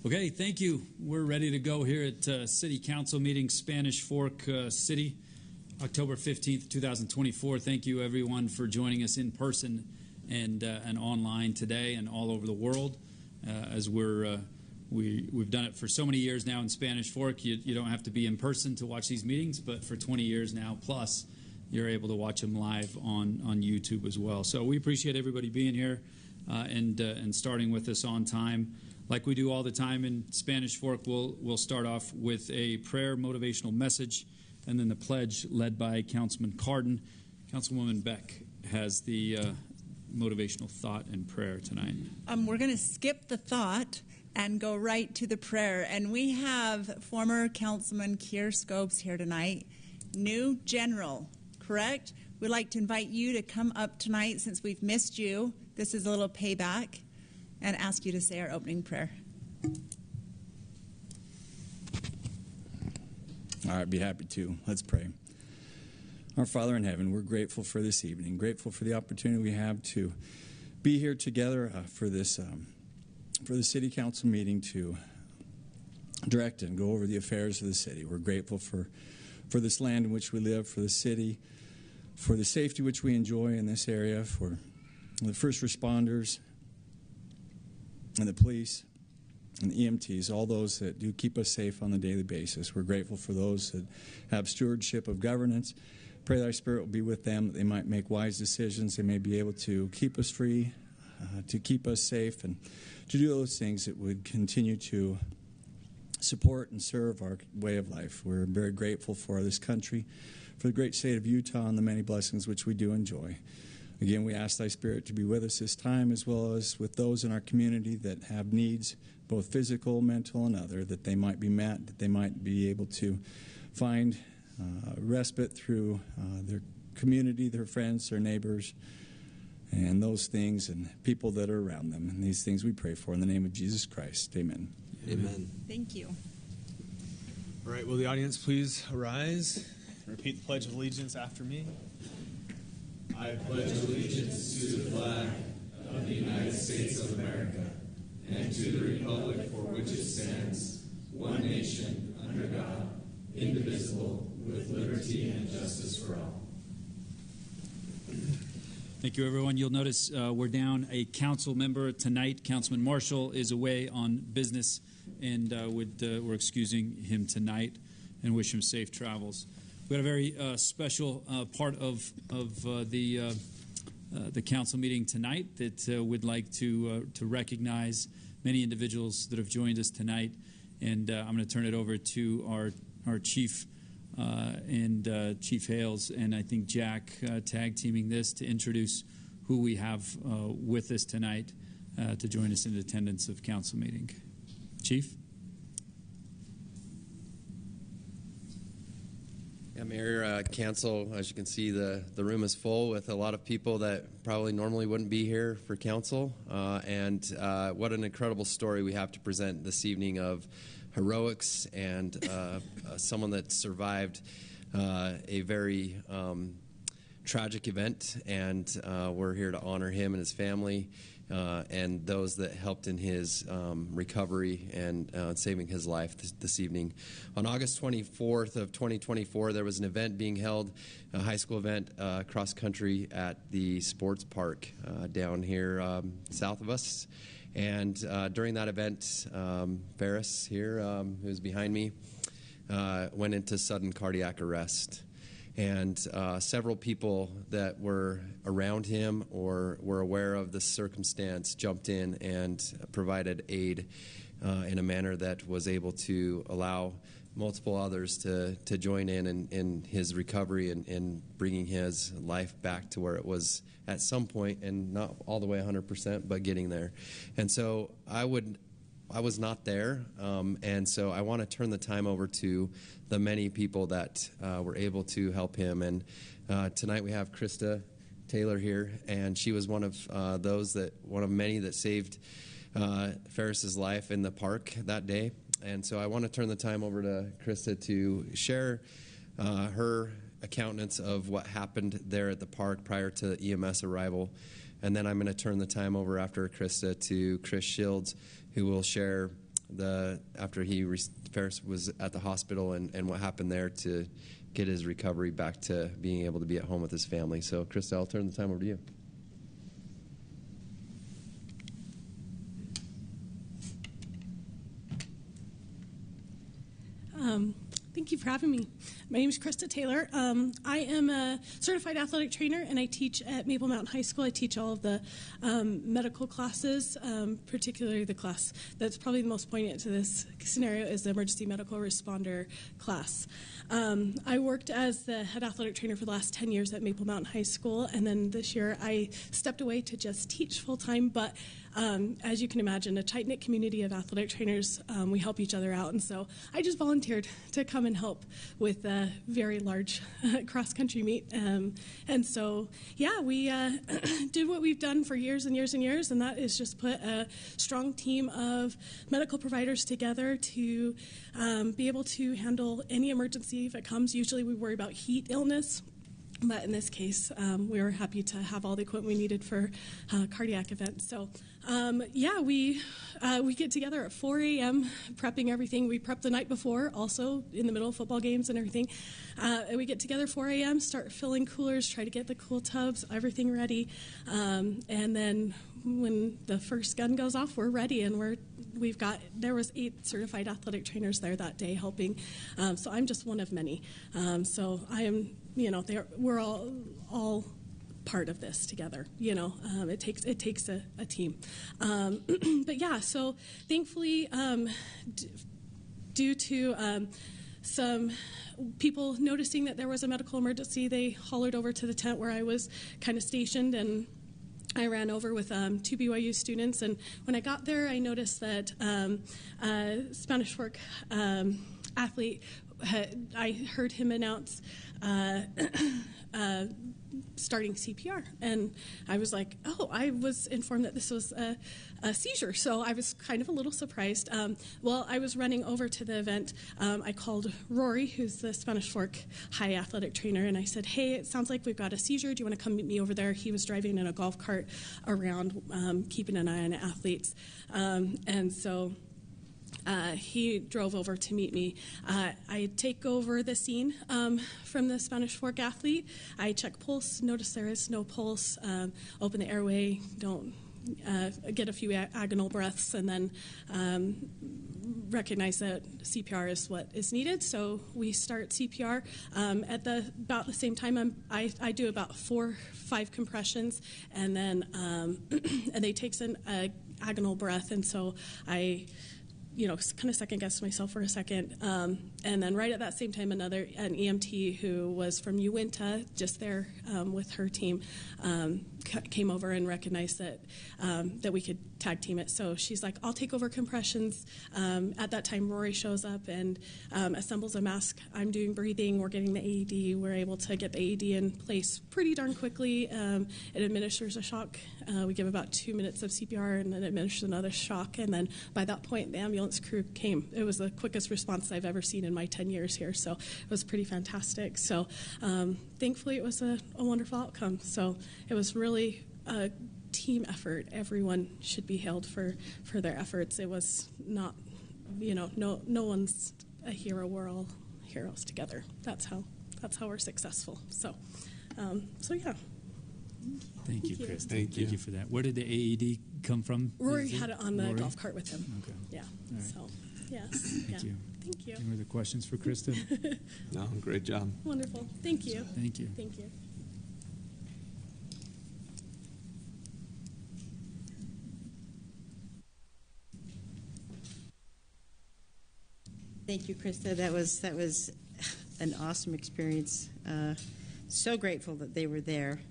Okay, thank you. We're ready to go here at City Council meeting, Spanish Fork City, October 15th, 2024. Thank you, everyone, for joining us in person and online today and all over the world. As we've done it for so many years now in Spanish Fork, you don't have to be in person to watch these meetings, but for 20 years now, plus, you're able to watch them live on YouTube as well. So we appreciate everybody being here and starting with us on time. Like we do all the time in Spanish Fork, we'll start off with a prayer motivational message and then the pledge led by Councilman Cardin. Councilwoman Beck has the motivational thought and prayer tonight. We're going to skip the thought and go right to the prayer. And we have former Councilman Keir Scopes here tonight, new general, correct? We'd like to invite you to come up tonight since we've missed you. This is a little payback. And ask you to say our opening prayer. All right, be happy to. Let's pray. Our Father in heaven, we're grateful for this evening, grateful for the opportunity we have to be here together for the City Council meeting to direct and go over the affairs of the city. We're grateful for this land in which we live, for the city, for the safety which we enjoy in this area, for the first responders, and the police and the EMTs, all those that do keep us safe on a daily basis. We're grateful for those that have stewardship of governance. Pray that our Spirit will be with them, that they might make wise decisions. They may be able to keep us free, to keep us safe, and to do those things that would continue to support and serve our way of life. We're very grateful for this country, for the great state of Utah, and the many blessings which we do enjoy. Again, we ask Thy Spirit to be with us this time, as well as with those in our community that have needs, both physical, mental, and other, that they might be met, that they might be able to find respite through their community, their friends, their neighbors, and those things and people that are around them. And these things we pray for in the name of Jesus Christ. Amen. Amen. Thank you. All right, will the audience please arise? Repeat the Pledge of Allegiance after me. I pledge allegiance to the flag of the United States of America and to the republic for which it stands, one nation, under God, indivisible, with liberty and justice for all. Thank you, everyone. You'll notice we're down a council member tonight. Councilman Marshall is away on business, and we're excusing him tonight and wish him safe travels. We had a very special part of the council meeting tonight that we'd like to recognize many individuals that have joined us tonight, and I'm going to turn it over to our chief and Chief Hales, and I think Jack tag teaming this to introduce who we have with us tonight to join us in attendance of council meeting. Chief. Yeah, Mayor, Council, as you can see, the room is full with a lot of people that probably normally wouldn't be here for council. And what an incredible story we have to present this evening of heroics and someone that survived a very tragic event. And we're here to honor him and his family and those that helped in his recovery and saving his life this evening. On August 24th of 2024, there was an event being held, a high school event cross country at the sports park down here south of us. And during that event, Ferris here, who's behind me, went into sudden cardiac arrest. And several people that were around him or were aware of the circumstance jumped in and provided aid in a manner that was able to allow multiple others to join in his recovery and bringing his life back to where it was at some point, and not all the way 100%, but getting there. And so I was not there, and so I want to turn the time over to the many people that were able to help him. And tonight we have Krista Taylor here, and she was one of many that saved Ferris's life in the park that day. And so I want to turn the time over to Krista to share her accountants of what happened there at the park prior to EMS arrival. And then I'm going to turn the time over after Krista to Chris Shields, who will share after Ferris was at the hospital and what happened there to get his recovery back to being able to be at home with his family. So, Krista, I'll turn the time over to you. Thank you for having me. My name is Krista Taylor. I am a certified athletic trainer, and I teach at Maple Mountain High School. I teach all of the medical classes, particularly the class that's probably the most poignant to this scenario is the emergency medical responder class. I worked as the head athletic trainer for the last 10 years at Maple Mountain High School, and then this year I stepped away to just teach full-time, but as you can imagine, a tight-knit community of athletic trainers, we help each other out, and so I just volunteered to come and help with a very large cross-country meet. And so, yeah, we did what we've done for years and years and years, and that is just put a strong team of medical providers together to be able to handle any emergency if it comes. Usually we worry about heat illness, but in this case, we were happy to have all the equipment we needed for cardiac events. So, we get together at 4 a.m. prepping everything. We prep the night before, also in the middle of football games and everything. And we get together 4 a.m., start filling coolers, try to get the cool tubs, everything ready. And then when the first gun goes off, we're ready, and there was 8 certified athletic trainers there that day helping. So I'm just one of many. So I am, we're all part of this together. It takes a team. But yeah, so thankfully, due to some people noticing that there was a medical emergency, they hollered over to the tent where I was kind of stationed, and I ran over with 2 BYU students. And when I got there, I noticed that a Spanish Fork athlete, I heard him announce starting CPR, and I was like, I was informed that this was a seizure, so I was kind of a little surprised. While I was running over to the event, I called Rory, who's the Spanish Fork High athletic trainer, and I said, hey, it sounds like we've got a seizure. Do you want to come meet me over there? He was driving in a golf cart around, keeping an eye on athletes, and so he drove over to meet me. I take over the scene from the Spanish Fork athlete. I check pulse, notice there is no pulse, open the airway, don't get a few agonal breaths, and then recognize that CPR is what is needed. So we start CPR. At about the same time, I do about 4-5 compressions, and then and they takes an agonal breath, and so I kind of second guessed myself for a second. And then right at that same time, an EMT who was from Uinta, just there with her team, came over and recognized that we could tag team it. So she's like, I'll take over compressions. At that time, Rory shows up and assembles a mask. I'm doing breathing. We're getting the AED. We're able to get the AED in place pretty darn quickly. It administers a shock. We give about 2 minutes of CPR and then administers another shock. And then by that point, the ambulance crew came. It was the quickest response I've ever seen in my 10 years here. So it was pretty fantastic. So thankfully, it was a wonderful outcome. So it was really a team effort. Everyone should be hailed for their efforts. It was not, no one's a hero. We're all heroes together. That's how we're successful. So yeah. Thank you, Chris. Thank you for that. Where did the AED come from? Rory had it on the golf cart with him. Okay. Yeah. Right. So, yes. Thank you. Thank you. Any other questions for Krista? No, great job. Wonderful. Thank you. Thank you. Thank you. Thank you, Krista. That was an awesome experience. So grateful that they were there.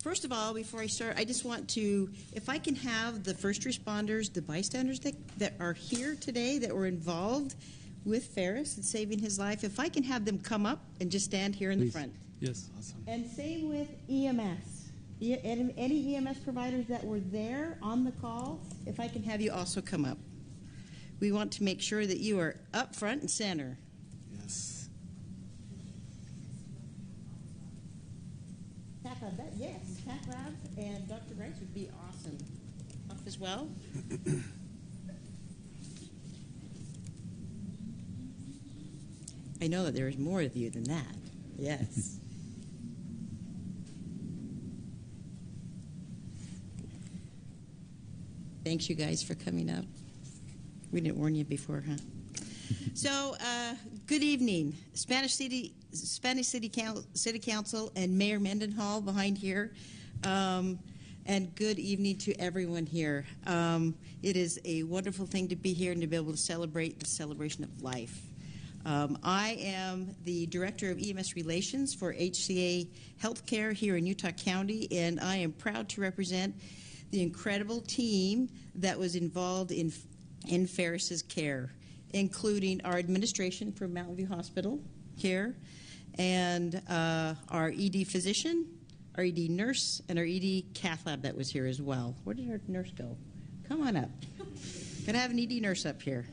First of all, before I start, I just want to, if I can have the first responders, the bystanders that are here today, that were involved with Ferris and saving his life, if I can have them come up and just stand here in the front. Yes. Awesome. And same with EMS. Any EMS providers that were there on the call, if I can have you also come up. We want to make sure that you are up front and center. Yes. Yes, Pat Rabb and Dr. Rice would be awesome. Up as well. I know that there is more of you than that. Yes. Thanks, you guys, for coming up. We didn't warn you before, huh? So, good evening, Spanish City Council and Mayor Mendenhall behind here, and good evening to everyone here. It is a wonderful thing to be here and to be able to celebrate the celebration of life. I am the Director of EMS Relations for HCA Healthcare here in Utah County, and I am proud to represent the incredible team that was involved in Ferris's care, including our administration from Mountain View Hospital here, and our ED physician, our ED nurse, and our ED cath lab that was here as well. Where did our nurse go? Come on up. Gotta have an ED nurse up here.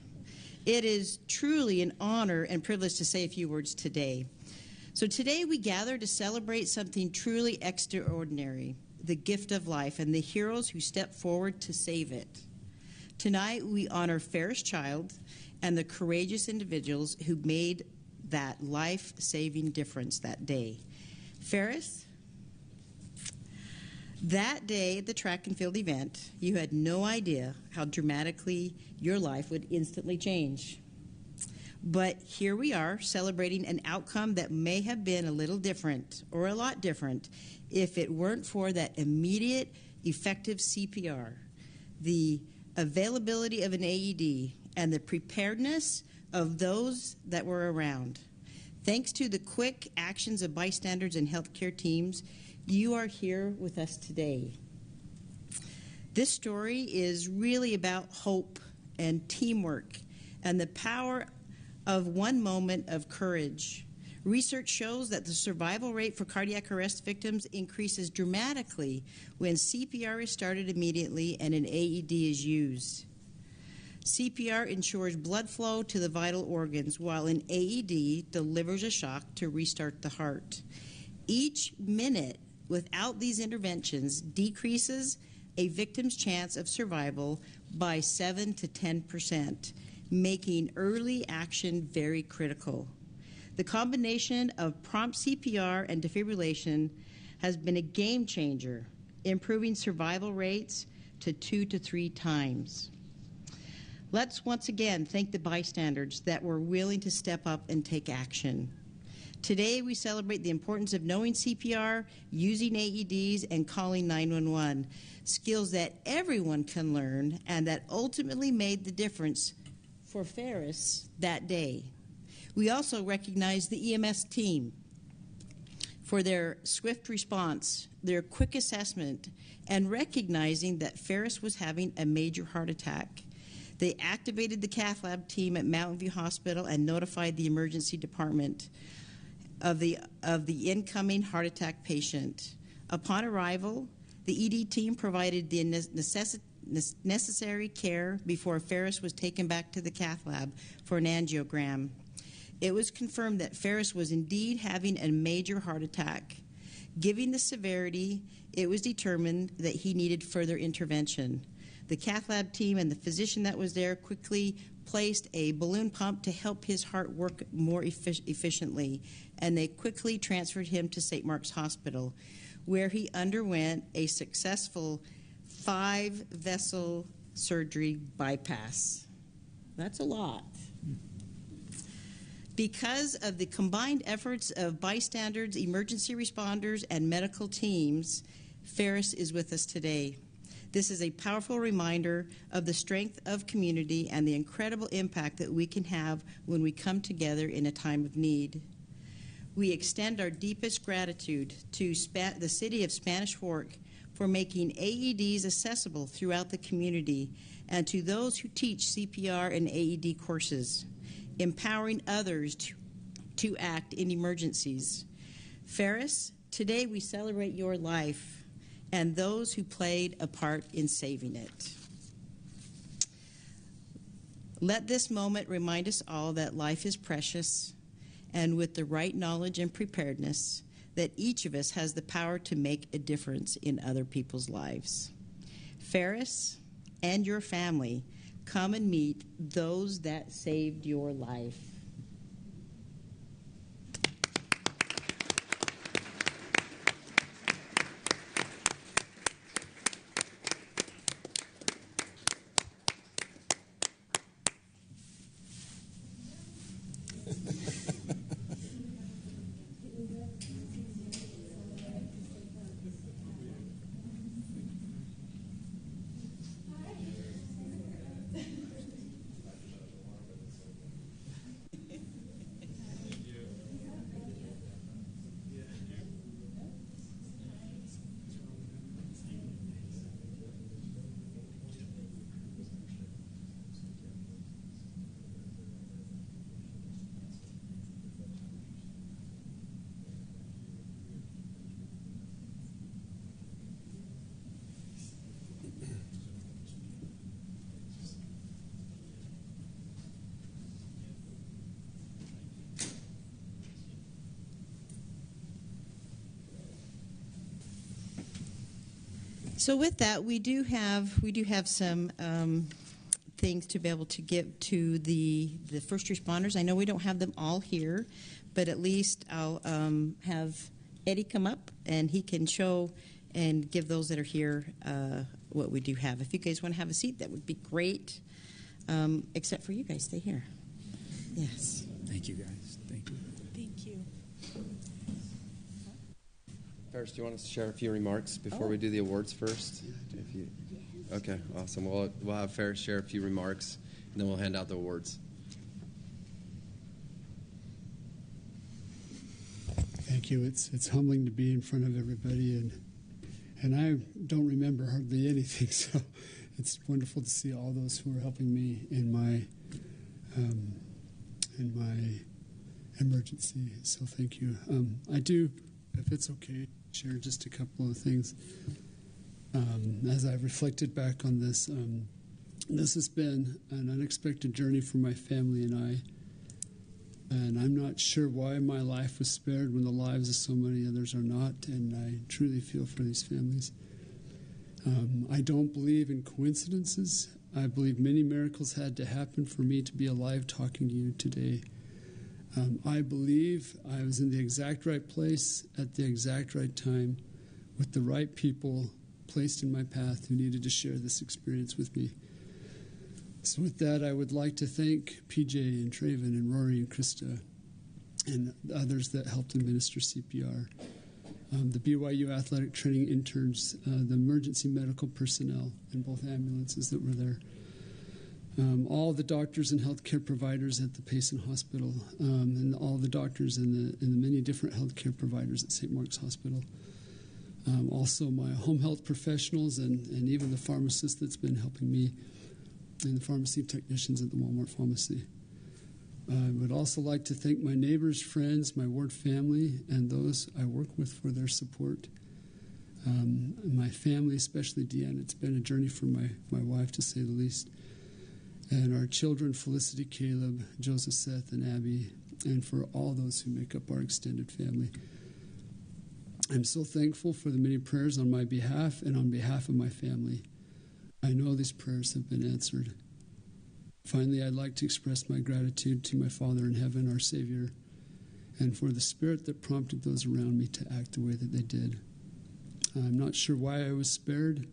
It is truly an honor and privilege to say a few words today. So today we gather to celebrate something truly extraordinary, the gift of life and the heroes who stepped forward to save it. Tonight we honor Ferris Child and the courageous individuals who made that life-saving difference that day. Ferris, that day at the track and field event, you had no idea how dramatically your life would instantly change. But here we are celebrating an outcome that may have been a little different or a lot different if it weren't for that immediate, effective CPR, the availability of an AED, and the preparedness of those that were around. Thanks to the quick actions of bystanders and healthcare teams, you are here with us today. This story is really about hope and teamwork and the power of one moment of courage. Research shows that the survival rate for cardiac arrest victims increases dramatically when CPR is started immediately and an AED is used. CPR ensures blood flow to the vital organs, while an AED delivers a shock to restart the heart. Each minute without these interventions decreases a victim's chance of survival by 7 to 10%, making early action very critical. The combination of prompt CPR and defibrillation has been a game changer, improving survival rates to 2 to 3 times. Let's once again thank the bystanders that were willing to step up and take action. Today we celebrate the importance of knowing CPR, using AEDs, and calling 911, skills that everyone can learn and that ultimately made the difference for Ferris that day. We also recognize the EMS team for their swift response, their quick assessment, and recognizing that Ferris was having a major heart attack. They activated the cath lab team at Mountain View Hospital and notified the emergency department of the incoming heart attack patient. Upon arrival, the ED team provided the necessary care before Ferris was taken back to the cath lab for an angiogram. It was confirmed that Ferris was indeed having a major heart attack. Given the severity, it was determined that he needed further intervention. The cath lab team and the physician that was there quickly placed a balloon pump to help his heart work more efficiently, and they quickly transferred him to St. Mark's Hospital, where he underwent a successful 5-vessel surgery bypass. That's a lot. Because of the combined efforts of bystanders, emergency responders, and medical teams, Ferris is with us today. This is a powerful reminder of the strength of community and the incredible impact that we can have when we come together in a time of need. We extend our deepest gratitude to the City of Spanish Fork for making AEDs accessible throughout the community, and to those who teach CPR and AED courses, empowering others to act in emergencies. Ferris, today we celebrate your life and those who played a part in saving it. Let this moment remind us all that life is precious, and with the right knowledge and preparedness, that each of us has the power to make a difference in other people's lives. Ferris and your family, come and meet those that saved your life. So with that, we do have some things to be able to give to the first responders. I know we don't have them all here, but at least I'll have Eddie come up and he can show and give those that are here what we do have. If you guys want to have a seat, that would be great. Except for you guys, stay here. Yes. Thank you, guys. Thank you. Thank you. Ferris, do you want us to share a few remarks before we do the awards first? Okay, awesome. We'll have Ferris share a few remarks, and then we'll hand out the awards. Thank you. It's humbling to be in front of everybody, and I don't remember hardly anything, so it's wonderful to see all those who are helping me in my emergency. So thank you. I do, if it's okay, share just a couple of things. As I've reflected back on this, this has been an unexpected journey for my family and I. And I'm not sure why my life was spared when the lives of so many others are not, and I truly feel for these families. I don't believe in coincidences. I believe many miracles had to happen for me to be alive talking to you today. I believe I was in the exact right place at the exact right time with the right people placed in my path who needed to share this experience with me. So with that, I would like to thank PJ and Traven and Rory and Krista and the others that helped administer CPR, the BYU athletic training interns, the emergency medical personnel in both ambulances that were there, all the doctors and healthcare providers at the Payson Hospital, and all the doctors and the many different healthcare providers at St. Mark's Hospital. Also my home health professionals and even the pharmacist that's been helping me, and the pharmacy technicians at the Walmart Pharmacy. I would also like to thank my neighbors, friends, my ward family, and those I work with for their support. My family, especially Deanna, it's been a journey for my wife, to say the least. And our children, Felicity, Caleb, Joseph, Seth, and Abby, and for all those who make up our extended family. I'm so thankful for the many prayers on my behalf and on behalf of my family. I know these prayers have been answered. Finally, I'd like to express my gratitude to my Father in heaven, our Savior, and for the Spirit that prompted those around me to act the way that they did. I'm not sure why I was spared,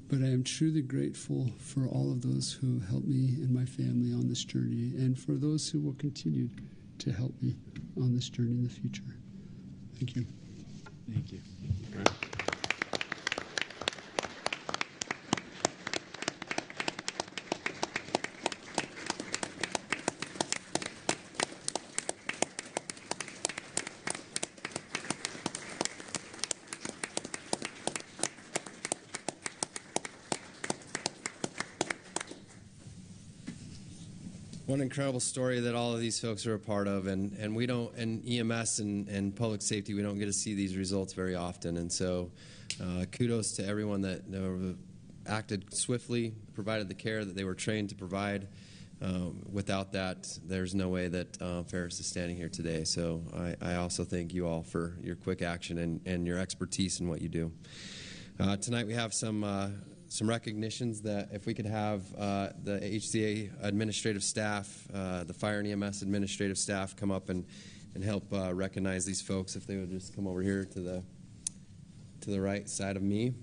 but I am truly grateful for all of those who helped me and my family on this journey, and for those who will continue to help me on this journey in the future. Thank you. Thank you. One incredible story that all of these folks are a part of, and we don't, and EMS and public safety, we don't get to see these results very often. And so kudos to everyone that acted swiftly, provided the care that they were trained to provide. Without that, there's no way that Ferris is standing here today. So I also thank you all for your quick action and your expertise in what you do. Tonight we have some recognitions that if we could have the HCA administrative staff, the fire and EMS administrative staff come up and help recognize these folks, if they would just come over here to the right side of me.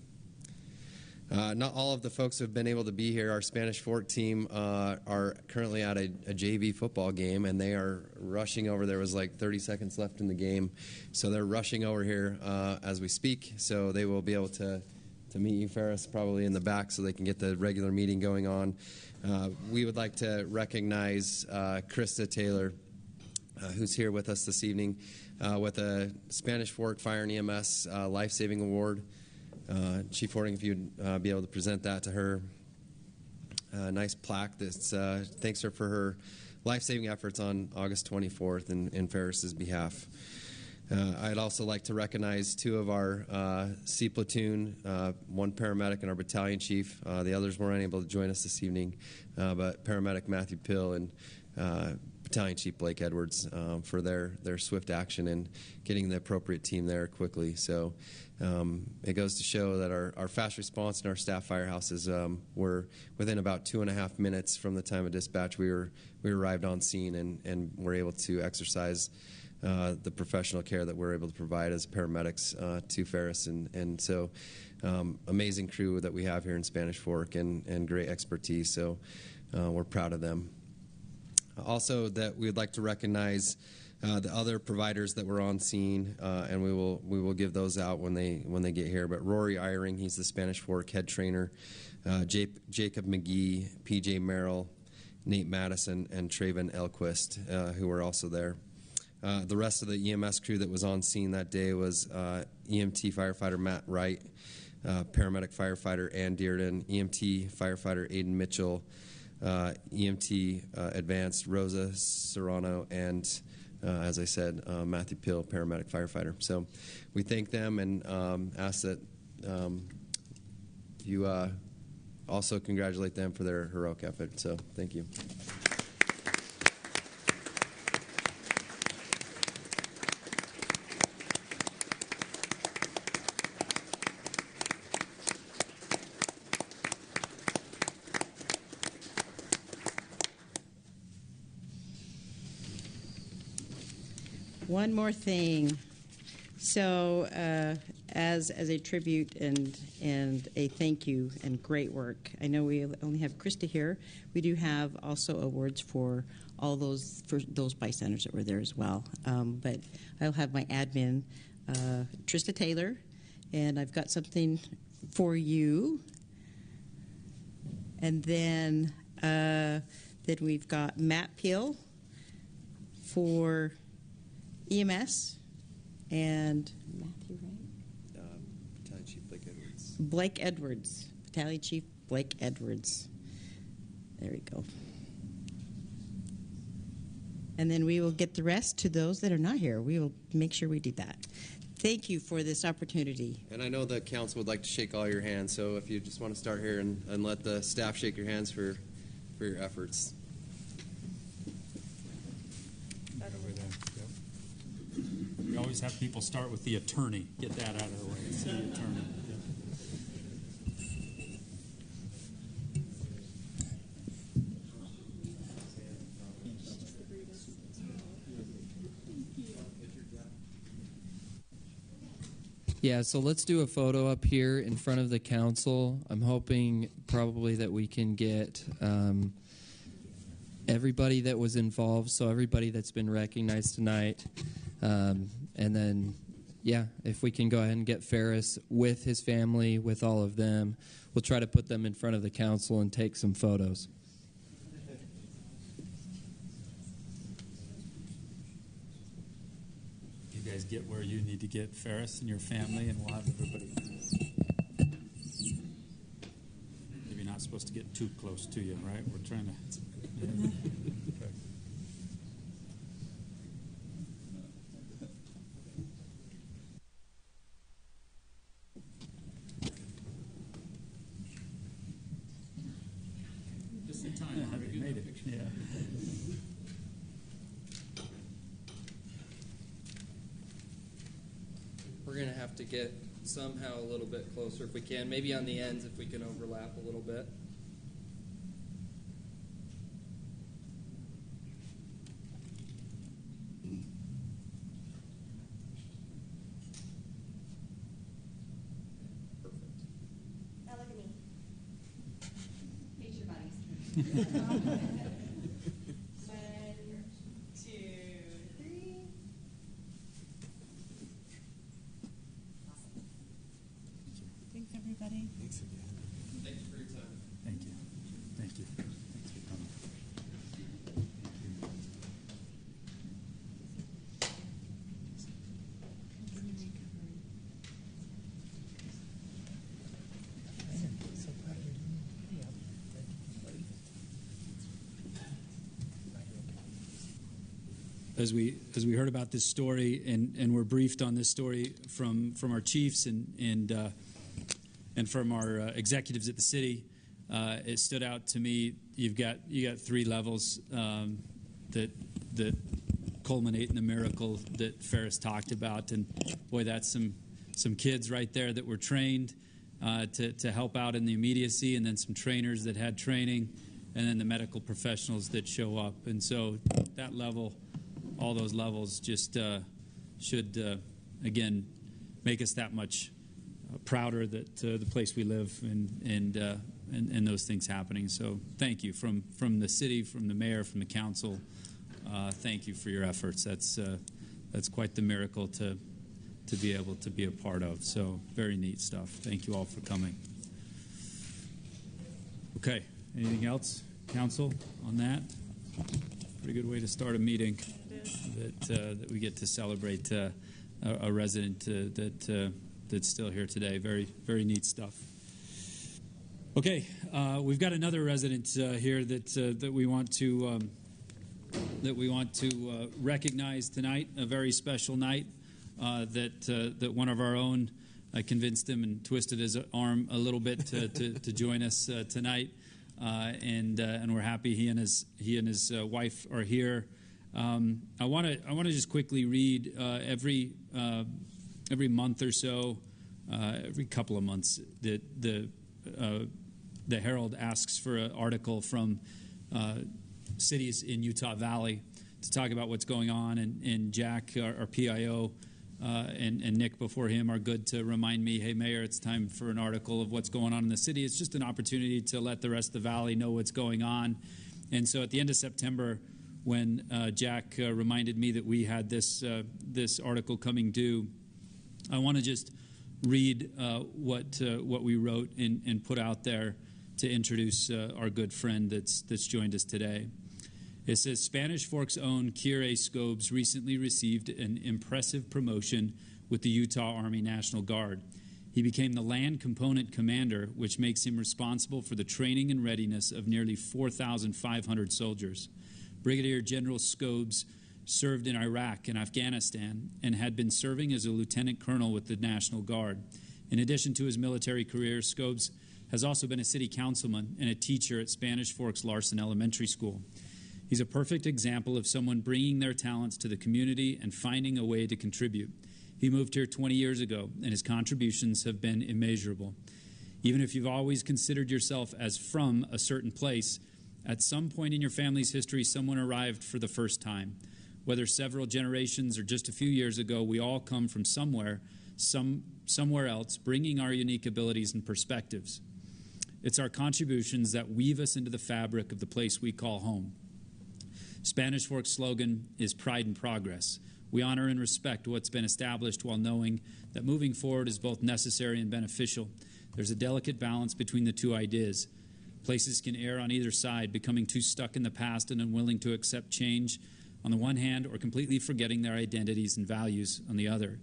Not all of the folks who have been able to be here. Our Spanish Fork team are currently at a JV football game, and they are rushing over. There was like 30 seconds left in the game, so they're rushing over here as we speak, so they will be able to meet you, Ferris, probably in the back so they can get the regular meeting going on. We would like to recognize Krista Taylor, who's here with us this evening, with a Spanish Fork Fire and EMS Life-Saving Award. Chief Hording, if you'd be able to present that to her. Nice plaque that thanks her for her life-saving efforts on August 24th in Ferris's behalf. I'd also like to recognize two of our C platoon, one paramedic and our battalion chief. The others weren't able to join us this evening, but paramedic Matthew Pill and Battalion Chief Blake Edwards for their swift action and getting the appropriate team there quickly. So it goes to show that our fast response and our staff firehouses were within about 2.5 minutes from the time of dispatch. We arrived on scene and were able to exercise the professional care that we're able to provide as paramedics to Ferris. And so amazing crew that we have here in Spanish Fork and great expertise. So we're proud of them. Also, that we would like to recognize the other providers that were on scene, and we will give those out when they get here. But Rory Eyring, he's the Spanish Fork head trainer. Jacob McGee, PJ Merrill, Nate Madison, and Traven Elquist, who were also there. The rest of the EMS crew that was on scene that day was EMT firefighter Matt Wright, paramedic firefighter Ann Dearden, EMT firefighter Aiden Mitchell, EMT Advanced Rosa Serrano, and as I said, Matthew Pill, paramedic firefighter. So we thank them and ask that you also congratulate them for their heroic effort. So thank you. One more thing. So, as a tribute and a thank you and great work. I know we only have Krista here. We do have also awards for all those bystanders that were there as well. But I'll have my admin, Trista Taylor, and I've got something for you. And then we've got Matt Peel for EMS, and Matthew, right? Battalion Chief Blake Edwards. Blake Edwards. Battalion Chief Blake Edwards. There we go. And then we will get the rest to those that are not here. We will make sure we do that. Thank you for this opportunity. And I know the council would like to shake all your hands, so if you just want to start here and let the staff shake your hands for your efforts. We always have people start with the attorney. Get that out of the way. City attorney. Yeah, so let's do a photo up here in front of the council. I'm hoping probably that we can get everybody that was involved, so everybody that's been recognized tonight. And then, yeah, if we can go ahead and get Ferris with his family, with all of them, we'll try to put them in front of the council and take some photos. You guys get where you need to get Ferris and your family, and we'll have everybody. Maybe not supposed to get too close to you, right? We're trying to. Yeah. We're going to have to get somehow a little bit closer if we can. Maybe on the ends if we can overlap a little bit. Perfect. Now look at me. Face your bodies. Everybody. Thanks again. Thank you for your time. Thank you. Thank you. Thanks for coming. As we heard about this story and were briefed on this story from our chiefs and from our executives at the city, it stood out to me. You got 3 levels that that culminate in the miracle that Ferris talked about. And boy, that's some kids right there that were trained to help out in the immediacy, and then some trainers that had training, and then the medical professionals that show up. And so that level, all those levels just should, again, make us that much prouder that the place we live and those things happening. So thank you from the city, from the mayor, from the council. Thank you for your efforts. That's quite the miracle to be able to be a part of. So very neat stuff. Thank you all for coming. Okay, anything else, council, on that? Pretty good way to start a meeting. That we get to celebrate a resident that's still here today. Very, very neat stuff. Okay, we've got another resident here that we want to recognize tonight. A very special night that one of our own convinced him and twisted his arm a little bit to join us tonight, and we're happy he and his wife are here. I want to just quickly read every month or so, every couple of months, that the Herald asks for an article from cities in Utah Valley to talk about what's going on, and Jack, our PIO, and Nick before him are good to remind me, hey, Mayor, it's time for an article of what's going on in the city. It's just an opportunity to let the rest of the valley know what's going on. And so at the end of September, when Jack reminded me that we had this article coming due, I want to just read what we wrote and put out there to introduce our good friend that's joined us today. It says, Spanish Fork's own Kire Scobes recently received an impressive promotion with the Utah Army National Guard. He became the Land Component Commander, which makes him responsible for the training and readiness of nearly 4,500 soldiers. Brigadier General Scobes served in Iraq and Afghanistan and had been serving as a lieutenant colonel with the National Guard. In addition to his military career, Scobes has also been a city councilman and a teacher at Spanish Fork's Larson Elementary School. He's a perfect example of someone bringing their talents to the community and finding a way to contribute. He moved here 20 years ago, and his contributions have been immeasurable. Even if you've always considered yourself as from a certain place, at some point in your family's history, someone arrived for the first time. Whether several generations or just a few years ago, we all come from somewhere else, bringing our unique abilities and perspectives. It's our contributions that weave us into the fabric of the place we call home. Spanish Fork's slogan is Pride and Progress. We honor and respect what's been established while knowing that moving forward is both necessary and beneficial. There's a delicate balance between the two ideas. Places can err on either side, becoming too stuck in the past and unwilling to accept change on the one hand, or completely forgetting their identities and values on the other.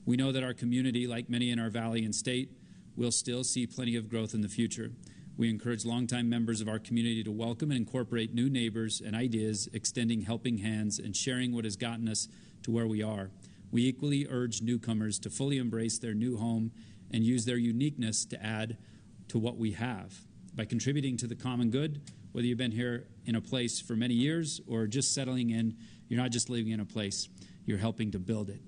We know that our community, like many in our valley and state, will still see plenty of growth in the future. We encourage longtime members of our community to welcome and incorporate new neighbors and ideas, extending helping hands and sharing what has gotten us to where we are. We equally urge newcomers to fully embrace their new home and use their uniqueness to add to what we have. By contributing to the common good, whether you've been here in a place for many years or just settling in, you're not just living in a place, you're helping to build it.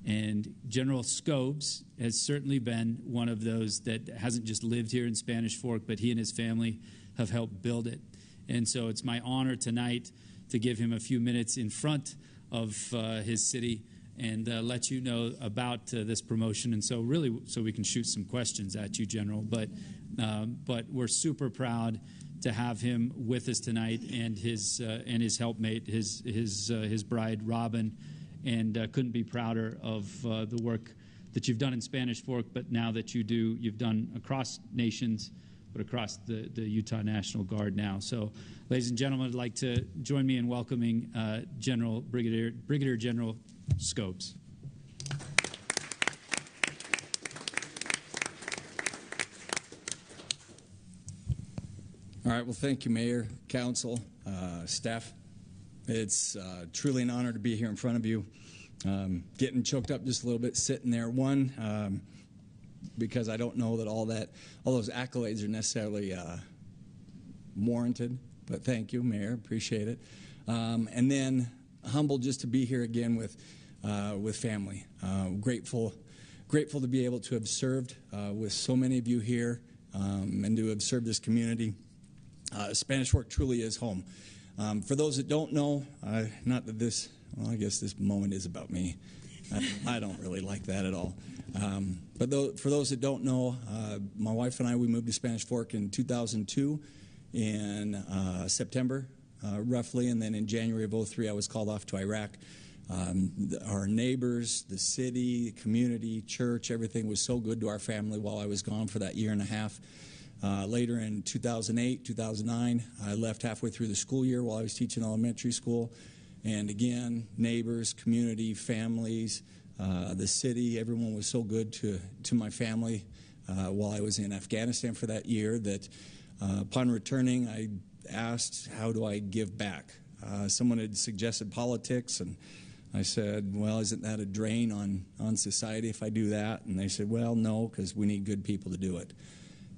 And General Scobes has certainly been one of those that hasn't just lived here in Spanish Fork, but he and his family have helped build it. And so it's my honor tonight to give him a few minutes in front of his city and let you know about this promotion. And so really, so we can shoot some questions at you, General. But we're super proud to have him with us tonight, and his helpmate, his bride, Robin. And couldn't be prouder of the work that you've done in Spanish Fork, but now that you've done across nations, but across the Utah National Guard now. So, ladies and gentlemen, I'd like to join me in welcoming Brigadier General Scobes. All right, well, thank you, Mayor, Council, staff. It's truly an honor to be here in front of you. Getting choked up just a little bit sitting there. One, because I don't know that all those accolades are necessarily warranted. But thank you, Mayor. Appreciate it. And then humbled just to be here again with family. Grateful to be able to have served with so many of you here and to have served this community. Spanish Fork truly is home. For those that don't know, not that this, well, I guess this moment is about me. I don't really like that at all. But for those that don't know, my wife and I, we moved to Spanish Fork in 2002 in September, roughly, and then in January of 2003, I was called off to Iraq. Our neighbors, the city, community, church, everything was so good to our family while I was gone for that year and a half. Later in 2008, 2009, I left halfway through the school year while I was teaching elementary school. And again, neighbors, community, families, the city, everyone was so good to my family while I was in Afghanistan for that year that upon returning, I asked, how do I give back? Someone had suggested politics, and I said, well, isn't that a drain on society if I do that? And they said, well, no, because we need good people to do it.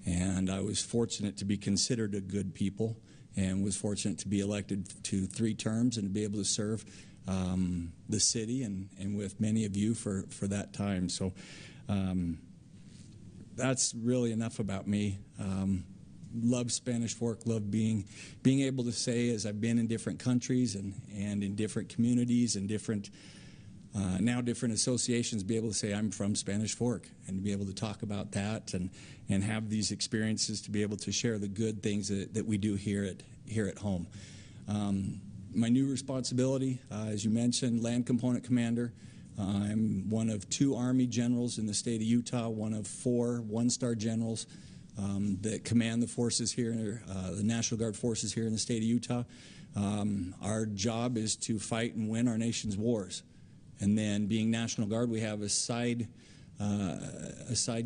And I was fortunate to be considered a good people and was fortunate to be elected to 3 terms and to be able to serve the city and with many of you for that time. So that's really enough about me. Love Spanish Fork, love being able to say, as I've been in different countries and in different communities and different associations, be able to say I'm from Spanish Fork and to be able to talk about that and have these experiences to be able to share the good things that we do here at home. My new responsibility, as you mentioned, Land Component Commander. I'm one of 2 Army generals in the state of Utah, one of 4 one-star generals that command the forces here, the National Guard forces here in the state of Utah. Our job is to fight and win our nation's wars. And then being National Guard, we have a side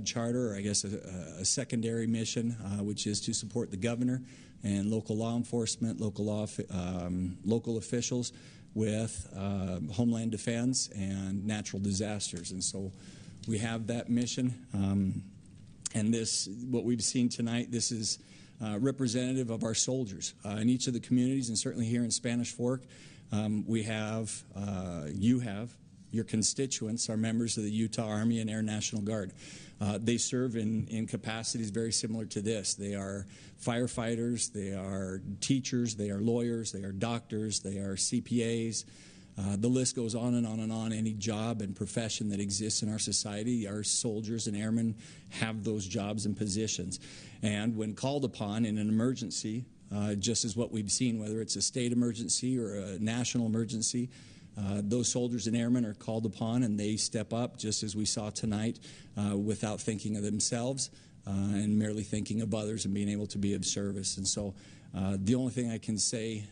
charter, or I guess a secondary mission, which is to support the governor and local law enforcement, local officials with homeland defense and natural disasters. And so we have that mission. And this, what we've seen tonight, this is representative of our soldiers in each of the communities, and certainly here in Spanish Fork. You have your constituents are members of the Utah Army and Air National Guard. They serve in capacities very similar to this. They are firefighters, they are teachers, they are lawyers, they are doctors, they are CPAs. The list goes on and on and on. Any job and profession that exists in our society, our soldiers and airmen have those jobs and positions. And when called upon in an emergency, just as what we've seen, whether it's a state emergency or a national emergency, those soldiers and airmen are called upon and they step up, just as we saw tonight, without thinking of themselves and merely thinking of others and being able to be of service. And so the only thing I can say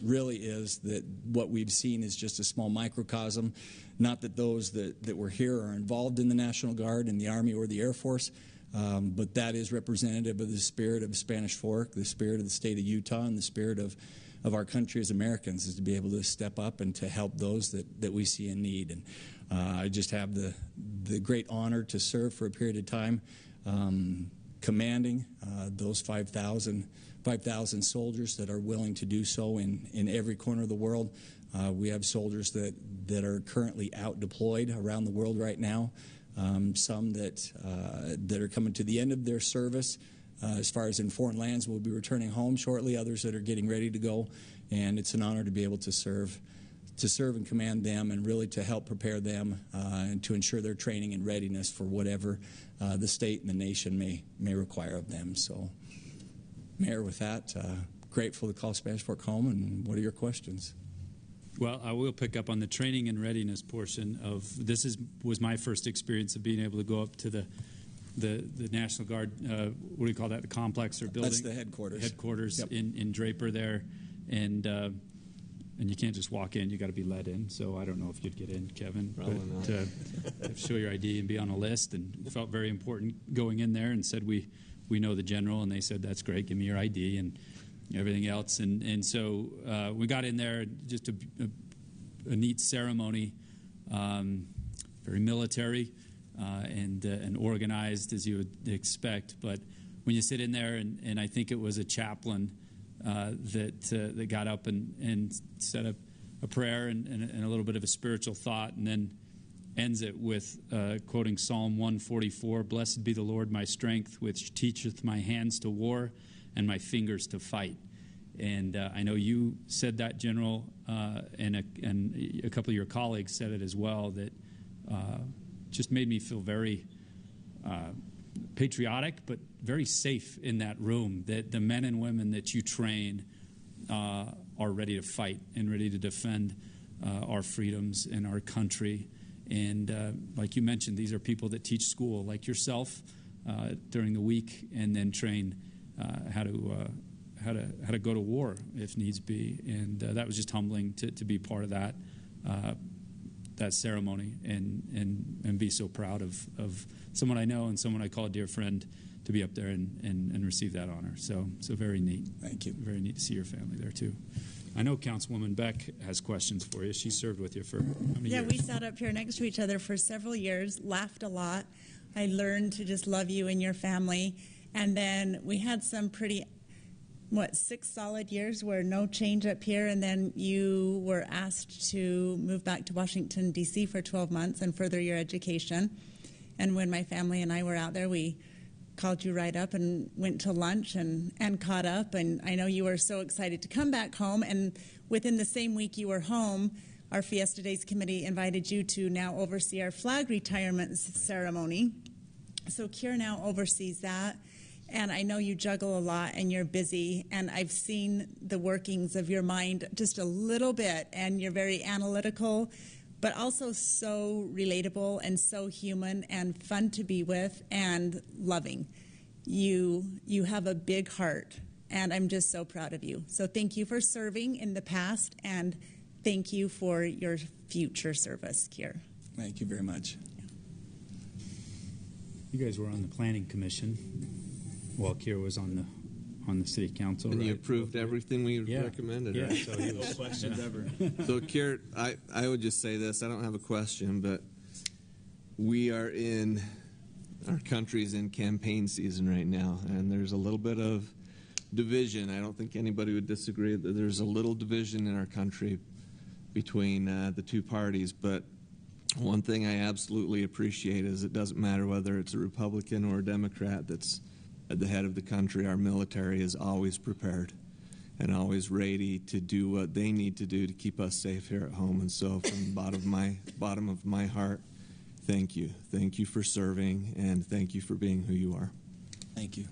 really is that what we've seen is just a small microcosm. Not that those that were here are involved in the National Guard and the Army or the Air Force, but that is representative of the spirit of Spanish Fork, the spirit of the state of Utah, and the spirit of our country as Americans, is to be able to step up and to help those that we see in need. And I just have the great honor to serve for a period of time, commanding those 5,000 soldiers that are willing to do so in every corner of the world. We have soldiers that are currently out deployed around the world right now, some that are coming to the end of their service. As far as in foreign lands, will be returning home shortly, others that are getting ready to go, and it's an honor to be able to serve and command them and really to help prepare them and to ensure their training and readiness for whatever the state and the nation may require of them. So, Mayor, with that, grateful to call Spanish Fork home, and what are your questions? Well, I will pick up on the training and readiness portion of this. Was my first experience of being able to go up to the National Guard, what do you call that, the complex or building? That's the headquarters. Headquarters, yep. in Draper there. And you can't just walk in, you got to be let in. So I don't know if you'd get in, Kevin. Probably but not. Show your ID and be on a list, and felt very important going in there and said, we know the general, and they said, that's great, give me your ID and everything else. And so we got in there, just a neat ceremony, very military. And organized as you would expect, but when you sit in there, and I think it was a chaplain that got up and said a prayer and a little bit of a spiritual thought, and then ends it with quoting Psalm 144, "Blessed be the Lord my strength, which teacheth my hands to war and my fingers to fight." And I know you said that, General, and a couple of your colleagues said it as well, that just made me feel very patriotic, but very safe in that room, that the men and women that you train are ready to fight and ready to defend our freedoms and our country. And like you mentioned, these are people that teach school, like yourself, during the week, and then train how to go to war if needs be. And that was just humbling to be part of that ceremony and be so proud of someone I know and someone I call a dear friend to be up there and receive that honor. So very neat. Thank you. Very neat to see your family there too. I know Councilwoman Beck has questions for you. She served with you for how many years? Yeah, we sat up here next to each other for several years, laughed a lot. I learned to just love you and your family. And then we had some pretty, 6 solid years where no change up here. And then you were asked to move back to Washington, D.C. for 12 months and further your education. And when my family and I were out there, we called you right up and went to lunch and caught up. And I know you were so excited to come back home. And within the same week you were home, our Fiesta Days Committee invited you to now oversee our flag retirement ceremony. So Kier now oversees that. And I know you juggle a lot and you're busy. And I've seen the workings of your mind just a little bit. And you're very analytical, but also so relatable and so human and fun to be with and loving. You have a big heart, and I'm just so proud of you. So thank you for serving in the past, and thank you for your future service, Kier. Thank you very much. You guys were on the Planning Commission while Kier was on the city council, and right? you approved everything we recommended, yeah, right? So he was, No questions ever. So, Kier, I would just say this. I don't have a question, but our country's in campaign season right now, and there's a little bit of division. I don't think anybody would disagree that there's a little division in our country between the two parties, but one thing I absolutely appreciate is it doesn't matter whether it's a Republican or a Democrat that's at the head of the country. Our military is always prepared and always ready to do what they need to do to keep us safe here at home. And so from the bottom of my heart, thank you. Thank you for serving, and thank you for being who you are. Thank you.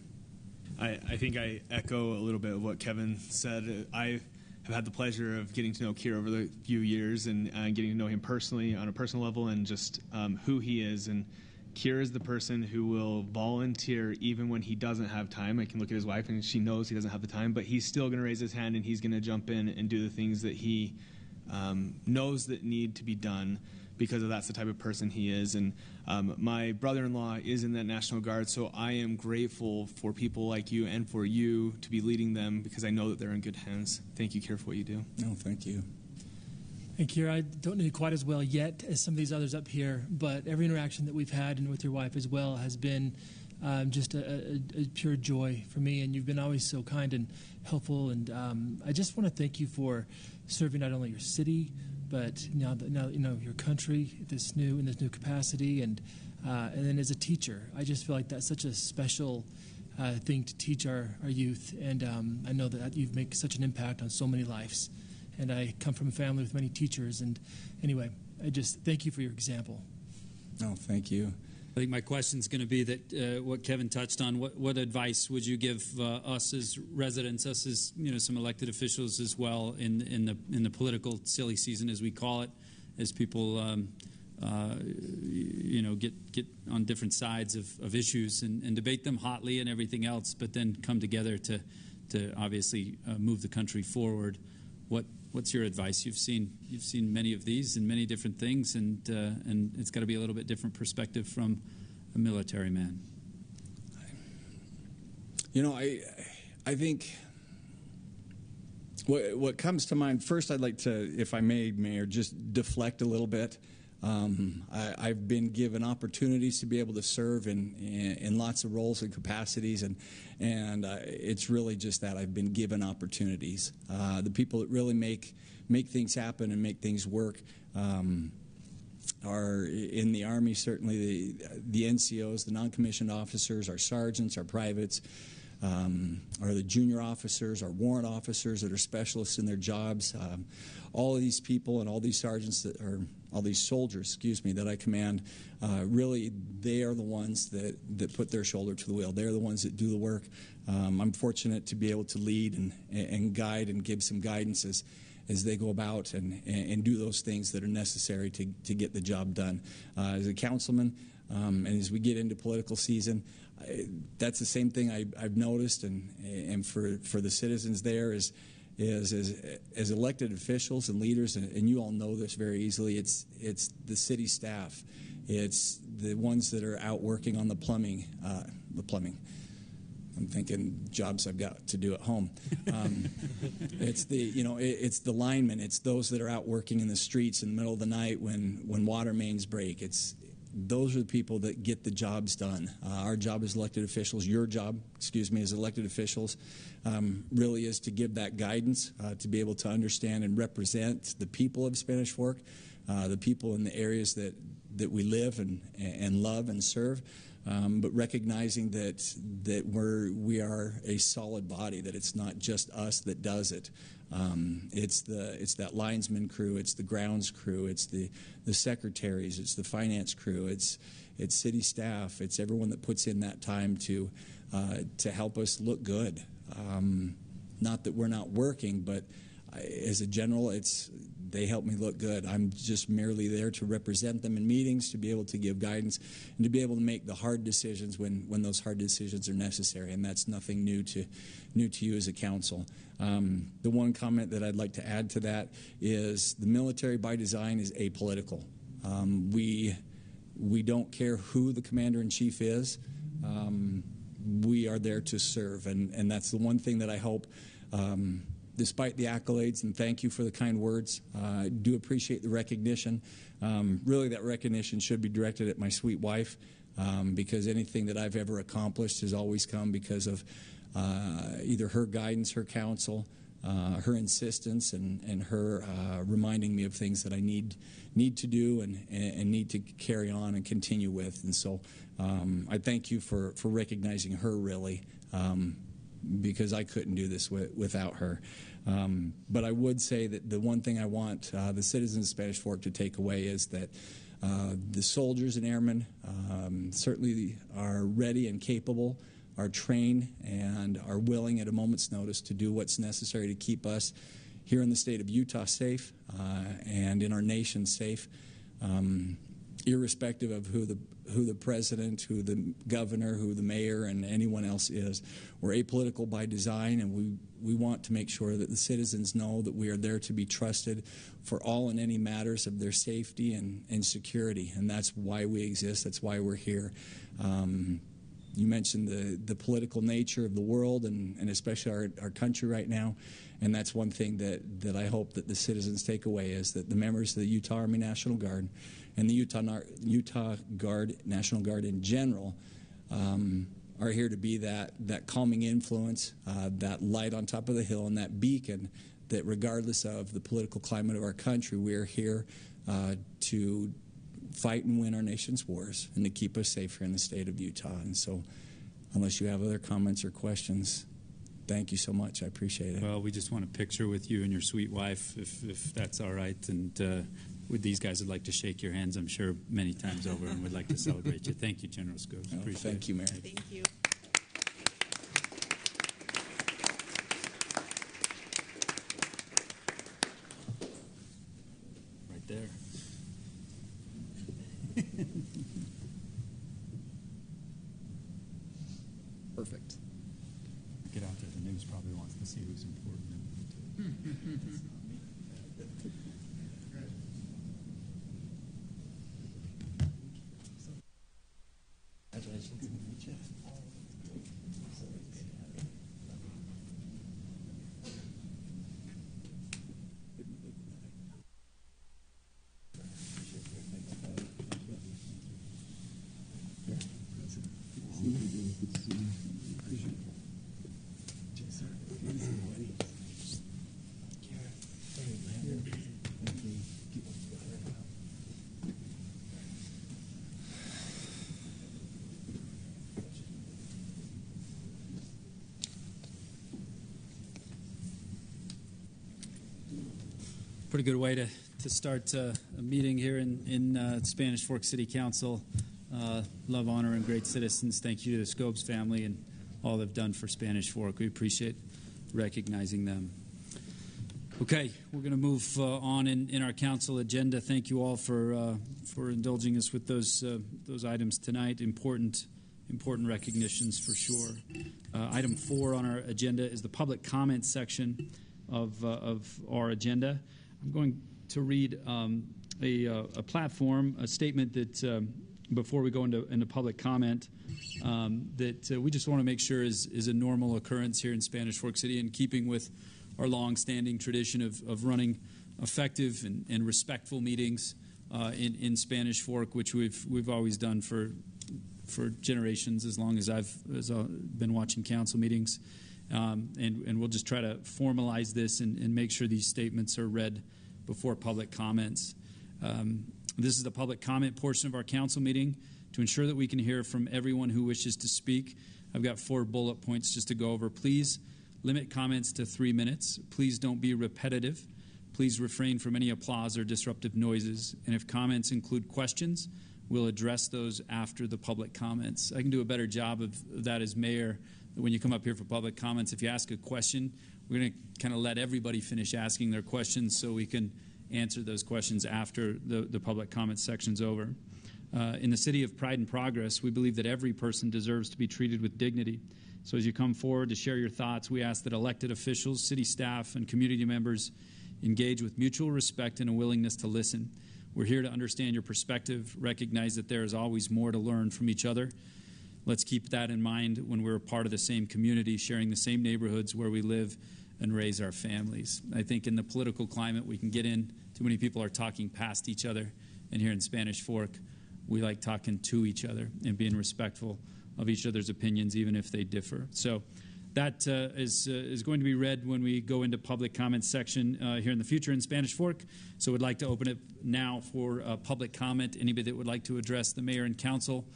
I think I echo a little bit of what Kevin said. I have had the pleasure of getting to know Kier over the few years and getting to know him personally on a personal level, and just who he is. And Kier is the person who will volunteer even when he doesn't have time. I can look at his wife and she knows he doesn't have the time, but he's still going to raise his hand and he's going to jump in and do the things that he knows that need to be done, because that's the type of person he is. And my brother-in-law is in that National Guard, so I am grateful for people like you and for you to be leading them, because I know that they're in good hands. Thank you, Kier, for what you do. No, thank you. And Kier, I don't know you quite as well yet as some of these others up here, but every interaction that we've had, and with your wife as well, has been just a pure joy for me. And you've been always so kind and helpful. And I just want to thank you for serving not only your city, but now your country in this new capacity, and then as a teacher. I just feel like that's such a special thing to teach our youth. And I know that you've made such an impact on so many lives. And I come from a family with many teachers. And anyway, I just thank you for your example. No, thank you. I think my question is going to be that what Kevin touched on. What advice would you give us as residents, us as some elected officials as well in the political silly season, as we call it, as people get on different sides of issues and debate them hotly and everything else, but then come together to obviously move the country forward. What's your advice? You've seen many of these and many different things, and it's got to be a little bit different perspective from a military man. I think what comes to mind first, I'd like to, if I may, Mayor, just deflect a little bit I've been given opportunities to be able to serve in lots of roles and capacities, and it's really just that I've been given opportunities. The people that really make things happen and make things work are in the Army, certainly the NCOs, the non-commissioned officers, our sergeants, our privates, are the junior officers, our warrant officers that are specialists in their jobs. All of these people and all these sergeants all these soldiers, that I command, really they are the ones that put their shoulder to the wheel. They're the ones that do the work. I'm fortunate to be able to lead and guide and give some guidance as they go about and do those things that are necessary to get the job done. As a councilman, and as we get into political season, that's the same thing I've noticed, and for the citizens there is as elected officials and leaders, and you all know this very easily, it's the city staff. It's the ones that are out working on the plumbing. I'm thinking jobs I've got to do at home. It's the linemen. It's those that are out working in the streets in the middle of the night when water mains break. Those are the people that get the jobs done. Our job as elected officials, your job, as elected officials, really is to give that guidance, to be able to understand and represent the people of Spanish Fork, the people in the areas that we live and love and serve, but recognizing that we are a solid body, that it's not just us that does it. It's that linesman crew, it's the grounds crew, it's the secretaries, it's the finance crew, it's city staff, it's everyone that puts in that time to help us look good. Not that we're not working, but as a general, they help me look good. I'm just merely there to represent them in meetings, to be able to give guidance, and to be able to make the hard decisions when those hard decisions are necessary. And that's nothing new to you as a council. The one comment that I'd like to add to that is the military by design is apolitical. We don't care who the commander-in-chief is. We are there to serve, and that's the one thing that I hope, despite the accolades, and thank you for the kind words, I do appreciate the recognition. Really, that recognition should be directed at my sweet wife, because anything that I've ever accomplished has always come because of either her guidance, her counsel, her insistence, and her reminding me of things that I need to do and need to carry on and continue with. And so I thank you for recognizing her, really, because I couldn't do this without her. But I would say that the one thing I want the citizens of Spanish Fork to take away is that the soldiers and airmen certainly are ready and capable, are trained, and are willing at a moment's notice to do what's necessary to keep us here in the state of Utah safe and in our nation safe, irrespective of who the president, who the governor, who the mayor, and anyone else is. We're apolitical by design, and we want to make sure that the citizens know that we are there to be trusted for all and any matters of their safety and security, and that's why we exist. That's why we're here. You mentioned the political nature of the world and especially our country right now, and that's one thing that I hope that the citizens take away is that the members of the Utah Army National Guard and the Utah National Guard in general are here to be that calming influence, that light on top of the hill, and that beacon that regardless of the political climate of our country, we are here to fight and win our nation's wars and to keep us safe here in the state of Utah. And so unless you have other comments or questions, thank you so much. I appreciate it. Well, we just want a picture with you and your sweet wife, if that's all right. And these guys would like to shake your hands, I'm sure, many times over, and would like to celebrate you. Thank you, General Scopes. Appreciate thank you, Mary. Thank you. Right there. Perfect. Get out there. The news probably wants to see who's important. Congratulations. Pretty good way to start a meeting here in Spanish Fork City Council. Love, honor, and great citizens. Thank you to the Scopes family and all they've done for Spanish Fork. We appreciate recognizing them. Okay, we're going to move on in our council agenda. Thank you all for indulging us with those items tonight. Important recognitions for sure. Item 4 on our agenda is the public comment section of our agenda. I'm going to read a platform, a statement that before we go into public comment that we just want to make sure is a normal occurrence here in Spanish Fork City, in keeping with our long-standing tradition of running effective and respectful meetings in Spanish Fork, which we've always done for generations, as long as I've been watching council meetings. And we'll just try to formalize this and make sure these statements are read before public comments. This is the public comment portion of our council meeting. To ensure that we can hear from everyone who wishes to speak, I've got 4 bullet points just to go over. Please limit comments to 3 minutes. Please don't be repetitive. Please refrain from any applause or disruptive noises. And if comments include questions, we'll address those after the public comments. I can do a better job of that as mayor. When you come up here for public comments, if you ask a question, we're going to kind of let everybody finish asking their questions so we can answer those questions after the public comment section's over. In the city of Pride and Progress, we believe that every person deserves to be treated with dignity. So as you come forward to share your thoughts, we ask that elected officials, city staff, and community members engage with mutual respect and a willingness to listen. We're here to understand your perspective, recognize that there is always more to learn from each other. Let's keep that in mind when we're a part of the same community, sharing the same neighborhoods where we live and raise our families. I think in the political climate we can get in, too many people are talking past each other. And here in Spanish Fork, we like talking to each other and being respectful of each other's opinions, even if they differ. So that is going to be read when we go into public comment section here in the future in Spanish Fork. So we'd like to open it now for public comment. Anybody that would like to address the mayor and council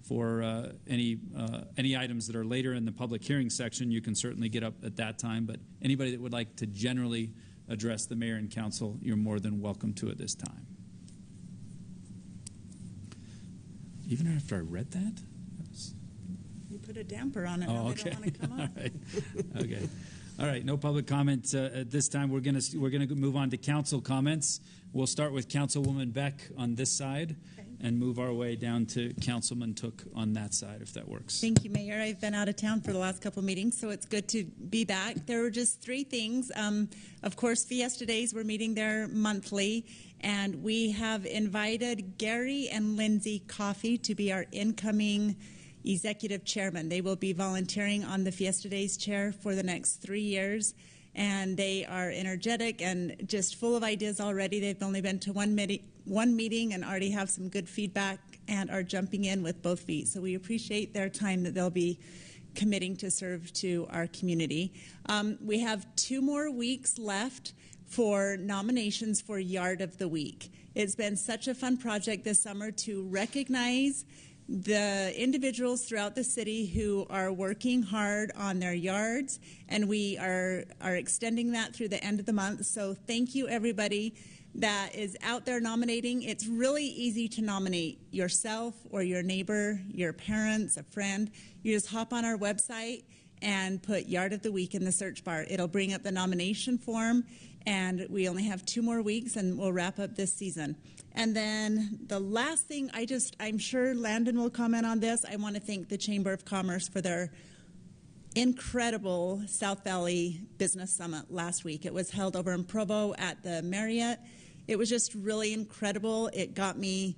for any items that are later in the public hearing section, you can certainly get up at that time. But anybody that would like to generally address the mayor and council, you're more than welcome to at this time. Even after I read that? You put a damper on it. Oh, okay. They don't want to come up. All right. Okay. All right. No public comments at this time. We're gonna move on to council comments. We'll start with Councilwoman Beck on this side, and move our way down to Councilman Took on that side, if that works. Thank you, Mayor. I've been out of town for the last couple meetings, so it's good to be back. There were just 3 things. Of course, Fiesta Days, we're meeting there monthly, and we have invited Gary and Lindsay Coffey to be our incoming executive chairman. They will be volunteering on the Fiesta Days chair for the next 3 years, and they are energetic and just full of ideas already. They've only been to one meeting and already have some good feedback and are jumping in with both feet. So we appreciate their time that they'll be committing to serve to our community. We have 2 more weeks left for nominations for Yard of the Week. It's been such a fun project this summer to recognize the individuals throughout the city who are working hard on their yards, and we are extending that through the end of the month. So thank you, everybody that is out there nominating. It's really easy to nominate yourself or your neighbor, your parents, a friend. You just hop on our website and put Yard of the Week in the search bar. It'll bring up the nomination form, and we only have 2 more weeks, and we'll wrap up this season. And then the last thing, I'm sure Landon will comment on this. I want to thank the Chamber of Commerce for their incredible South Valley Business Summit last week. It was held over in Provo at the Marriott. It was just really incredible. It got me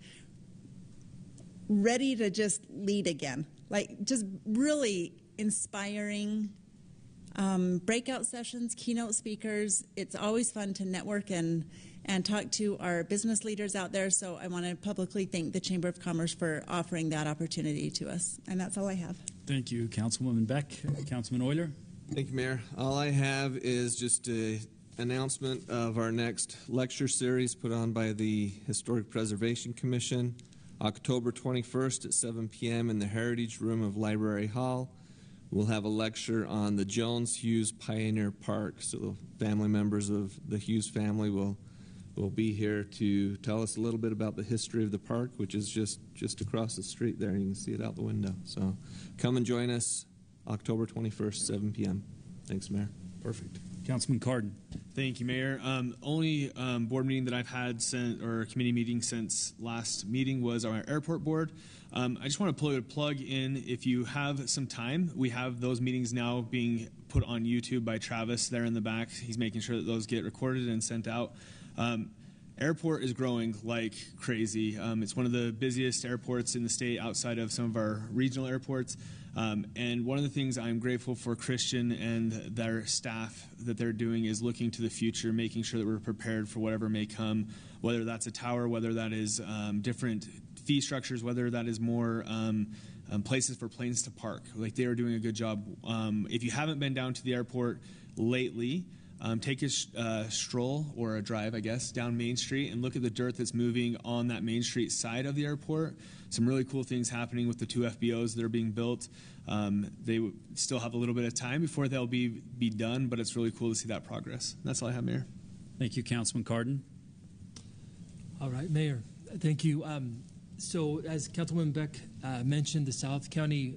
ready to just lead again. Like, just really inspiring breakout sessions, keynote speakers. It's always fun to network and talk to our business leaders out there. So I want to publicly thank the Chamber of Commerce for offering that opportunity to us. And that's all I have. Thank you, Councilwoman Beck. Councilman Euler. Thank you, Mayor. All I have is just an announcement of our next lecture series put on by the Historic Preservation Commission, October 21st at 7 p.m. in the Heritage Room of Library Hall. We'll have a lecture on the Jones Hughes Pioneer Park. So family members of the Hughes family will will be here to tell us a little bit about the history of the park, which is just across the street there. You can see it out the window. So come and join us October 21st, 7 p.m. Thanks, Mayor. Perfect. Councilman Cardin. Thank you, Mayor. Only board meeting that I've had or committee meeting since last meeting was our airport board. I just want to pull a plug in. If you have some time, we have those meetings now being put on YouTube by Travis there in the back. He's making sure that those get recorded and sent out. Airport is growing like crazy. It's one of the busiest airports in the state outside of some of our regional airports. And one of the things I'm grateful for Christian and their staff that they're doing is looking to the future, making sure that we're prepared for whatever may come, whether that's a tower, whether that is different fee structures, whether that is more places for planes to park. Like, they are doing a good job. If you haven't been down to the airport lately, take a stroll or a drive, I guess, down Main Street and look at the dirt that's moving on that Main Street side of the airport. Some really cool things happening with the 2 FBOs that are being built. They still have a little bit of time before they'll be done, but it's really cool to see that progress. And that's all I have, Mayor. Thank you, Councilman Cardin. All right, Mayor. Thank you. So as Councilwoman Beck mentioned, the South County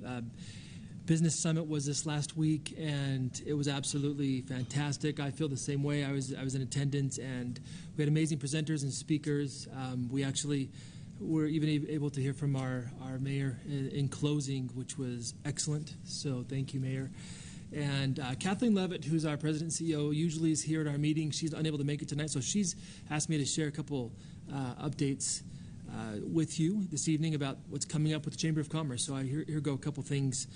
Business Summit was this last week, and it was absolutely fantastic. I feel the same way. I was in attendance, and we had amazing presenters and speakers. We actually were even able to hear from our mayor in closing, which was excellent. So thank you, Mayor. And Kathleen Levitt, who's our president and CEO, usually is here at our meeting. She's unable to make it tonight, so she's asked me to share a couple updates with you this evening about what's coming up with the Chamber of Commerce. So here go a couple things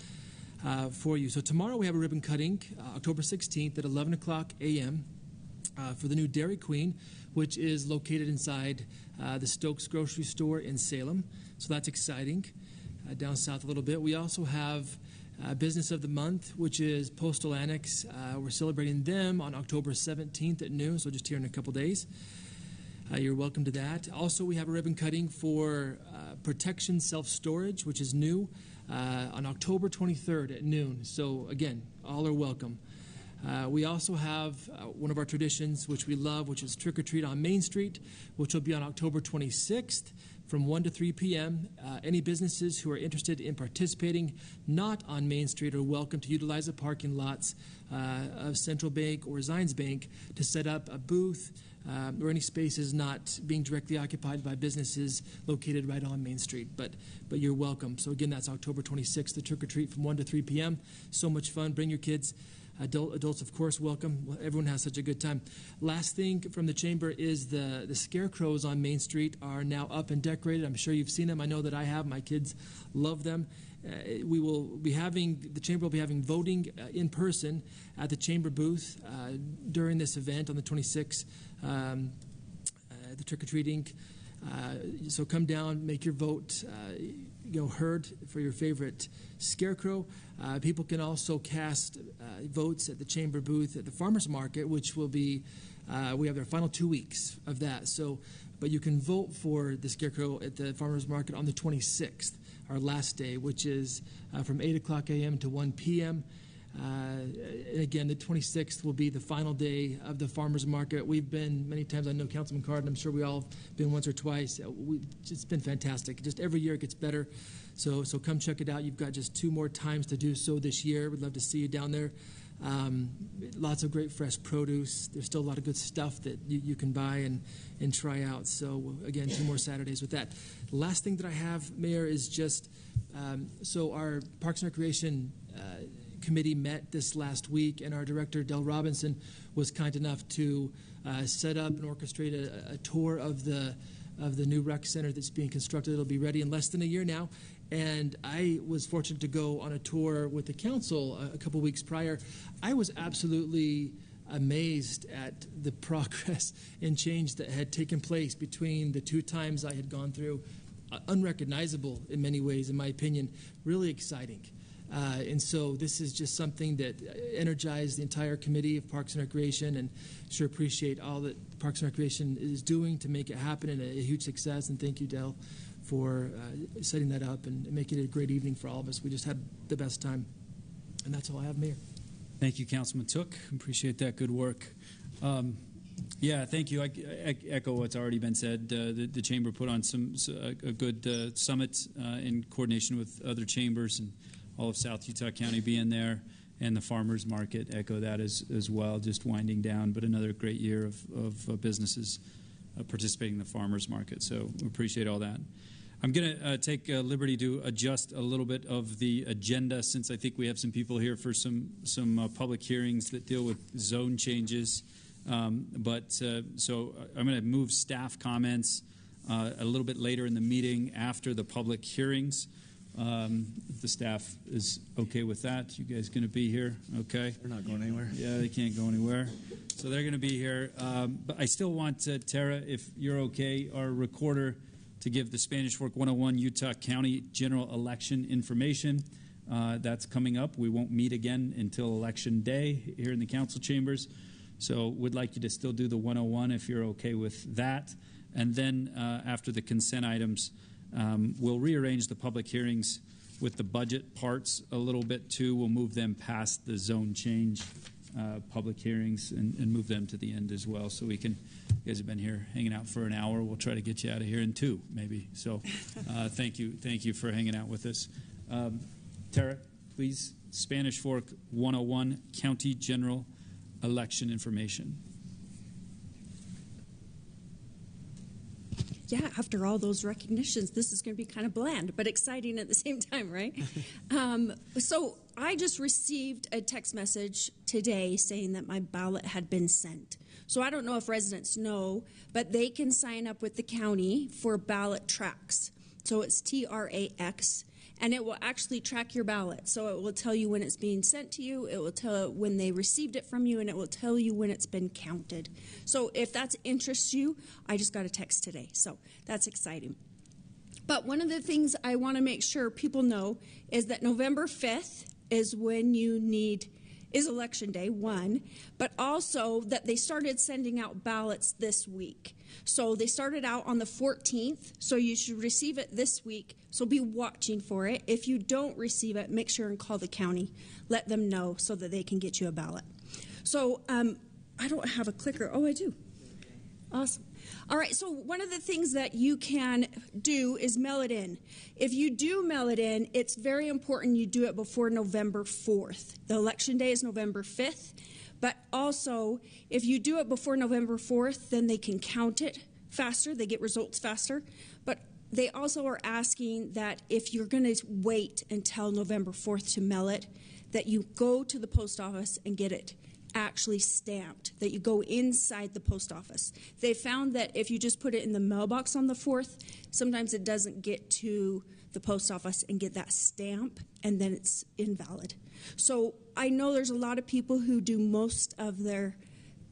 for you. So tomorrow we have a ribbon cutting, October 16th at 11 o'clock a.m. For the new Dairy Queen, which is located inside the Stokes Grocery Store in Salem. So that's exciting. Down south a little bit. We also have Business of the Month, which is Postal Annex. We're celebrating them on October 17th at noon, so just here in a couple days. You're welcome to that. Also, we have a ribbon cutting for Protection Self-Storage, which is new, on October 23rd at noon. So, again, all are welcome. We also have one of our traditions, which we love, which is Trick or Treat on Main Street, which will be on October 26th from 1 to 3 p.m. Any businesses who are interested in participating not on Main Street are welcome to utilize the parking lots of Central Bank or Zions Bank to set up a booth or any spaces not being directly occupied by businesses located right on Main Street. But you're welcome. So again, that's October 26th, the Trick or Treat from 1 to 3 p.m. So much fun. Bring your kids. Adults, of course, welcome. Everyone has such a good time. Last thing from the Chamber is the scarecrows on Main Street are now up and decorated. I'm sure you've seen them. I know that I have. My kids love them. The Chamber will be having voting in person at the Chamber booth during this event on the 26th, the trick-or-treating. So come down, make your vote heard for your favorite scarecrow. People can also cast votes at the Chamber booth at the Farmers Market, which will be, we have our final 2 weeks of that. But you can vote for the scarecrow at the Farmers Market on the 26th, our last day, which is from 8 o'clock a.m. to 1 p.m. Again, the 26th will be the final day of the Farmers Market. We've been many times. I know Councilman Cardin, I'm sure we all have been once or twice. It's been fantastic. Just every year it gets better. So come check it out. You've got just 2 more times to do so this year. We'd love to see you down there. Lots of great fresh produce. There's still a lot of good stuff that you can buy and try out. So again, 2 more Saturdays with that. The last thing that I have, Mayor, is just so our Parks and Recreation committee met this last week, and our director, Del Robinson, was kind enough to set up and orchestrate a tour of the new rec center that's being constructed. It'll be ready in less than a year now. And I was fortunate to go on a tour with the council a couple weeks prior. I was absolutely amazed at the progress and change that had taken place between the 2 times I had gone through. Unrecognizable in many ways, in my opinion. Really exciting. And so this is just something that energized the entire committee of Parks and Recreation, and sure appreciate all that Parks and Recreation is doing to make it happen, and a huge success. And thank you, Del, for setting that up and making it a great evening for all of us. We just had the best time. And that's all I have, Mayor. Thank you, Councilman Took. Appreciate that good work. Yeah, thank you. I echo what's already been said. The chamber put on a good summit in coordination with other chambers, and all of South Utah County being there, and the farmers market. Echo that as well. Just winding down, but another great year of businesses participating in the farmers market. So we appreciate all that. I'm going to take liberty to adjust a little bit of the agenda, since I think we have some people here for some public hearings that deal with zone changes. So I'm going to move staff comments a little bit later in the meeting after the public hearings. If the staff is okay with that, you guys going to be here? Okay. They're not going anywhere. Yeah, they can't go anywhere. So they're going to be here. But I still want, Tara, if you're okay, our recorder, to give the Spanish Fork 101 Utah County general election information. That's coming up. We won't meet again until Election Day here in the council chambers. So we'd like you to still do the 101 if you're okay with that. And then after the consent items, we'll rearrange the public hearings with the budget parts a little bit too. We'll move them past the zone change public hearings and move them to the end as well. So we can, you guys have been here hanging out for an hour. We'll try to get you out of here in 2 maybe. So thank you for hanging out with us. Tara, please, Spanish Fork 101 County General Election Information. Yeah, after all those recognitions, this is going to be kind of bland, but exciting at the same time, right? So I just received a text message today saying that my ballot had been sent. So I don't know if residents know, but they can sign up with the county for ballot tracks. So it's TRAX, and it will actually track your ballot. So it will tell you when it's being sent to you, it will tell when they received it from you, and it will tell you when it's been counted. So if that interests you, I just got a text today. So that's exciting. But one of the things I want to make sure people know is that November 5th is when is Election Day, 1, but also that they started sending out ballots this week. So they started out on the 14th, so you should receive it this week. So be watching for it. If you don't receive it, make sure and call the county. Let them know so that they can get you a ballot. So I don't have a clicker. Oh, I do. Awesome. All right, so one of the things that you can do is mail it in. If you do mail it in, it's very important you do it before November 4th. The election day is November 5th. But also, if you do it before November 4th, then they can count it faster. They get results faster. But they also are asking that if you're going to wait until November 4th to mail it, that you go to the post office and get it actually stamped, that you go inside the post office. They found that if you just put it in the mailbox on the 4th, sometimes it doesn't get to the post office and get that stamp, and then it's invalid. So I know there's a lot of people who do most of their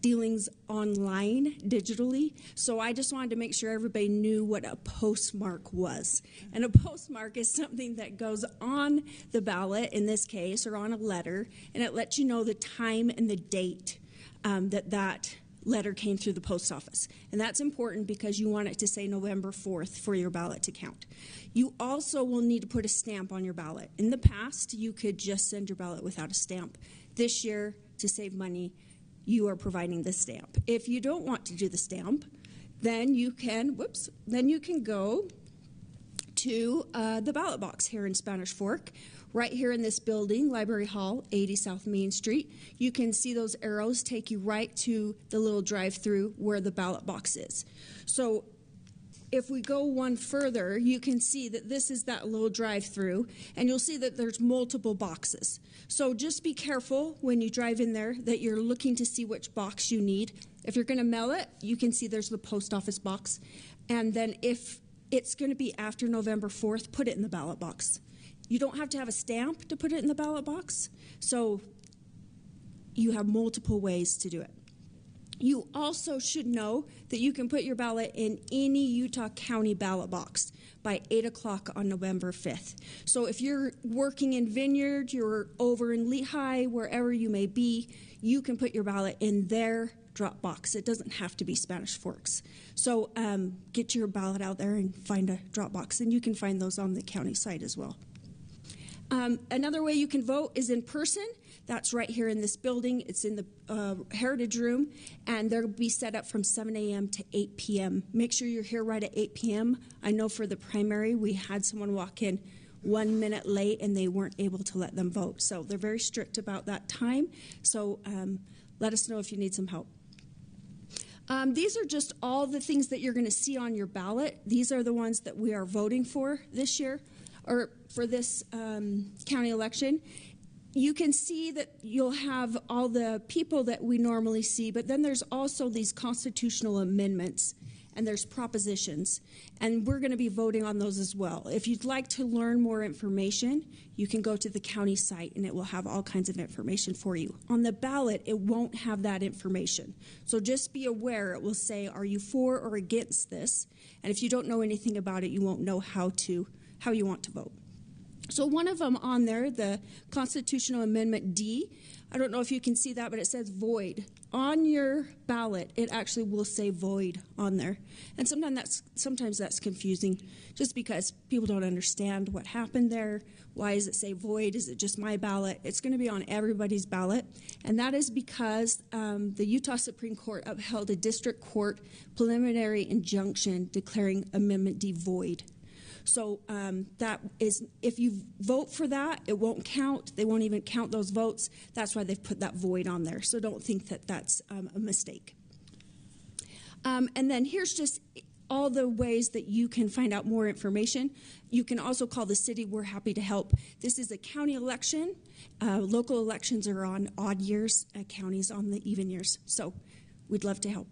dealings online, digitally. So I just wanted to make sure everybody knew what a postmark was. And a postmark is something that goes on the ballot, in this case, or on a letter, and it lets you know the time and the date that letter came through the post office. And that's important because you want it to say November 4th for your ballot to count. You also will need to put a stamp on your ballot. In the past, you could just send your ballot without a stamp. This year, to save money, you are providing the stamp. If you don't want to do the stamp, then you can go to the ballot box here in Spanish Fork, right here in this building, Library Hall, 80 South Main Street. You can see those arrows take you right to the little drive-through where the ballot box is. So if we go one further, you can see that this is that little drive-through, and you'll see that there's multiple boxes. So just be careful when you drive in there that you're looking to see which box you need. If you're going to mail it, you can see there's the post office box. And then if it's going to be after November 4th, put it in the ballot box. You don't have to have a stamp to put it in the ballot box, so you have multiple ways to do it. You also should know that you can put your ballot in any Utah County ballot box by 8 o'clock on November 5th. So if you're working in Vineyard, you're over in Lehigh, wherever you may be, you can put your ballot in their drop box. It doesn't have to be Spanish Forks. So get your ballot out there and find a drop box, and you can find those on the county site as well. Another way you can vote is in person. That's right here in this building. It's in the Heritage Room, and they'll be set up from 7 a.m. to 8 p.m. Make sure you're here right at 8 p.m. I know for the primary, we had someone walk in 1 minute late, and they weren't able to let them vote. So they're very strict about that time. So let us know if you need some help. These are just all the things that you're going to see on your ballot. These are the ones that we are voting for this year, or for this county election. You can see that you'll have all the people that we normally see, but then there's also these constitutional amendments, and there's propositions, and we're going to be voting on those as well. If you'd like to learn more information, you can go to the county site, and it will have all kinds of information for you. On the ballot, it won't have that information. So just be aware. It will say, are you for or against this? And if you don't know anything about it, you won't know how you want to vote. So one of them on there, the Constitutional Amendment D, I don't know if you can see that, but it says void. On your ballot, it actually will say void on there. And sometimes that's confusing just because people don't understand what happened there. Why does it say void? Is it just my ballot? It's going to be on everybody's ballot. And that is because the Utah Supreme Court upheld a district court preliminary injunction declaring Amendment D void. So that is, if you vote for that, it won't count. They won't even count those votes. That's why they've put that void on there. So don't think that that's a mistake. And then here's just all the ways that you can find out more information. You can also call the city. We're happy to help. This is a county election. Local elections are on odd years, counties on the even years. So we'd love to help.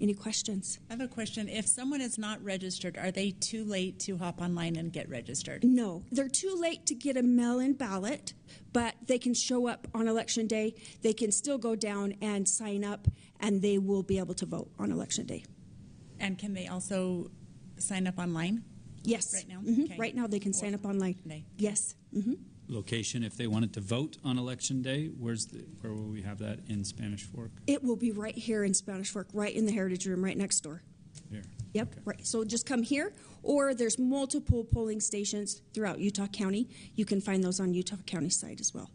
Any questions? I have a question. If someone is not registered, are they too late to hop online and get registered? No, they're too late to get a mail-in ballot, but they can show up on Election Day. They can still go down and sign up, and they will be able to vote on Election Day. And can they also sign up online? Yes. Right now? Mm-hmm. Okay. Right now they can sign up online. Yes. Mm-hmm. Location, if they wanted to vote on Election Day, where will we have that in Spanish Fork? It will be right here in Spanish Fork, right in the Heritage Room, right next door. Here. Yep, Okay. right. So just come here, or there's multiple polling stations throughout Utah County. You can find those on Utah County site as well.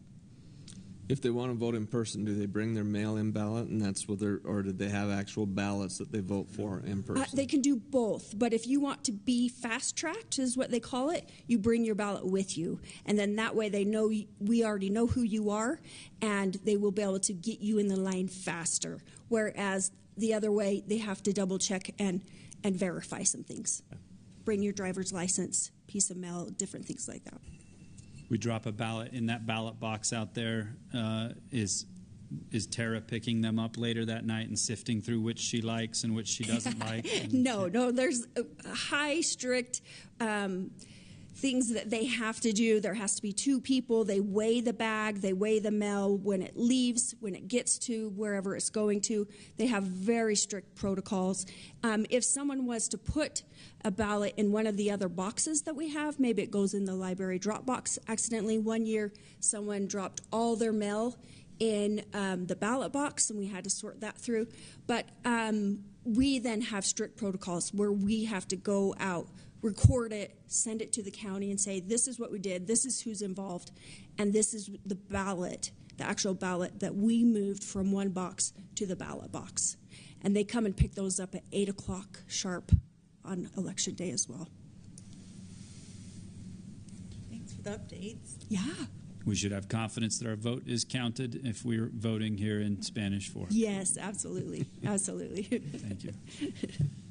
If they want to vote in person, do they bring their mail-in ballot, and that's what or did they have actual ballots that they vote for in person? They can do both, but if you want to be fast-tracked, is what they call it, you bring your ballot with you, and then that way they know we already know who you are, and they will be able to get you in the line faster. Whereas the other way, they have to double-check and verify some things. Bring your driver's license, piece of mail, different things like that. We drop a ballot in that ballot box out there. Is Tara picking them up later that night and sifting through which she likes and which she doesn't like? No, there's high, strict things that they have to do. There has to be two people. They weigh the bag. They weigh the mail when it leaves, when it gets to wherever it's going to. They have very strict protocols. If someone was to put a ballot in one of the other boxes that we have, maybe it goes in the library drop box accidentally. One year, someone dropped all their mail in the ballot box, and we had to sort that through. But we then have strict protocols where we have to go out, record it, send it to the county, and say, this is what we did, this is who's involved, and this is the ballot, the actual ballot that we moved from one box to the ballot box. And they come and pick those up at 8 o'clock sharp on Election Day as well. Thanks for the updates. Yeah. We should have confidence that our vote is counted if we're voting here in Spanish Fork. Yes, absolutely. Absolutely. Thank you.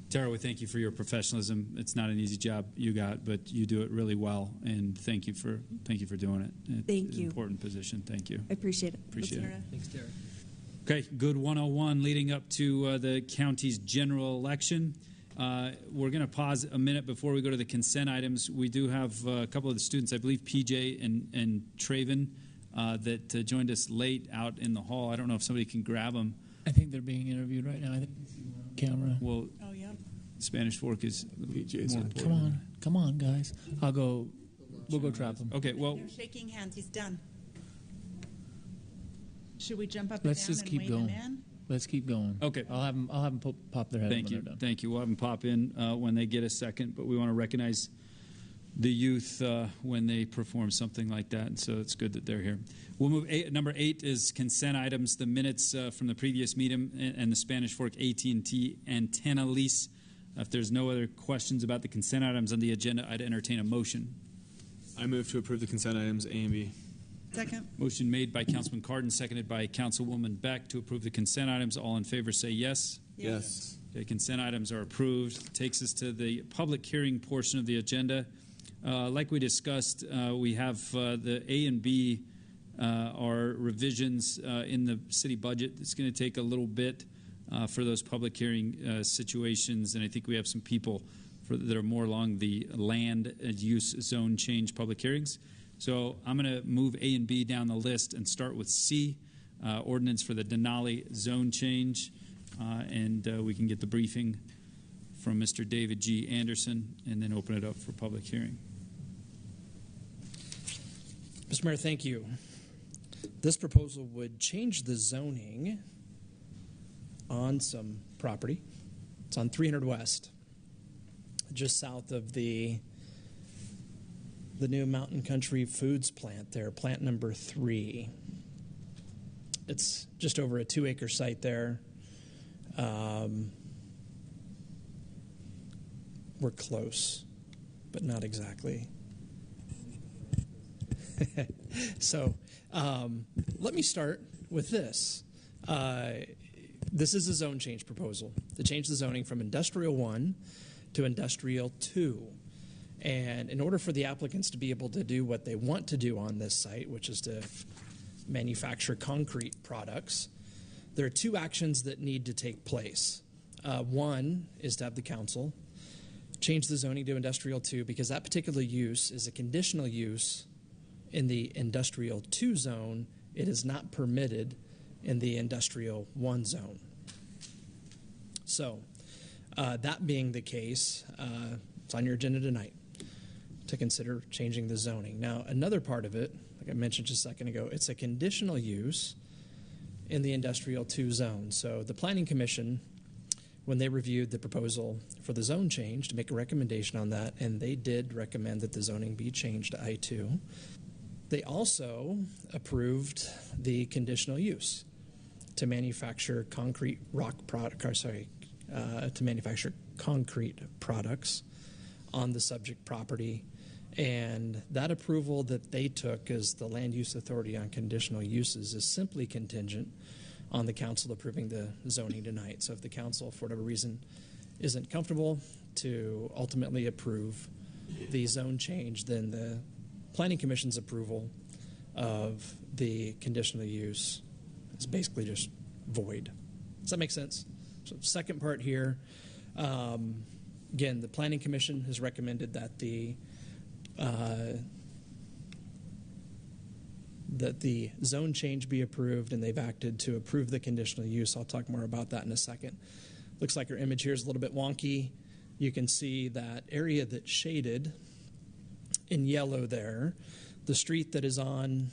Tara, we thank you for your professionalism. It's not an easy job you got, but you do it really well, and thank you for doing it. Thank it's you. An important position. Thank you. I appreciate it. Appreciate it. Thanks, Tara. Okay, good 101 leading up to the county's general election. We're going to pause a minute before we go to the consent items. We do have a couple of the students, I believe PJ and Traven, that joined us late out in the hall. I don't know if somebody can grab them. I think they're being interviewed right now. I think on camera. Well, oh yeah. Spanish Fork is PJ's more important. Come on, guys. We'll go trap them. Okay, well, They're shaking hands. He's done. Should we jump up Let's and down just and keep wave going. him in? Let's keep going. Okay. I'll have them pop their head Thank when you. they're done. Thank you. We'll have them pop in when they get a second, but we want to recognize the youth when they perform something like that, and so it's good that they're here. We'll move. Number 8 is consent items. The minutes from the previous meeting and the Spanish Fork AT&T antenna lease. If there's no other questions about the consent items on the agenda, I'd entertain a motion. I move to approve the consent items A and B. Second. Motion made by Councilman Cardin, seconded by Councilwoman Beck to approve the consent items. All in favor say yes. Yes. Okay, consent items are approved. Takes us to the public hearing portion of the agenda. Like we discussed, we have the A and B are revisions in the city budget. It's going to take a little bit for those public hearing situations, and I think we have some people that are more along the land use zone change public hearings. So I'm going to move A and B down the list and start with C, ordinance for the Denali zone change, and we can get the briefing from Mr. David G. Anderson and then open it up for public hearing. Mr. Mayor, thank you. This proposal would change the zoning on some property. It's on 300 West, just south of the new Mountain Country Foods plant there, plant number 3. It's just over a 2-acre site there. We're close, but not exactly. So let me start with this. This is a zone change proposal to change the zoning from Industrial 1 to Industrial 2. And in order for the applicants to be able to do what they want to do on this site, which is to manufacture concrete products, there are 2 actions that need to take place. One is to have the council change the zoning to Industrial 2 because that particular use is a conditional use in the Industrial 2 zone. It is not permitted in the Industrial 1 zone. So that being the case, it's on your agenda tonight to consider changing the zoning. Now, another part of it, like I mentioned just a second ago, it's a conditional use in the Industrial 2 zone. So the Planning Commission, when they reviewed the proposal for the zone change, to make a recommendation on that, and they did recommend that the zoning be changed to I2, they also approved the conditional use to manufacture concrete to manufacture concrete products on the subject property. And that approval that they took as the Land Use Authority on conditional uses is simply contingent on the council approving the zoning tonight. So if the council, for whatever reason, isn't comfortable to ultimately approve the zone change, then the Planning Commission's approval of the conditional use is basically just void. Does that make sense? So second part here, again, the Planning Commission has recommended that the zone change be approved, and they've acted to approve the conditional use. I'll talk more about that in a second. Looks like our image here is a little bit wonky. You can see that area that's shaded in yellow there. The street that is on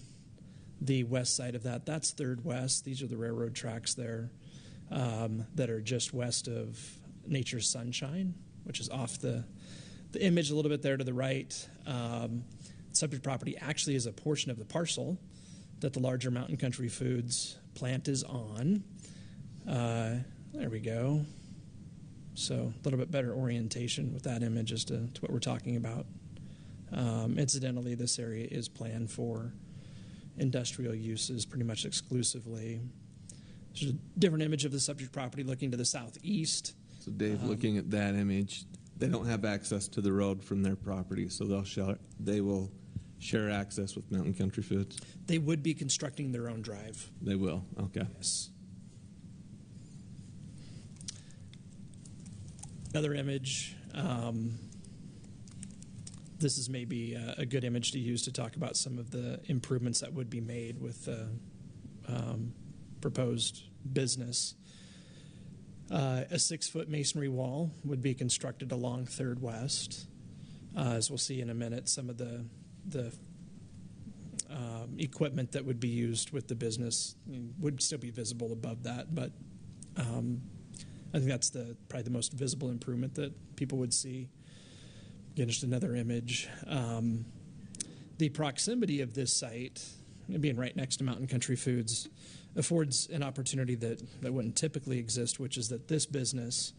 the west side of that, that's 3rd West. These are the railroad tracks there that are just west of Nature's Sunshine, which is off the image a little bit there to the right. Subject property actually is a portion of the parcel that the larger Mountain Country Foods plant is on. There we go. So a little bit better orientation with that image as to what we're talking about. Incidentally, this area is planned for industrial uses pretty much exclusively. There's a different image of the subject property looking to the southeast. So Dave, looking at that image, they don't have access to the road from their property, so they will share access with Mountain Country Foods. They would be constructing their own drive. They will, okay. Yes. Another image. This is maybe a good image to use to talk about some of the improvements that would be made with the proposed business. A 6-foot masonry wall would be constructed along 3rd West. As we'll see in a minute, some of the equipment that would be used with the business would still be visible above that, but I think that's probably the most visible improvement that people would see. Again, just another image. The proximity of this site, being right next to Mountain Country Foods, affords an opportunity that wouldn't typically exist, which is that this business,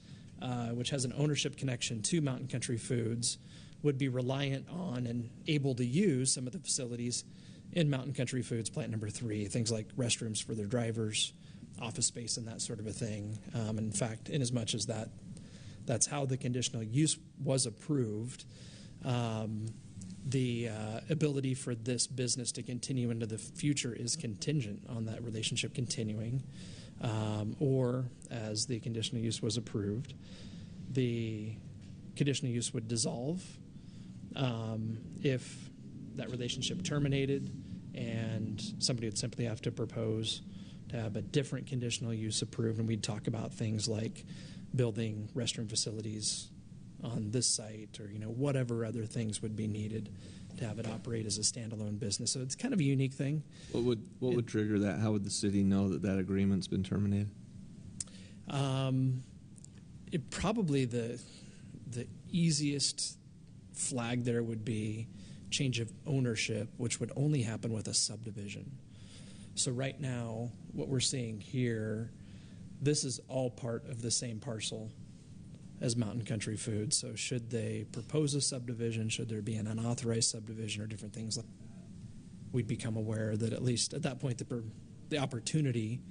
which has an ownership connection to Mountain Country Foods, would be reliant on and able to use some of the facilities in Mountain Country Foods Plant Number 3, things like restrooms for their drivers, office space, and that sort of a thing. In fact, in as much as that's how the conditional use was approved, the ability for this business to continue into the future is contingent on that relationship continuing, or as the conditional use was approved, the conditional use would dissolve if that relationship terminated, and somebody would simply have to propose to have a different conditional use approved, and we'd talk about things like building restroom facilities on this site, or whatever other things would be needed to have it operate as a standalone business. So it's kind of a unique thing. What would trigger that? How would the city know that agreement's been terminated? Probably the easiest flag there would be change of ownership, which would only happen with a subdivision. So right now, what we're seeing here, this is all part of the same parcel as Mountain Country Foods. So should they propose a subdivision, should there be an unauthorized subdivision or different things like that, we'd become aware that at least at that point the opportunity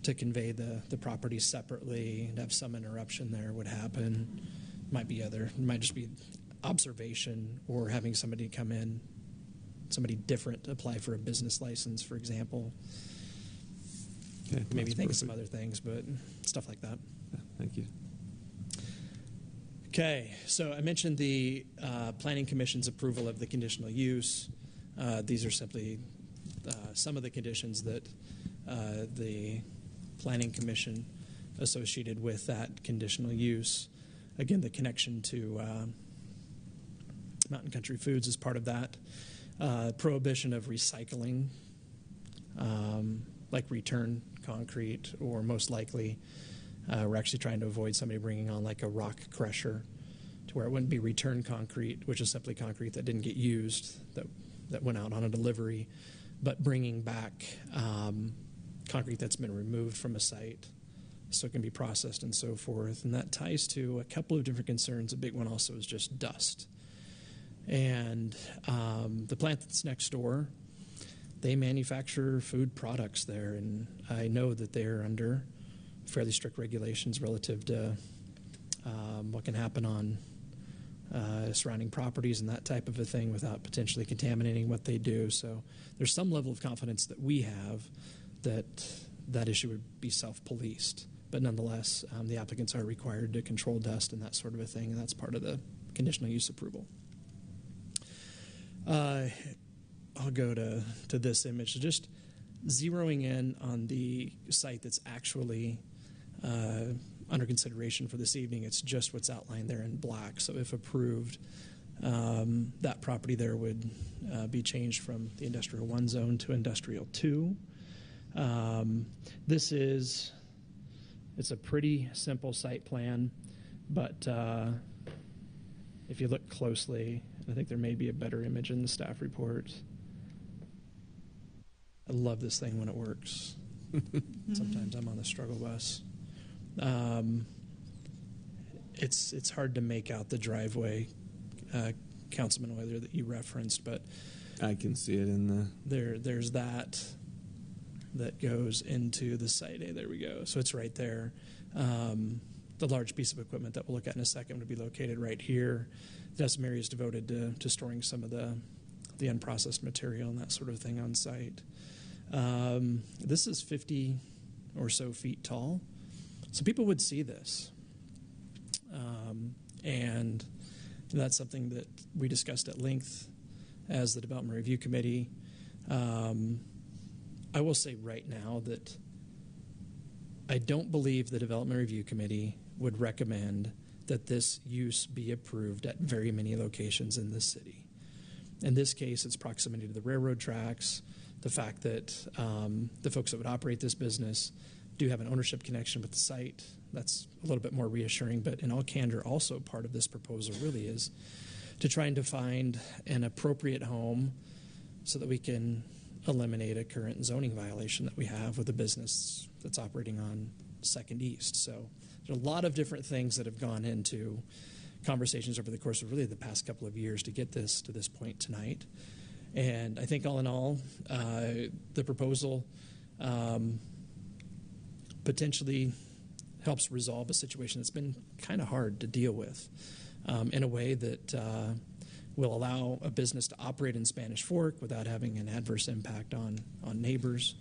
to convey the property separately and have some interruption there would happen. Might just be observation or having somebody come in, somebody different apply for a business license, for example. Okay, maybe think of some other things, but stuff like that. Yeah, thank you. Okay, so I mentioned the Planning Commission's approval of the conditional use. These are simply some of the conditions that the Planning Commission associated with that conditional use. Again, the connection to Mountain Country Foods is part of that. Prohibition of recycling, like return concrete, or most likely we're actually trying to avoid somebody bringing on like a rock crusher to where it wouldn't be return concrete, which is simply concrete that didn't get used, that went out on a delivery, but bringing back concrete that's been removed from a site so it can be processed and so forth. And that ties to a couple of different concerns. A big one also is just dust. And the plant that's next door, they manufacture food products there, and I know that they're under fairly strict regulations relative to what can happen on surrounding properties and that type of a thing without potentially contaminating what they do. So there's some level of confidence that we have that issue would be self-policed. But nonetheless, the applicants are required to control dust and that sort of a thing, and that's part of the conditional use approval. I'll go to this image. So just zeroing in on the site that's actually under consideration for this evening, it's just what's outlined there in black. So if approved, that property there would be changed from the Industrial 1 zone to Industrial 2. It's a pretty simple site plan, but if you look closely, I think there may be a better image in the staff report. I love this thing when it works. Sometimes I'm on the struggle bus. It's hard to make out the driveway, Councilman Euler, that you referenced, but I can see it in the... There's that goes into the site. Hey, there we go. So it's right there. The large piece of equipment that we'll look at in a second would be located right here. There's some areas devoted to storing some of the unprocessed material and that sort of thing on site. This is 50 or so feet tall, so people would see this. And that's something that we discussed at length as the Development Review Committee. I will say right now that I don't believe the Development Review Committee would recommend that this use be approved at very many locations in this city. In this case, it's proximity to the railroad tracks, the fact that the folks that would operate this business do have an ownership connection with the site. That's a little bit more reassuring, but in all candor, also part of this proposal really is to trying to find an appropriate home so that we can eliminate a current zoning violation that we have with a business that's operating on 2nd East. So there's a lot of different things that have gone into conversations over the course of really the past couple of years to get this to this point tonight. And I think all in all, the proposal potentially helps resolve a situation that's been kind of hard to deal with in a way that will allow a business to operate in Spanish Fork without having an adverse impact on neighbors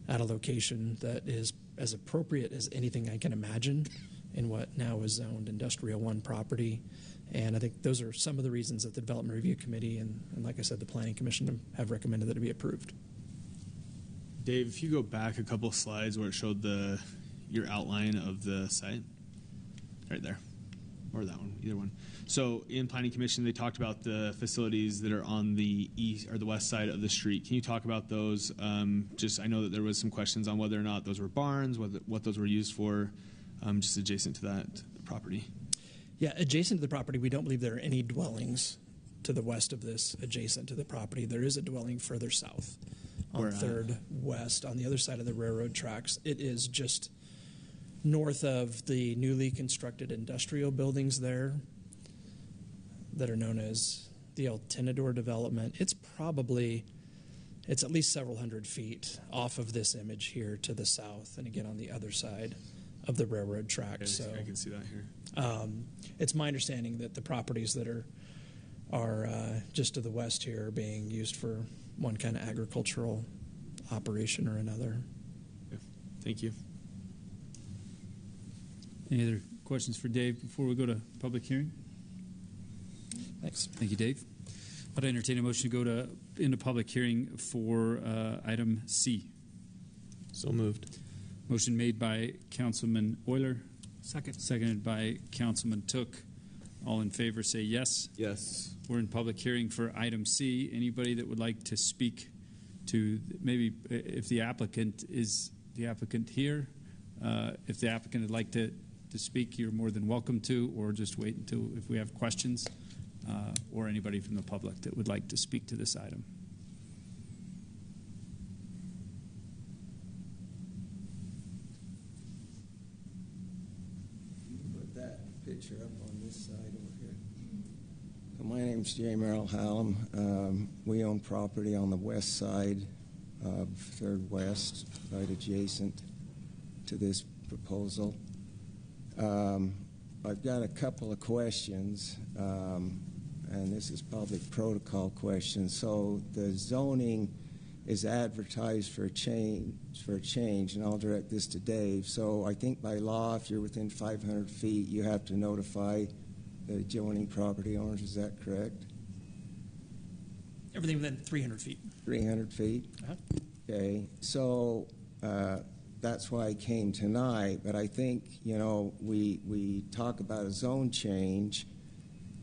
at a location that is as appropriate as anything I can imagine in what now is zoned Industrial 1 property. And I think those are some of the reasons that the Development Review Committee and like I said, the Planning Commission have recommended that it be approved. Dave, if you go back a couple of slides where it showed your outline of the site, right there, or that one, either one. So in Planning Commission, they talked about the facilities that are on the east or the west side of the street. Can you talk about those? I know that there was some questions on whether or not those were barns, what those were used for, just adjacent to that property. Yeah, adjacent to the property, we don't believe there are any dwellings to the west of this adjacent to the property. There is a dwelling further south on 3rd West on the other side of the railroad tracks. It is just north of the newly constructed industrial buildings there that are known as the El Tenedor development. It's at least several hundred feet off of this image here to the south, and again on the other side of the railroad tracks. I can see that here. It's my understanding that the properties that are just to the west here are being used for one kind of agricultural operation or another. Yeah. Thank you. Any other questions for Dave before we go to public hearing? Thanks. Thank you, Dave. I'd entertain a motion to go into public hearing for item C. So moved. Motion made by Councilman Euler. Second. Seconded by Councilman Took. All in favor say yes. Yes. We're in public hearing for item C. Anybody that would like to speak to, maybe if the applicant is the applicant here, if the applicant would like to speak, you're more than welcome to, or just wait until if we have questions, or anybody from the public that would like to speak to this item. Put that picture up on this side over here. My name's J. Merrill Hallam. We own property on the west side of 3rd West, right adjacent to this proposal. I've got a couple of questions, and this is probably protocol questions. So the zoning is advertised for a change, and I'll direct this to Dave. So I think by law, if you're within 500 feet, you have to notify the adjoining property owners. Is that correct? Everything within 300 feet. 300 feet? Uh-huh. Okay. So that's why I came tonight. But I think, we talk about a zone change,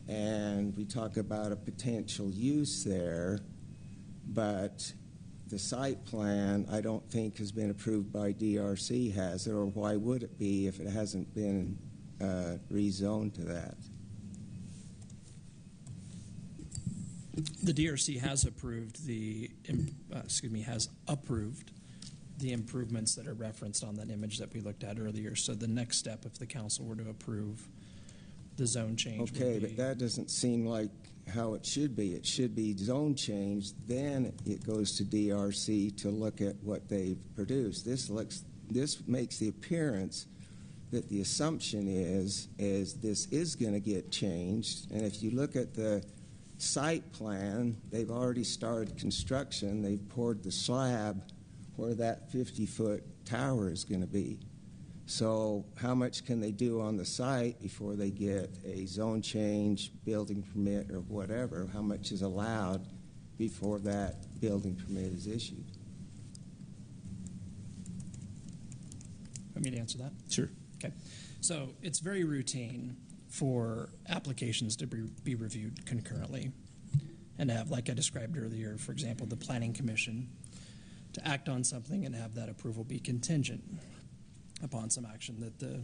and we talk about a potential use there, but the site plan, I don't think, has been approved by DRC, has it? Or why would it be if it hasn't been rezoned to that? The DRC has approved has approved the improvements that are referenced on that image that we looked at earlier. So the next step, if the council were to approve the zone change, okay, but that doesn't seem like how it should be. It should be zone change, then it goes to DRC to look at what they've produced. This makes the appearance that the assumption is this is going to get changed. And if you look at the site plan, they've already started construction. They've poured the slab where that 50-foot tower is going to be. So how much can they do on the site before they get a zone change, building permit, or whatever? How much is allowed before that building permit is issued? Want me to answer that? Sure. Okay. So it's very routine for applications to be reviewed concurrently and to have, like I described earlier, for example, the Planning Commission to act on something and have that approval be contingent upon some action that the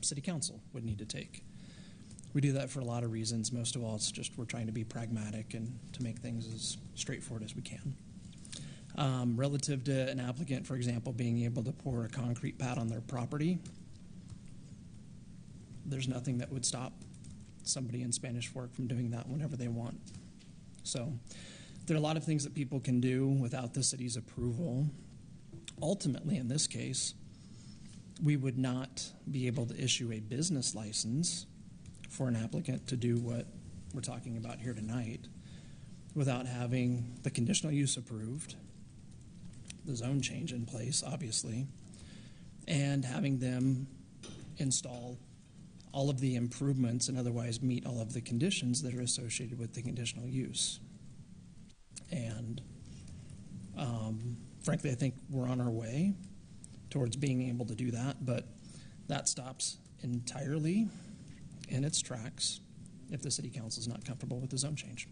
City Council would need to take. We do that for a lot of reasons. Most of all, it's just we're trying to be pragmatic and to make things as straightforward as we can. Relative to an applicant, for example, being able to pour a concrete pad on their property, there's nothing that would stop somebody in Spanish Fork from doing that whenever they want. So there are a lot of things that people can do without the city's approval. Ultimately, in this case, we would not be able to issue a business license for an applicant to do what we're talking about here tonight without having the conditional use approved, the zone change in place, obviously, and having them install all of the improvements and otherwise meet all of the conditions that are associated with the conditional use. And frankly, I think we're on our way towards being able to do that, but that stops entirely in its tracks if the city council is not comfortable with the zone change.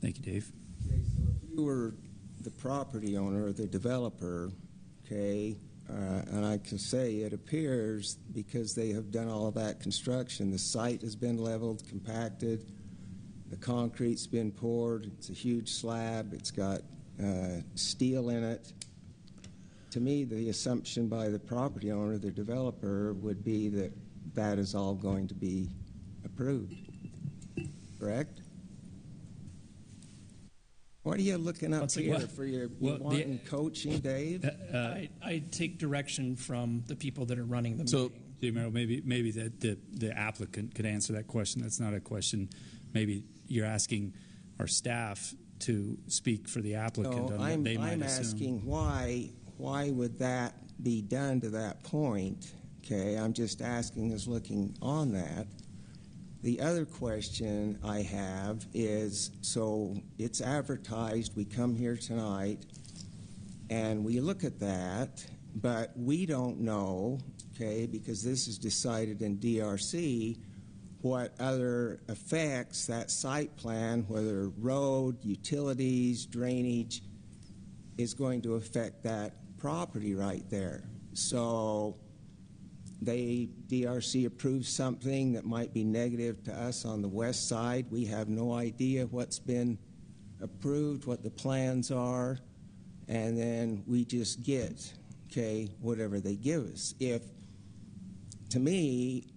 Thank you, Dave. Okay, so if you were the property owner or the developer, okay, and I can say it appears because they have done all of that construction, the site has been leveled, compacted, the concrete's been poured, it's a huge slab, it's got steel in it. To me, the assumption by the property owner, the developer, would be that that is all going to be approved. Correct? What are you looking up here for your wanting coaching, Dave? I take direction from the people that are running the meeting. Jay Merrill, maybe the applicant could answer that question. That's not a question. Maybe you're asking our staff to speak for the applicant on what they might assume. I'm asking why would that be done to that point? Okay, I'm just asking as looking on that. The other question I have is, so it's advertised, we come here tonight, and we look at that, but we don't know, okay, because this is decided in DRC, what other effects that site plan, whether road, utilities, drainage, is going to affect that property right there. So DRC approves something that might be negative to us on the west side. We have no idea what's been approved, what the plans are, and then we just get, okay, whatever they give us. To me,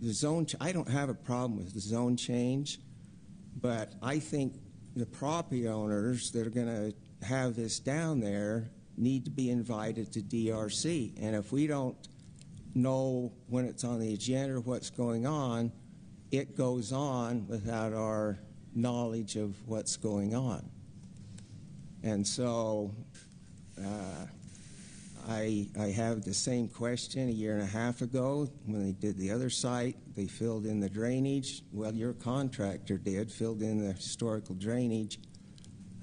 the zone, I don't have a problem with the zone change, but I think the property owners that are going to have this down there need to be invited to DRC. And if we don't know when it's on the agenda what's going on, it goes on without our knowledge of what's going on. And so I have the same question a year and a half ago when they did the other site. They filled in the drainage. Well, your contractor filled in the historical drainage.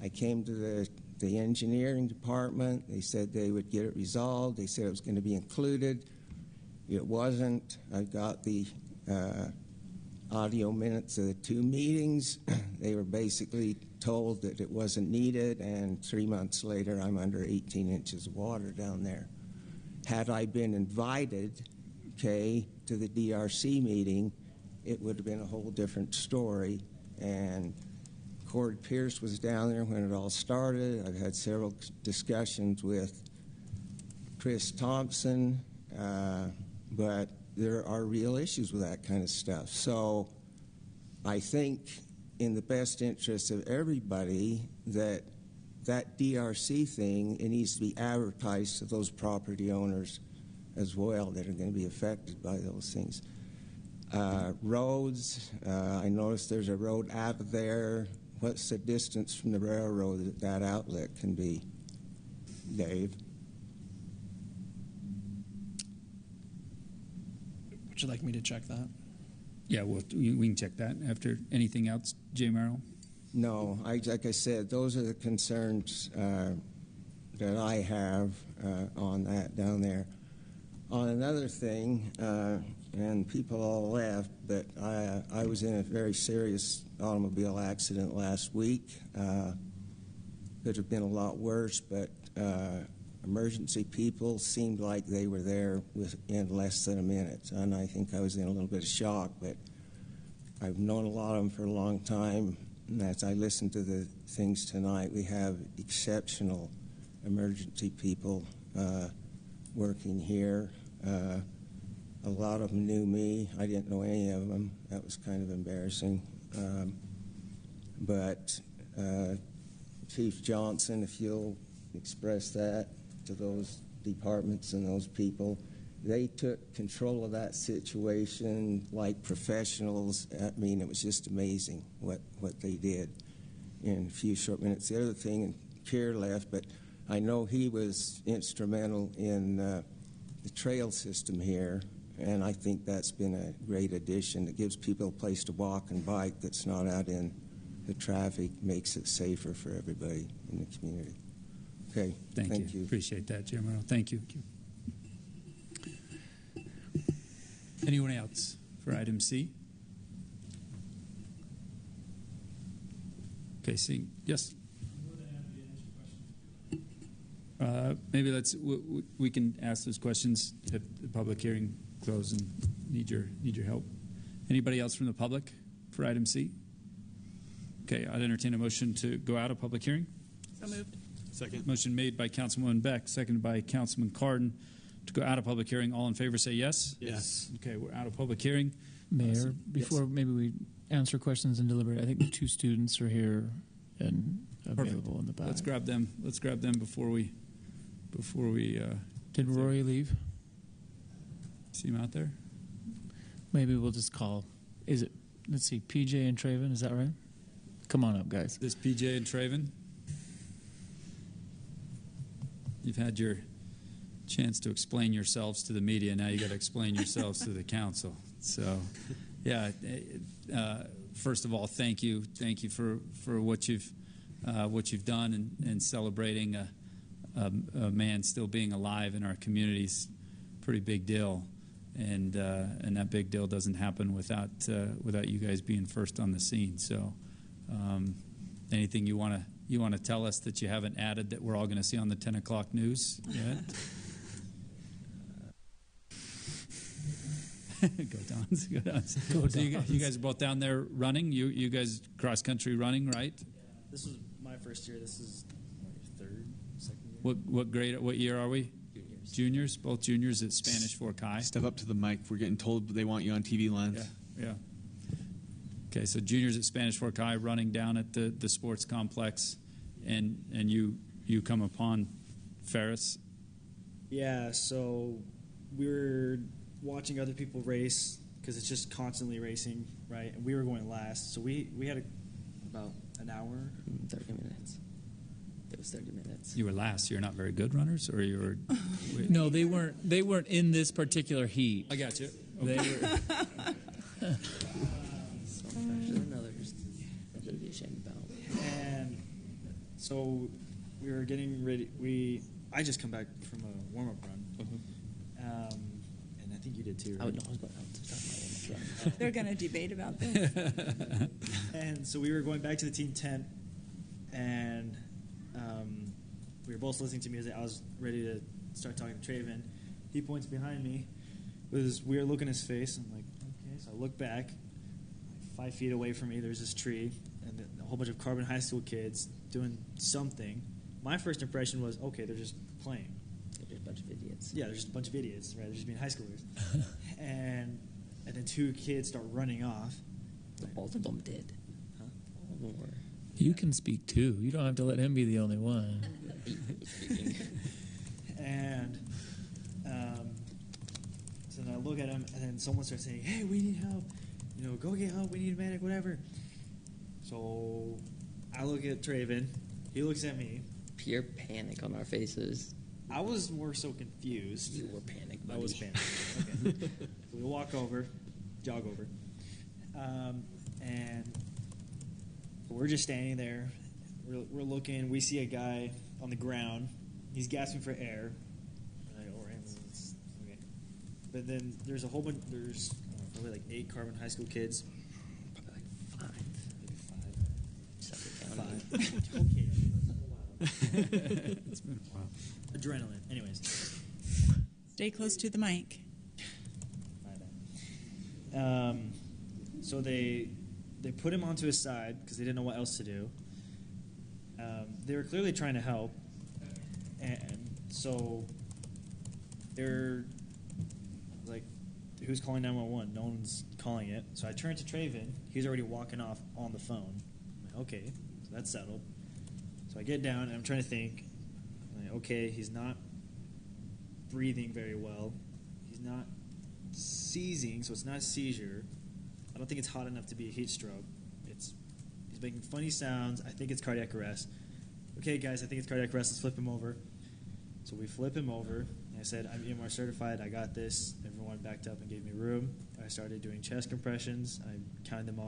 I came to the engineering department. They said they would get it resolved. They said it was going to be included. It wasn't. I got the audio minutes of the two meetings. They were basically told that it wasn't needed, and 3 months later, I'm under 18 inches of water down there. Had I been invited, okay, to the DRC meeting, it would have been a whole different story. And Corey Pierce was down there when it all started. I've had several discussions with Chris Thompson, but there are real issues with that kind of stuff. So I think in the best interest of everybody that DRC thing, it needs to be advertised to those property owners as well that are going to be affected by those things. Roads, I noticed there's a road out of there. What's the distance from the railroad that outlet can be, Dave? Would you like me to check that? Yeah, we can check that. After anything else, Jay Merrill? No, like I said, those are the concerns that I have on that down there. On another thing, and people all left, but I was in a very serious automobile accident last week. Could have been a lot worse, but emergency people seemed like they were there within less than a minute. And I think I was in a little bit of shock, but I've known a lot of them for a long time. And as I listened to the things tonight, we have exceptional emergency people working here. A lot of them knew me. I didn't know any of them. That was kind of embarrassing. But Chief Johnson, if you'll express that to those departments and those people, they took control of that situation like professionals. I mean, it was just amazing what they did in a few short minutes. The other thing, and Keir left, but I know he was instrumental in the trail system here, and I think that's been a great addition. It gives people a place to walk and bike that's not out in the traffic, makes it safer for everybody in the community. Okay, Thank you. Appreciate that, Jim. Thank you. Anyone else for item C? Okay, seeing, yes. Maybe we can ask those questions at the public hearing close and need your help. Anybody else from the public for item C? Okay, I'd entertain a motion to go out of public hearing. So moved. Second. Motion made by Councilwoman Beck, seconded by Councilman Cardin to go out of public hearing. All in favor say yes. Yes. Okay, we're out of public hearing. Mayor, before maybe we answer questions and deliberate, I think the 2 students are here and available in the back. Let's grab them. Let's grab them before we. Did Rory leave? See him out there? Maybe we'll just call. Is it? Let's see, PJ and Traven. Is that right? Come on up, guys. This PJ and Traven. You've had your chance to explain yourselves to the media. Now you got to explain yourselves to the council. So, yeah. First of all, thank you for what you've done and celebrating a man still being alive in our communities. Pretty big deal, and that big deal doesn't happen without you guys being first on the scene. So, anything you want to tell us that you haven't added that we're all going to see on the 10 o'clock news yet? Go Dons. Go Dons. Go So you guys are both down there running. You guys cross country running, right? Yeah. This was my first year. This is my second year. What grade? What year are we? Juniors. Juniors. Both juniors at Spanish Fork High. Step up to the mic. We're getting told they want you on TV lines. Yeah. Okay, so juniors at Spanish Fork High running down at the sports complex, and you come upon Ferris. Yeah. So we were watching other people race because it's just constantly racing, right? And we were going last, so we had about an hour, 30 minutes. It was 30 minutes. You were last. You're not very good runners, or you were. No, they weren't in this particular heat. I got you. They were. Nothing to be ashamed about. and so we were getting ready. I just come back from a warm-up run, and I think you did too. Right? I was going out to start my warm-up run. They're going to debate about this. And so we were going back to the team tent, and we were both listening to music. I was ready to start talking to Traven. He points behind me with this weird look in his face. I'm like, okay. So I look back. 5 feet away from me, there's this tree, and a whole bunch of Carbon High School kids doing something. My first impression was, okay, they're just playing. They're just a bunch of idiots. Yeah, they're just a bunch of idiots, right? They're just being high schoolers. and then 2 kids start running off. All of them did. Huh? All of them were. You can speak too. You don't have to let him be the only one. And so then I look at him, and then someone starts saying, hey, we need help. Go get help. We need a medic, whatever. So I look at Traven. He looks at me. Pure panic on our faces. I was more so confused. You were panicked, buddy. I was panicked. Okay. So we walk over, jog over, and we're just standing there. We're looking. We see a guy on the ground. He's gasping for air. Or ambulance. Okay. But then there's a whole bunch. There's probably like 8 Carbon High School kids. Probably like 5. Maybe 5. Suffolk County. 5. Okay. It's been a while. adrenaline. Anyways. Stay close to the mic. So they put him onto his side because they didn't know what else to do. They were clearly trying to help, and so they're like, who's calling 911? No one's calling it. So I turned to Traven. He's already walking off on the phone. I'm like, okay, so that's settled. So I get down and I'm trying to think. I'm like, okay, he's not breathing very well. He's not seizing, so it's not a seizure. I don't think it's hot enough to be a heat stroke. He's making funny sounds. I think it's cardiac arrest. Okay, guys, I think it's cardiac arrest. Let's flip him over. So we flip him over. I said, I'm EMR certified. I got this. Everyone backed up and gave me room. I started doing chest compressions. I counting them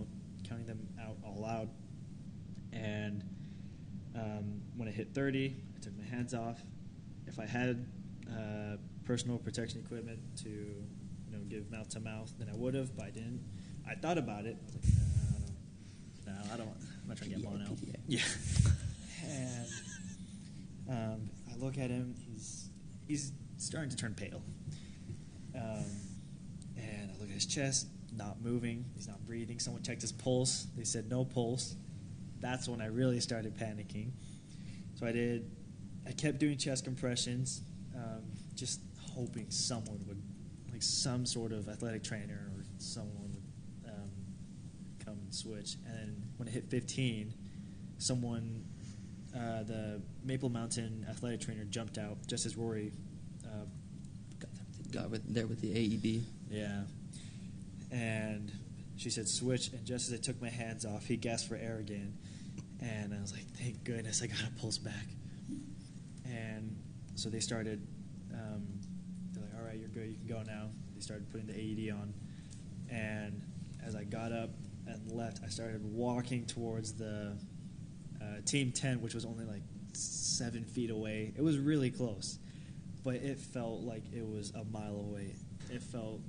out all loud. And when it hit 30, I took my hands off. If I had personal protection equipment to give mouth to mouth, then I would have, but I didn't. I thought about it. I was like, I'm not trying to get mono. Yeah. And I look at him. He's starting to turn pale. And I look at his chest, not moving. He's not breathing. Someone checked his pulse. They said no pulse. That's when I really started panicking. So I kept doing chest compressions, just hoping someone would, like some sort of athletic trainer or someone would come and switch. And then when it hit 15, someone, the Maple Mountain athletic trainer, jumped out just as Rory got there with the AED. Yeah. And she said switch, and just as I took my hands off, he gasped for air again. And I was like, thank goodness I got a pulse back. And so they started, they're like, all right, you're good, you can go now. They started putting the AED on. And as I got up and left, I started walking towards the Team 10, which was only like 7 feet away. It was really close, but it felt like it was a mile away. I felt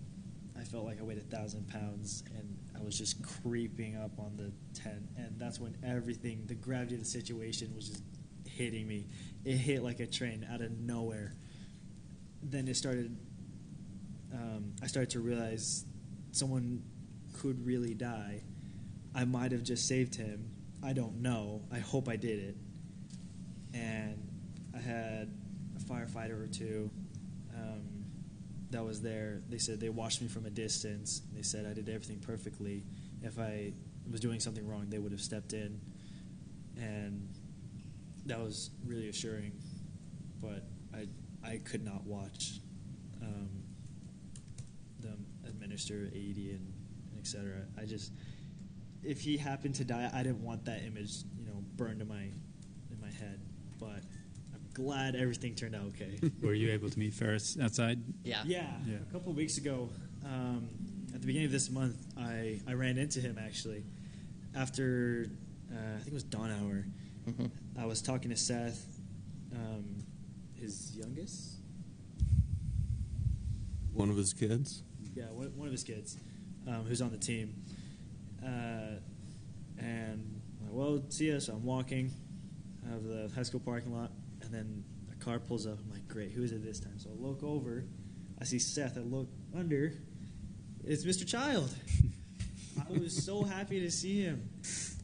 like I weighed 1,000 pounds, and I was just creeping up on the tent. And that's when everything, the gravity of the situation was just hitting me. It hit like a train out of nowhere. Then it started, I started to realize someone could really die. I might have just saved him. I don't know. I hope I did it. And I had a firefighter or two that was there. They said they watched me from a distance. They said I did everything perfectly. If I was doing something wrong, they would have stepped in. And that was really assuring. But I could not watch them administer AED and et cetera. If he happened to die, I didn't want that image, burned in my head. But I'm glad everything turned out okay. Were you able to meet Ferris outside? Yeah. A couple of weeks ago, at the beginning of this month, I ran into him actually. After I think it was dawn hour, I was talking to Seth, his youngest. One of his kids. Yeah, one of his kids, who's on the team. And well, see ya. So I'm walking out of the high school parking lot, and then a car pulls up. I'm like, great, who is it this time? So I look over, I see Seth. I look under, it's Mr. Child. I was so happy to see him.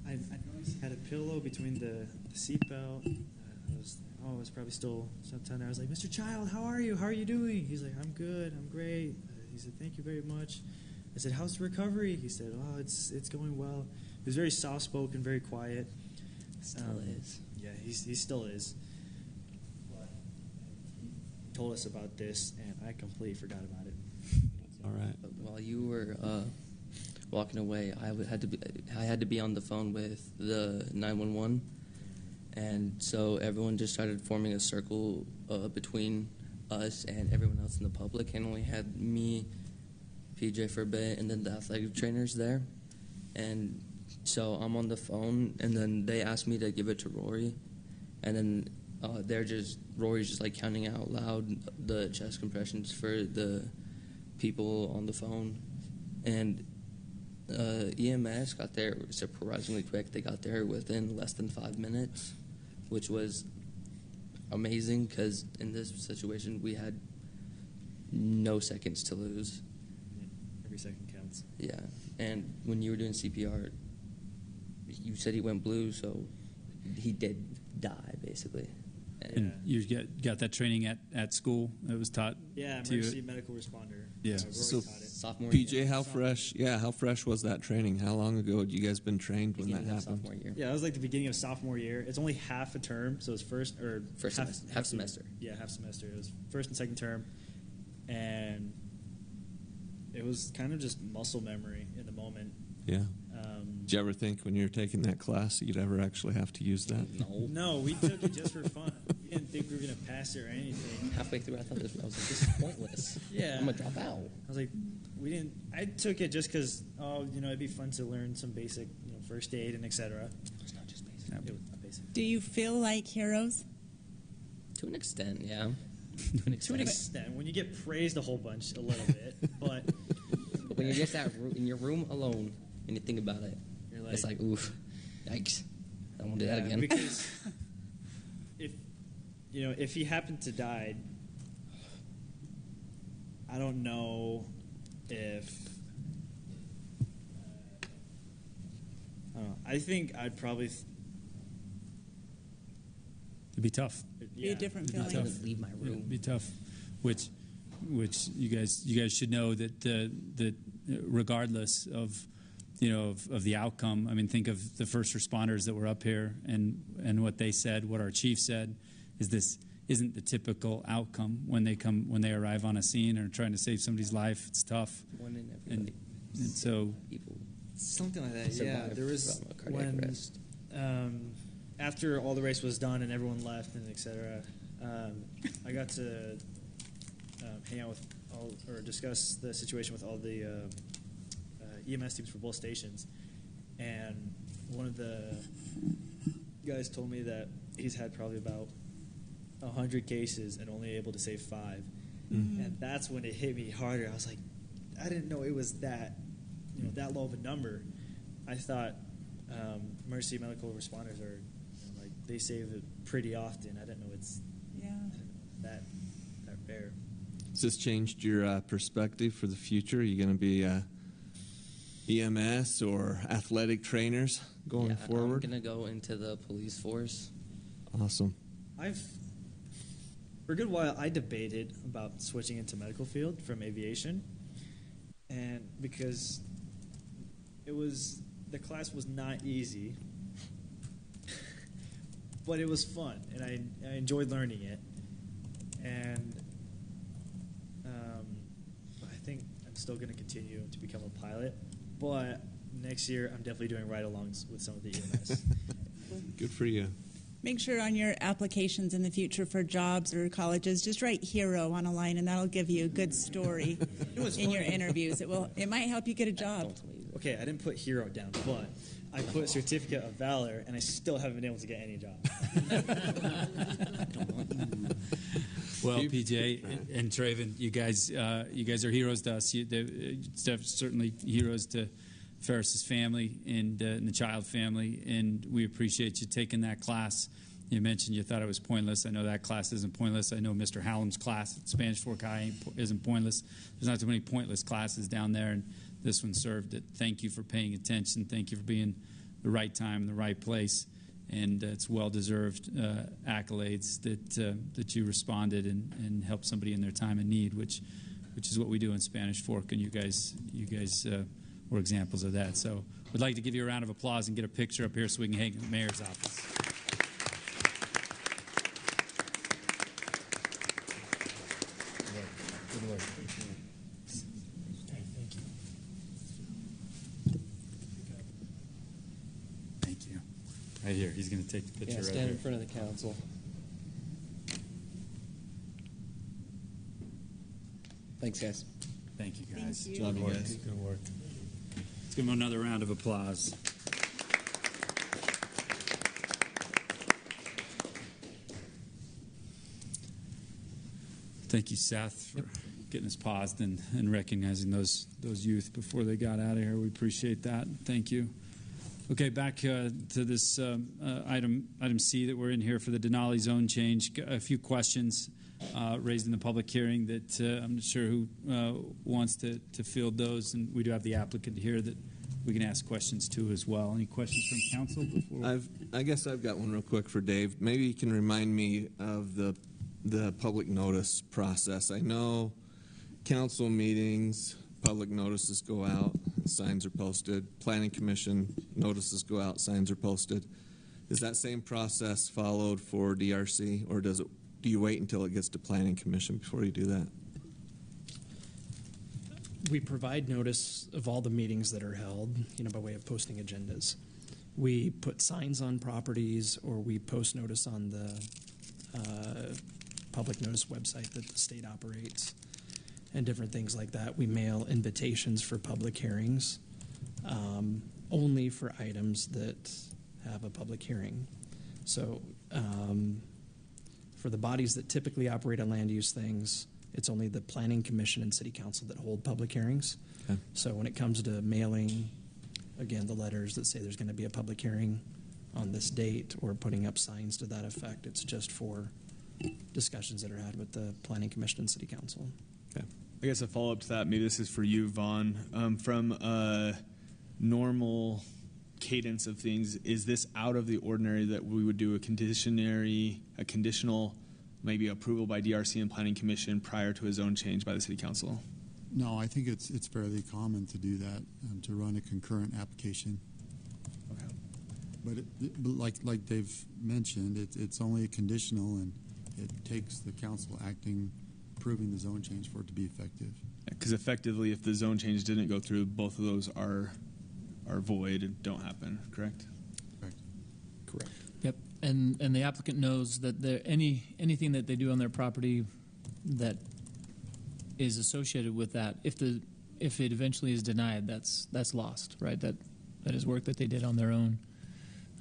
I noticed he had a pillow between the seatbelt. It was probably still sometime. I was like, Mr. Child, how are you? How are you doing? He's like, I'm good, I'm great. He said, thank you very much. I said, how's the recovery? He said, oh, it's going well. He was very soft-spoken, very quiet. Still is. Yeah, he still is. But he told us about this, and I completely forgot about it. All right. While you were walking away, I had to be on the phone with the 911, and so everyone just started forming a circle between us and everyone else in the public, and only had me, PJ for a bit, and then the athletic trainers there. And so I'm on the phone, and then they asked me to give it to Rory, and then Rory's just like counting out loud the chest compressions for the people on the phone. And EMS got there surprisingly quick. They got there within less than 5 minutes, which was amazing because in this situation we had no seconds to lose. Every second counts. Yeah, and when you were doing CPR, you said he went blue, so he did die basically. And you got that training at school? It was taught. Yeah, to you? emergency medical responder. Yeah. So, taught it. Sophomore PJ, year. how fresh was that training? How long ago had you guys been trained when that Beginning of happened? sophomore year. Yeah, it was like the beginning of sophomore year. It's only half a term, so it's first semester. Yeah, half semester. It was first and second term, and it was kind of just muscle memory in the moment. Yeah. Did you ever think when you were taking that class that you'd ever actually have to use that? No, we took it just for fun. We didn't think we were going to pass it or anything. Halfway through, I was like, this is pointless. Yeah. I'm going to drop out. I was like, I took it just because, it'd be fun to learn some basic, first aid and et cetera. It's not just basic. It was not basic. Do you feel like heroes? To an extent, yeah. To an extent. When you get praised a whole bunch, a little bit. But when you're just in your room alone and you think about it, it's like, oof, yikes. I don't want to do that again. Because if he happened to die, I don't know if I don't know. I think I'd probably It'd be tough. Be a different feeling. I would leave my room. It'd be tough. Which you guys should know that regardless of the outcome. I mean, think of the first responders that were up here and what they said, what our chief said, is this isn't the typical outcome when they arrive on a scene or trying to save somebody's life. It's tough. One in every And so people. something like that. Yeah, survive there was from a cardiac when arrest. After all the race was done and everyone left and etc. I got to hang out with or discuss the situation with all the EMS teams for both stations, and one of the guys told me that he's had probably about 100 cases and only able to save 5. Mm-hmm. And that's when it hit me harder. I was like, I didn't know it was that that low of a number. I thought emergency medical responders are like they save it pretty often. I didn't know it's that rare. Has this changed your perspective for the future? Are you going to be EMS or athletic trainers going forward? I'm going to go into the police force. Awesome. For a good while, I debated about switching into medical field from aviation, and because the class was not easy, but it was fun, and I enjoyed learning it, and I think I'm still going to continue to become a pilot, but next year I'm definitely doing ride-alongs with some of the EMS. Good for you. Make sure on your applications in the future for jobs or colleges, just write hero on a line, and that'll give you a good story in your interviews. It might help you get a job. Okay, I didn't put hero down, but I put certificate of valor, and I still haven't been able to get any job. Well, PJ and Traven, you guys are heroes to us. They're certainly heroes to Ferris's family and the Child family, and we appreciate you taking that class. You mentioned you thought it was pointless. I know that class isn't pointless. I know Mr. Hallam's class at Spanish Fork High isn't pointless. There's not too many pointless classes down there, and this one served it. Thank you for paying attention. Thank you for being the right time, the right place, and it's well-deserved accolades that you responded and helped somebody in their time of need, which is what we do in Spanish Fork, and you guys were examples of that. So we'd like to give you a round of applause and get a picture up here so we can hang in the mayor's office. Good work. Thank you. Right here. He's going to take the picture right stand here. in front of the council. Thanks, guys. Thank you, guys. Thank you. Good work. Good work. Let's give him another round of applause. Thank you, Seth, for getting us paused and recognizing those youth before they got out of here. We appreciate that. Thank you. Okay, back to this item C that we're in here for the Denali zone change. A few questions raised in the public hearing that I'm not sure who wants to field those, and we do have the applicant here that we can ask questions to as well. Any questions from council before? I guess I've got one real quick for Dave. Maybe you can remind me of the public notice process. I know council meetings, public notices go out, signs are posted. Planning Commission notices go out, signs are posted. Is that same process followed for DRC, or do you wait until it gets to Planning Commission before you do that? We provide notice of all the meetings that are held, by way of posting agendas. We put signs on properties, or we post notice on the public notice website that the state operates, and different things like that. We mail invitations for public hearings, only for items that have a public hearing. So for the bodies that typically operate on land use things, it's only the Planning Commission and City Council that hold public hearings. Okay. So when it comes to mailing, again, the letters that say there's going to be a public hearing on this date, or putting up signs to that effect, it's just for discussions that are had with the Planning Commission and City Council. Okay. I guess a follow-up to that, maybe this is for you, Vaughn. From a normal cadence of things, is this out of the ordinary that we would do a conditional maybe approval by DRC and Planning Commission prior to a zone change by the City Council? No, I think it's fairly common to do that, to run a concurrent application. Okay. But like Dave mentioned, it's only a conditional, and it takes the council approving the zone change for it to be effective. Because effectively, if the zone change didn't go through, both of those are void and don't happen, correct? Correct. Yep, and the applicant knows that anything that they do on their property that is associated with that, if it eventually is denied, that's lost, right? That is work that they did on their own,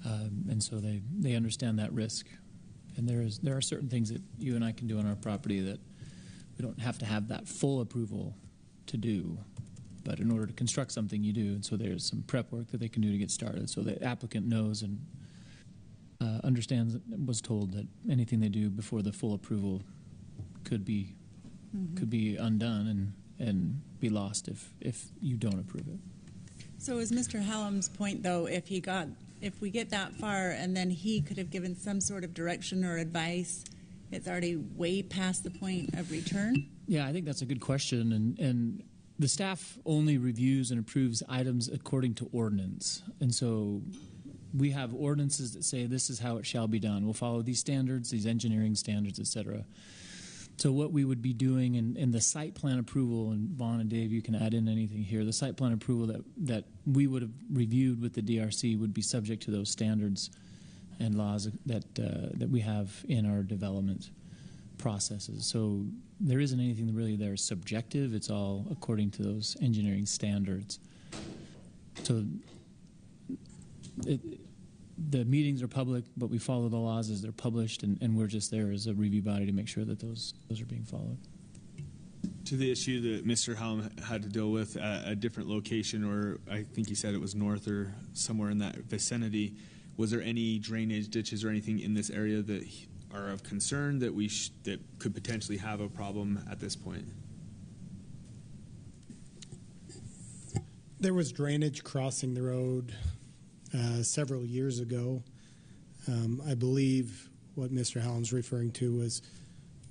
and so they understand that risk. And there are certain things that you and I can do on our property that we don't have to have that full approval to do. But in order to construct something, you do. And so there's some prep work that they can do to get started. So the applicant knows and understands, was told that anything they do before the full approval could be undone and be lost if you don't approve it. So is Mr. Hallam's point, though, if we get that far and then he could have given some sort of direction or advice, it's already way past the point of return? Yeah, I think that's a good question. And the staff only reviews and approves items according to ordinance. And so we have ordinances that say this is how it shall be done. We'll follow these standards, these engineering standards, et cetera. So what we would be doing in the site plan approval, and Vaughn and Dave, you can add in anything here, the site plan approval that we would have reviewed with the DRC would be subject to those standards and laws that we have in our development processes. So there isn't anything really there subjective. It's all according to those engineering standards. So the meetings are public, but we follow the laws as they're published, and we're just there as a review body to make sure that those are being followed. To the issue that Mr. Hallam had to deal with at a different location, or I think he said it was north or somewhere in that vicinity, was there any drainage ditches or anything in this area that are of concern that that could potentially have a problem at this point? There was drainage crossing the road several years ago. I believe what Mr. Hallam's referring to was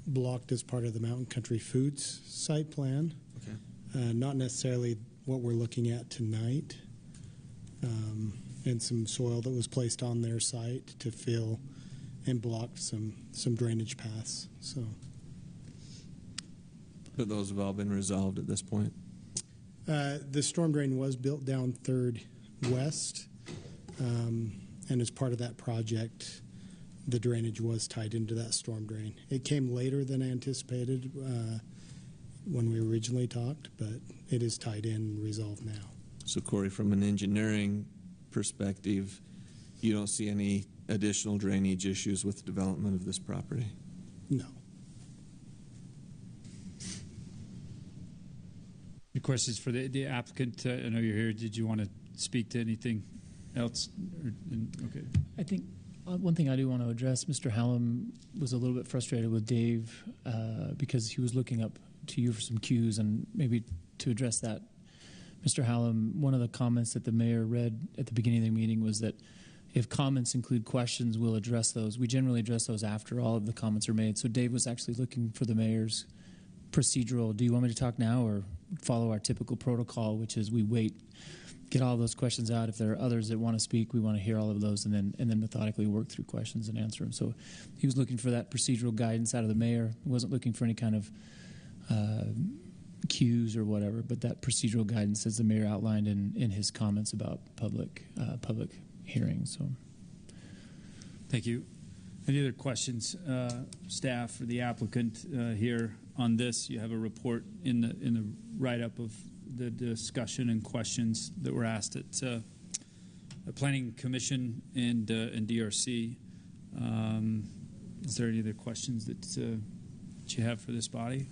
blocked as part of the Mountain Country Foods site plan. Okay. Not necessarily what we're looking at tonight. And some soil that was placed on their site to fill and block some drainage paths. So, but those have all been resolved at this point. The storm drain was built down 3rd West, and as part of that project, the drainage was tied into that storm drain. It came later than anticipated when we originally talked, but it is tied in and resolved now. So, Corey, from an engineering perspective, you don't see any additional drainage issues with the development of this property? No. Any questions for the applicant? I know you're here. Did you want to speak to anything else? Okay. I think one thing I do want to address, Mr. Hallam was a little bit frustrated with Dave because he was looking up to you for some cues, and maybe to address that, Mr. Hallam, one of the comments that the mayor read at the beginning of the meeting was that if comments include questions, we'll address those. We generally address those after all of the comments are made. So Dave was actually looking for the mayor's procedural. Do you want me to talk now or follow our typical protocol, which is we wait, get all those questions out. If there are others that want to speak, we want to hear all of those and then methodically work through questions and answer them. So he was looking for that procedural guidance out of the mayor. He wasn't looking for any kind of cues or whatever, but that procedural guidance as the mayor outlined in his comments about public hearings. So, thank you. Any other questions, staff or the applicant here on this? You have a report in the write-up of the discussion and questions that were asked at the Planning Commission and DRC. Is there any other questions that you have for this body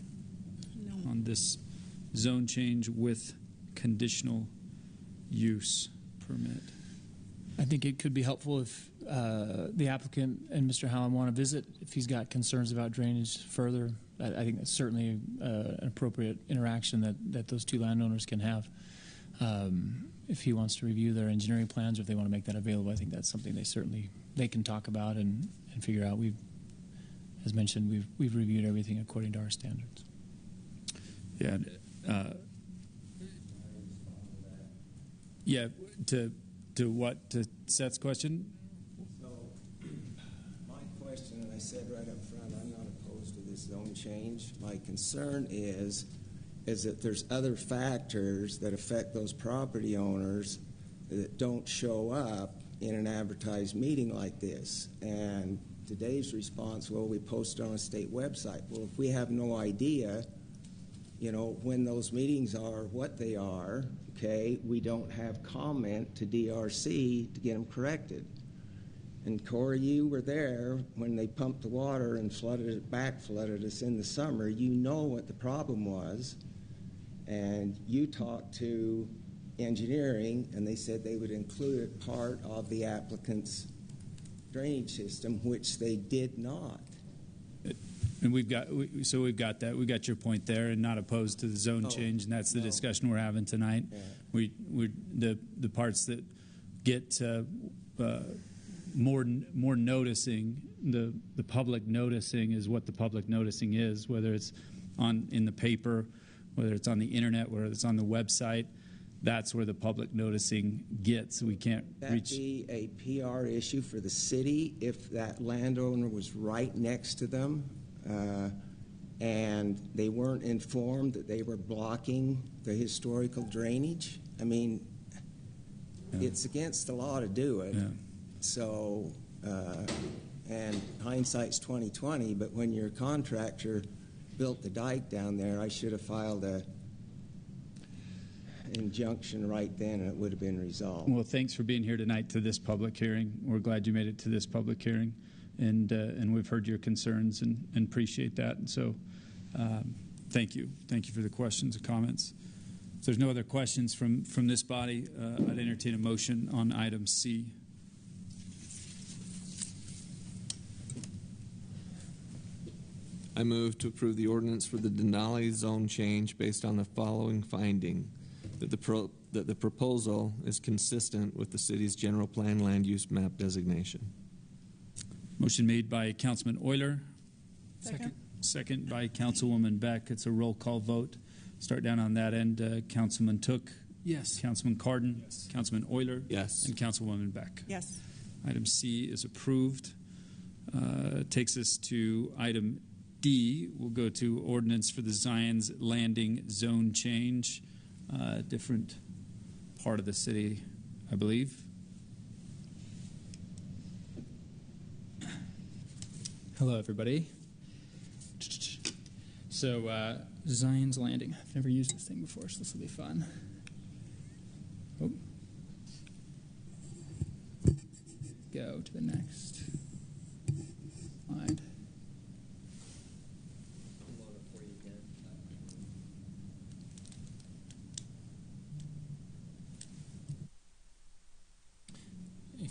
on this zone change with conditional use permit? I think it could be helpful if the applicant and Mr. Hallam want to visit, if he's got concerns about drainage further. I think that's certainly an appropriate interaction that those two landowners can have. If he wants to review their engineering plans or if they want to make that available, I think that's something they can talk about and figure out. As mentioned, we've reviewed everything according to our standards. Yeah. To what? To Seth's question? So, my question, and I said right up front, I'm not opposed to this zone change. My concern is that there's other factors that affect those property owners that don't show up in an advertised meeting like this. And today's response, well, we post it on a state website. Well, if we have no idea, when those meetings are, what they are, okay, we don't have comment to DRC to get them corrected. And Corey, you were there when they pumped the water and flooded us in the summer. You know what the problem was. And you talked to engineering, and they said they would include it part of the applicant's drainage system, which they did not. And we've got that. We got your point there, and not opposed to the zone change, and that's the discussion we're having tonight. Yeah. The parts that get more noticing, the public noticing is what the public noticing is, whether it's in the paper, whether it's on the internet, whether it's on the website. That's where the public noticing gets. We can't reach. Would that be a PR issue for the city if that landowner was right next to them? And they weren't informed that they were blocking the historical drainage? I mean, it's against the law to do it. Yeah. So, and hindsight's 20/20. But when your contractor built the dike down there, I should have filed an injunction right then, and it would have been resolved. Well, thanks for being here tonight to this public hearing. We're glad you made it to this public hearing. And we've heard your concerns and appreciate that. And so thank you. Thank you for the questions and comments. If there's no other questions from this body, I'd entertain a motion on item C. I move to approve the ordinance for the Denali zone change based on the following finding: that the proposal is consistent with the city's general plan land use map designation. Motion made by Councilman Euler. Second. Second by Councilwoman Beck. It's a roll call vote. Start down on that end. Councilman Took. Yes. Councilman Cardin. Yes. Councilman Euler. Yes. And Councilwoman Beck. Yes. Item C is approved. Takes us to item D. We'll go to ordinance for the Zions Landing zone change. Different part of the city, I believe. Hello, everybody. So, Zion's Landing. I've never used this thing before, so this will be fun. Oh. Go to the next slide.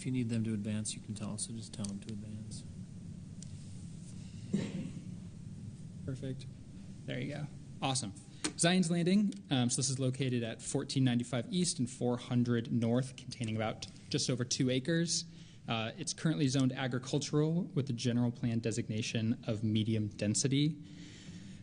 If you need them to advance, you can also just tell them to advance. Perfect. There you go. Awesome. Zion's Landing. So this is located at 1495 East and 400 North, containing about just over 2 acres. It's currently zoned agricultural with the general plan designation of medium density.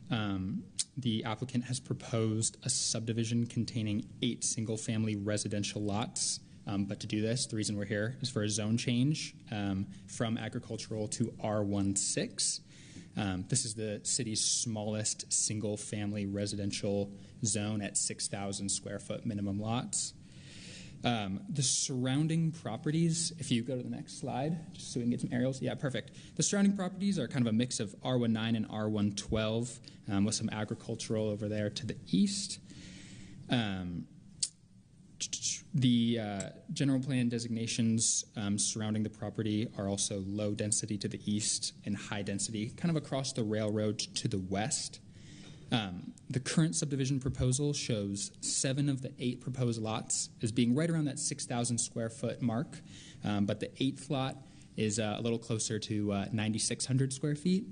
The applicant has proposed a subdivision containing 8 single-family residential lots. But to do this, the reason we're here is for a zone change from agricultural to R16. This is the city's smallest single-family residential zone at 6,000 square foot minimum lots. The surrounding properties, if you go to the next slide, just so we can get some aerials. Yeah, perfect. The surrounding properties are kind of a mix of R19 and R112 with some agricultural over there to the east. The general plan designations surrounding the property are also low density to the east and high density kind of across the railroad to the west. The current subdivision proposal shows 7 of the 8 proposed lots as being right around that 6,000 square foot mark, but the 8th lot is a little closer to 9,600 square feet.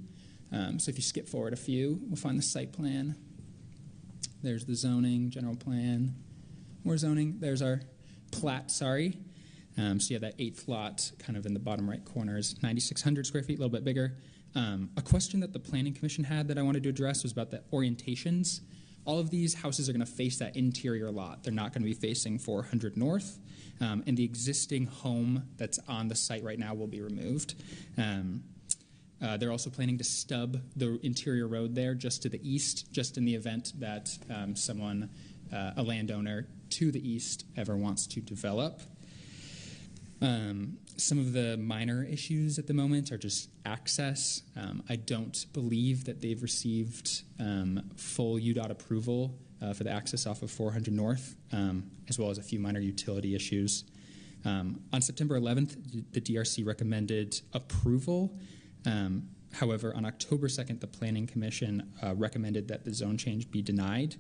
So if you skip forward a few, we'll find the site plan. There's the zoning, general plan. More zoning. There's our plat, sorry. So you have that 8th lot kind of in the bottom right corner is 9,600 square feet, a little bit bigger. A question that the Planning Commission had that I wanted to address was about the orientations. All of these houses are going to face that interior lot. They're not going to be facing 400 North. And the existing home that's on the site right now will be removed. They're also planning to stub the interior road there just to the east, just in the event that a landowner to the east ever wants to develop. Some of the minor issues at the moment are just access. I don't believe that they've received full UDOT approval for the access off of 400 North, as well as a few minor utility issues. On September 11th, the DRC recommended approval. However, on October 2nd, the Planning Commission recommended that the zone change be denied.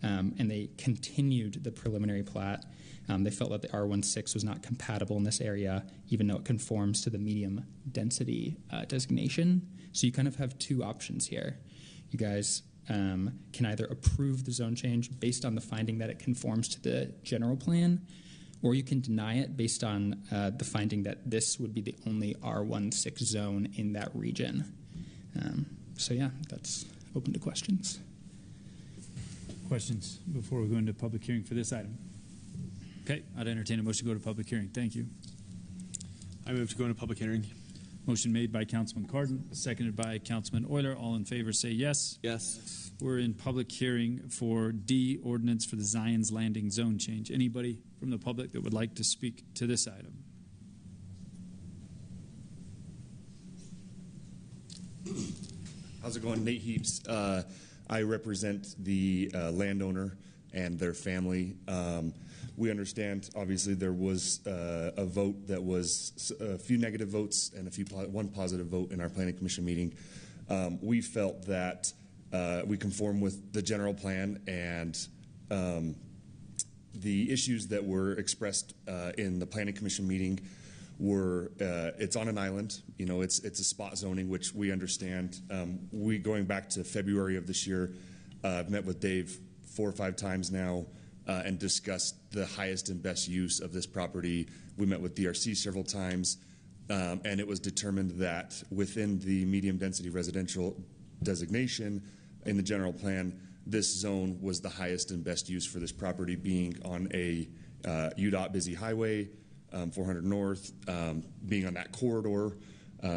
And they continued the preliminary plat. They felt that the R16 was not compatible in this area, even though it conforms to the medium density designation. So you kind of have 2 options here. You guys can either approve the zone change based on the finding that it conforms to the general plan, or you can deny it based on the finding that this would be the only R16 zone in that region. So yeah, that's open to questions. Questions before we go into public hearing for this item? Okay, I'd entertain a motion to go to public hearing. Thank you. I move to go into public hearing. Motion made by Councilman Cardin, seconded by Councilman Euler. All in favor say yes. Yes. We're in public hearing for D, ordinance for the Zion's Landing zone change. Anybody from the public that would like to speak to this item? How's it going? Nate Heaps. I represent the landowner and their family. We understand, obviously, there was a vote that was a few negative votes and one positive vote in our Planning Commission meeting. We felt that we conform with the general plan, and the issues that were expressed in the Planning Commission meeting were it's on an island. You know, it's a spot zoning, which we understand. We going back to February of this year, I've met with Dave 4 or 5 times now and discussed the highest and best use of this property. We met with DRC several times, and it was determined that within the medium density residential designation in the general plan, this zone was the highest and best use for this property, being on a UDOT busy highway, 400 North, being on that corridor.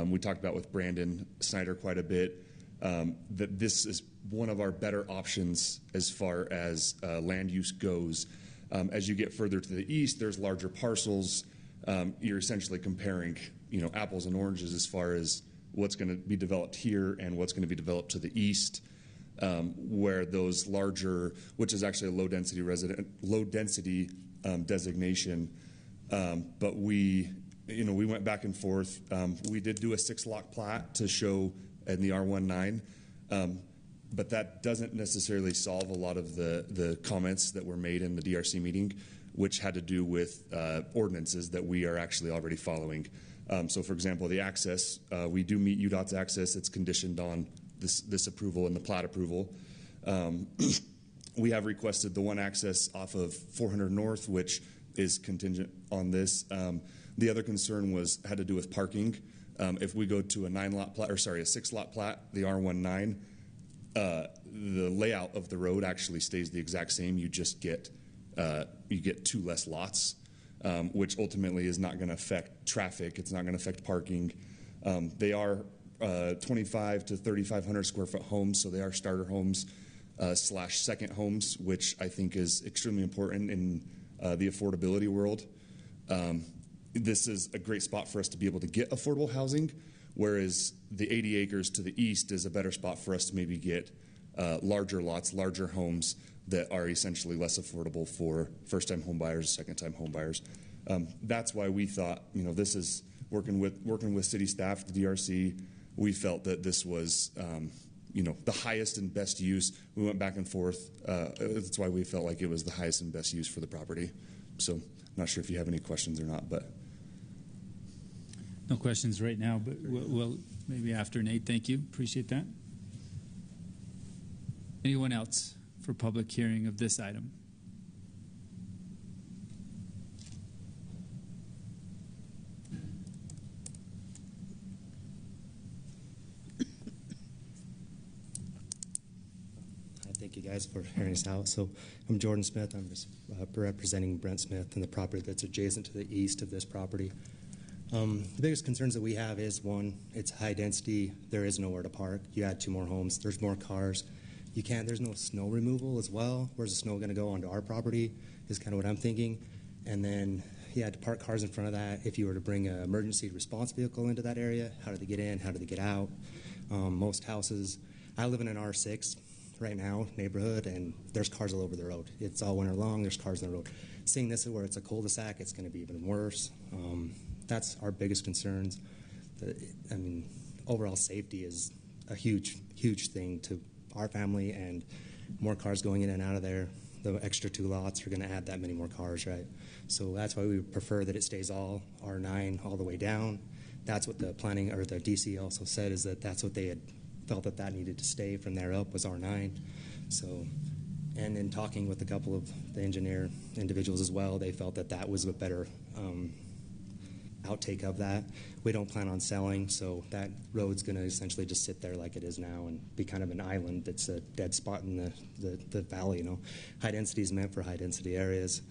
We talked about with Brandon Snyder quite a bit, that this is one of our better options as far as land use goes. As you get further to the east, there's larger parcels. You're essentially comparing, apples and oranges as far as what's going to be developed here and what's going to be developed to the east, where those larger, which is actually a low density designation. But we went back and forth. We did do a 6-lot plat to show in the R19, but that doesn't necessarily solve a lot of the comments that were made in the DRC meeting. which had to do with ordinances that we are actually already following. So, for example, the access, we do meet UDOT's access. It's conditioned on this approval and the plat approval. We have requested the one access off of 400 North, which is contingent on this. The other concern had to do with parking. If we go to a 6-lot plat, the R19, the layout of the road actually stays the exact same. You just get 2 less lots, which ultimately is not going to affect traffic. It's not going to affect parking. They are 25 to 3,500 square foot homes, so they are starter homes / second homes, which I think is extremely important in the affordability world. This is a great spot for us to be able to get affordable housing, whereas the 80 acres to the east is a better spot for us to maybe get larger lots, larger homes that are essentially less affordable for first-time home buyers, second-time home buyers. That's why we thought, this is working with city staff, the DRC. We felt that this was, the highest and best use. We went back and forth. That's why we felt like it was the highest and best use for the property. So, I'm not sure if you have any questions or not, but. No questions right now, but we'll maybe after, Nate. Thank you. Appreciate that. Anyone else for public hearing of this item? Thank you guys for hearing us out. So I'm Jordan Smith. I'm just representing Brent Smith and the property that's adjacent to the east of this property. The biggest concerns that we have is, one, it's high density. There is nowhere to park. You add 2 more homes. There's more cars. There's no snow removal as well. Where's the snow going to go onto our property is kind of what I'm thinking. And then you had to park cars in front of that. If you were to bring an emergency response vehicle into that area, how do they get in? How do they get out? Most houses, I live in an R6 right now neighborhood, and there's cars all over the road. It's all winter long. There's cars on the road. Seeing this where it's a cul-de-sac, it's going to be even worse. That's our biggest concerns. Overall safety is a huge, huge thing to our family, and more cars going in and out of there. The extra 2 lots are going to add that many more cars, right? So that's why we prefer that it stays all R9 all the way down. That's what the planning or the DC also said, is that's what they had felt that needed to stay from there up was R9. So, and in talking with a couple of the engineer individuals as well, they felt that was a better outtake of that. We don't plan on selling, so that road's going to essentially just sit there like it is now and be kind of an island that's a dead spot in the valley. High density is meant for high density areas.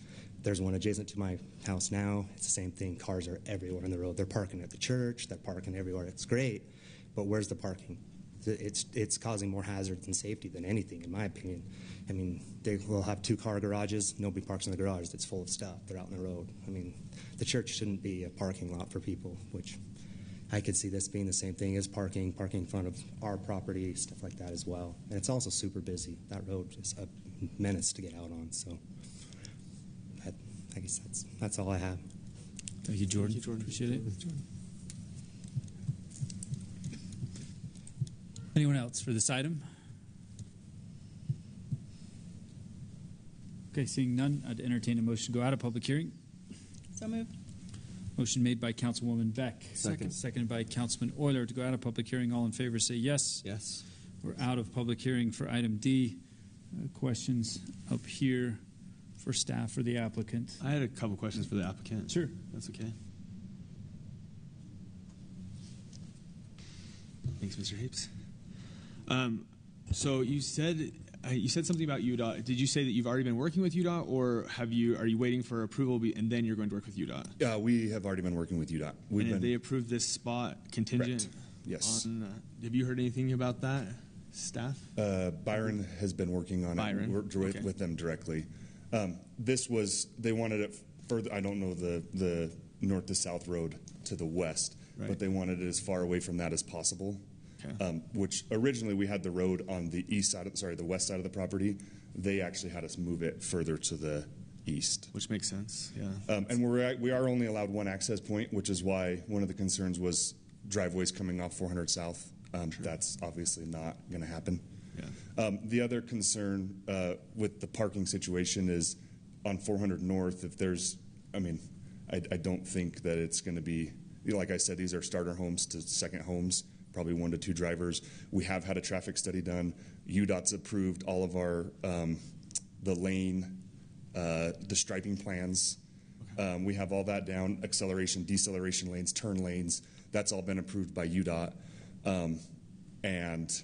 There's one adjacent to my house now. It's the same thing. Cars are everywhere on the road. They're parking at the church. They're parking everywhere. It's great, but where's the parking? It's causing more hazards and safety than anything, in my opinion. They will have 2-car garages. Nobody parks in the garage. It's full of stuff. They're out on the road. The church shouldn't be a parking lot for people, which I could see this being the same thing as parking in front of our property, stuff like that as well. And it's also super busy. That road is a menace to get out on. So I guess that's all I have. Thank you, Jordan. Appreciate it. Anyone else for this item? Okay, seeing none, I'd entertain a motion to go out of public hearing. So moved. Motion made by Councilwoman Beck. Second. Seconded by Councilman Euler to go out of public hearing. All in favor say yes. Yes. We're out of public hearing for item D. Questions up here for staff or the applicant? I had a couple questions for the applicant. Sure. That's okay. Thanks, Mr. Hapes. So you said something about UDOT. Did you say that you've already been working with UDOT, or are you waiting for approval and then you're going to work with UDOT? We have already been working with UDOT. Have they approved this spot contingent? Correct. Yes. Have you heard anything about that, staff? Byron has been working on it. Worked with them directly. They wanted it further. I don't know the north to south road to the west, but they wanted it as far away from that as possible. Okay. Which originally we had the road on the the west side of the property. They actually had us move it further to the east, which makes sense. Yeah. And we are only allowed one access point, which is why one of the concerns was driveways coming off 400 South. That's obviously not going to happen. Yeah. The other concern with the parking situation is on 400 North, if there's, I mean, I don't think that it's going to be, like I said, these are starter homes to second homes, probably 1 to 2 drivers. We have had a traffic study done. UDOT's approved all of our, the lane, the striping plans. We have all that down, acceleration, deceleration lanes, turn lanes. That's all been approved by UDOT. And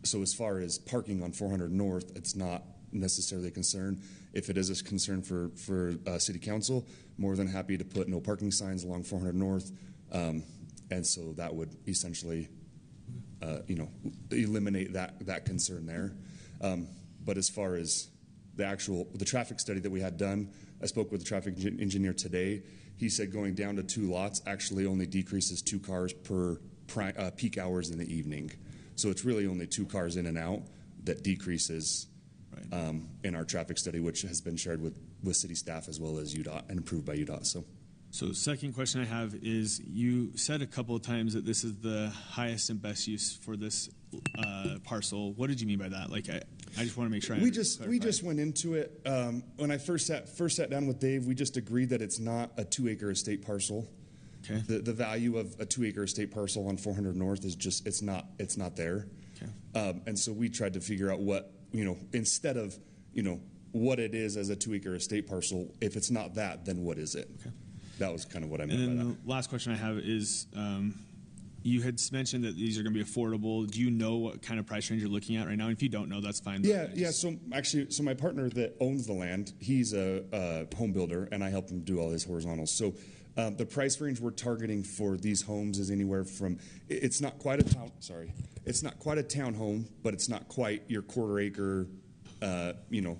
so as far as parking on 400 North, it's not necessarily a concern. If it is a concern for City Council, more than happy to put no parking signs along 400 North. And so that would essentially, eliminate that concern there. But as far as the traffic study that we had done, I spoke with the traffic engineer today. He said going down to 2 lots actually only decreases 2 cars per peak hours in the evening. So it's really only 2 cars in and out that decreases in our traffic study, which has been shared with city staff as well as UDOT and approved by UDOT. So the second question I have is, you said a couple of times that this is the highest and best use for this parcel. What did you mean by that? Like, I just want to make sure. We just went into it when I first sat down with Dave. We just agreed that it's not a 2-acre estate parcel. Okay. The value of a 2-acre estate parcel on 400 North is just it's not there. Okay. And so we tried to figure out what, instead of what it is as a 2-acre estate parcel. If it's not that, then what is it? Okay. That was kind of what I meant by that. And then the last question I have is, you had mentioned that these are going to be affordable. Do you know what kind of price range you're looking at right now? And if you don't know, that's fine. Yeah. So my partner that owns the land, he's a home builder, and I help him do all his horizontals. So the price range we're targeting for these homes is anywhere from, it's not quite a townhome, but it's not quite your quarter-acre,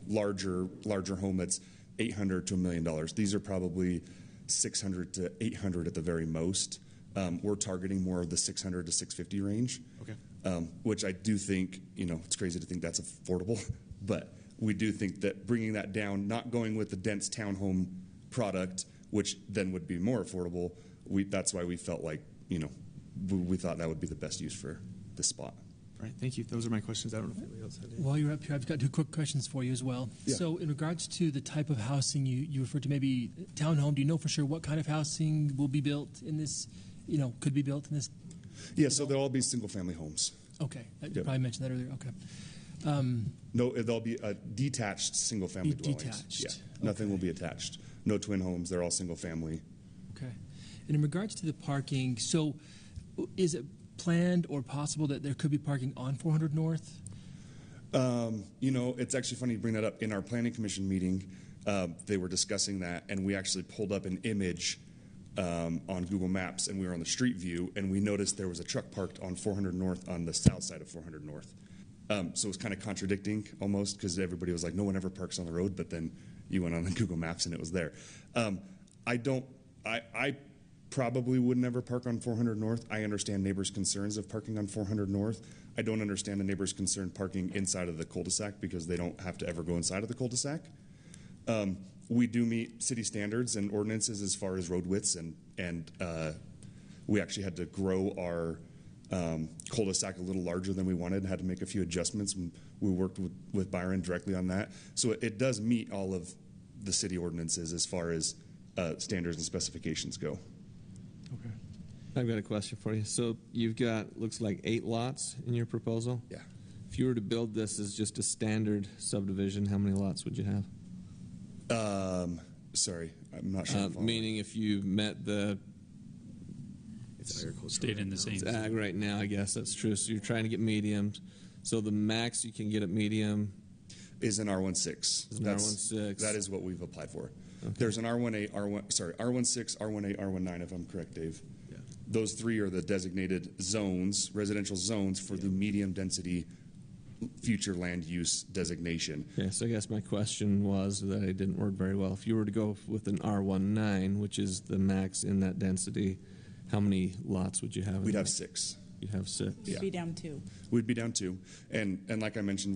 larger home that's $800 to $1 million. These are probably $600 to $800 at the very most. We're targeting more of the $600 to $650 range. Okay. Which I do think, it's crazy to think that's affordable, but we do think that bringing that down, not going with the dense townhome product, which then would be more affordable, that's why we felt like, we thought that would be the best use for this spot. All right, thank you. Those are my questions. I don't know if anybody else had any. While you're up here, I've got 2 quick questions for you as well. Yeah. So in regards to the type of housing you referred to, maybe townhome, do you know for sure what kind of housing will be built in this, could be built in this? Yeah, so they'll all be single-family homes. Okay. You probably mentioned that earlier. Okay. No, they'll be detached single-family dwellings. Detached. Yeah, nothing will be attached. No twin homes. They're all single-family. Okay. And in regards to the parking, so is it planned or possible that there could be parking on 400 North? It's actually funny you bring that up. In our planning commission meeting, they were discussing that, and we actually pulled up an image on Google Maps, and we were on the street view, and we noticed there was a truck parked on 400 North on the south side of 400 North. So it was kind of contradicting almost, because everybody was like, no one ever parks on the road, but then you went on the Google Maps and it was there. I probably would never park on 400 North. I understand neighbors' concerns of parking on 400 North. I don't understand the neighbors' concern parking inside of the cul-de-sac because they don't have to ever go inside of the cul-de-sac. We do meet city standards and ordinances as far as road widths, and we actually had to grow our cul-de-sac a little larger than we wanted, had to make a few adjustments. We worked with Byron directly on that. So it does meet all of the city ordinances as far as standards and specifications go. Okay. I've got a question for you. So you've got, looks like 8 lots in your proposal? Yeah. If you were to build this as just a standard subdivision, how many lots would you have? Sorry, I'm not sure. Meaning if you met the... Stayed in the same ag right now, I guess that's true. So you're trying to get mediums. So the max you can get at medium is an R16. R16. That is what we've applied for. Okay. There's an R16, R18, R19, if I'm correct, Dave. Yeah. Those 3 are the designated zones, residential zones for the medium density future land use designation. Yeah, so I guess my question was that it didn't work very well. If you were to go with an R19, which is the max in that density, how many lots would you have? We'd have 6. You'd have 6. We'd be down 2. We'd be down 2, and like I mentioned,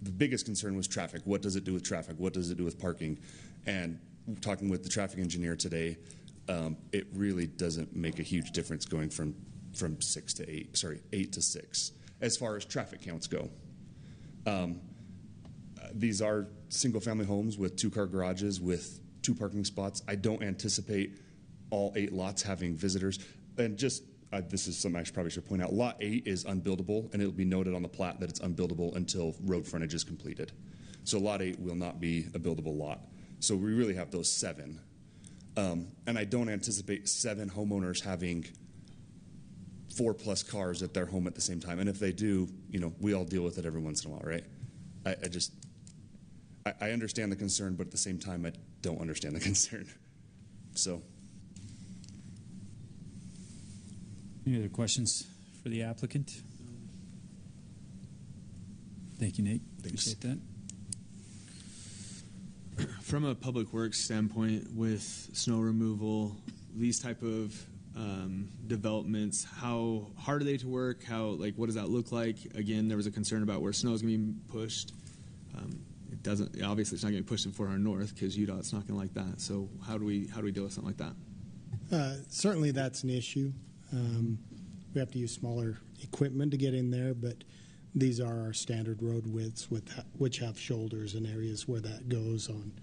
the biggest concern was traffic. What does it do with traffic? What does it do with parking? And talking with the traffic engineer today, it really doesn't make a huge difference going from 8 to 6 as far as traffic counts go. These are single-family homes with 2-car garages with 2 parking spots. I don't anticipate all 8 lots having visitors. And just, this is something I probably should point out. Lot 8 is unbuildable, and it'll be noted on the plat that it's unbuildable until road frontage is completed. So Lot 8 will not be a buildable lot. So we really have those 7. And I don't anticipate 7 homeowners having 4+ cars at their home at the same time. And if they do, we all deal with it every once in a while, right? I understand the concern, but at the same time, I don't understand the concern. So. Any other questions for the applicant? Thank you, Nate. Thanks. Appreciate that. From a public works standpoint, with snow removal, these type of developments, how hard are they to work? What does that look like? Again, there was a concern about where snow is going to be pushed. It doesn't. Obviously, it's not going to be pushed in 400 North because UDOT's not going to like that. So how do we deal with something like that? Certainly, that's an issue. We have to use smaller equipment to get in there, but these are our standard road widths, which have shoulders and areas where that goes on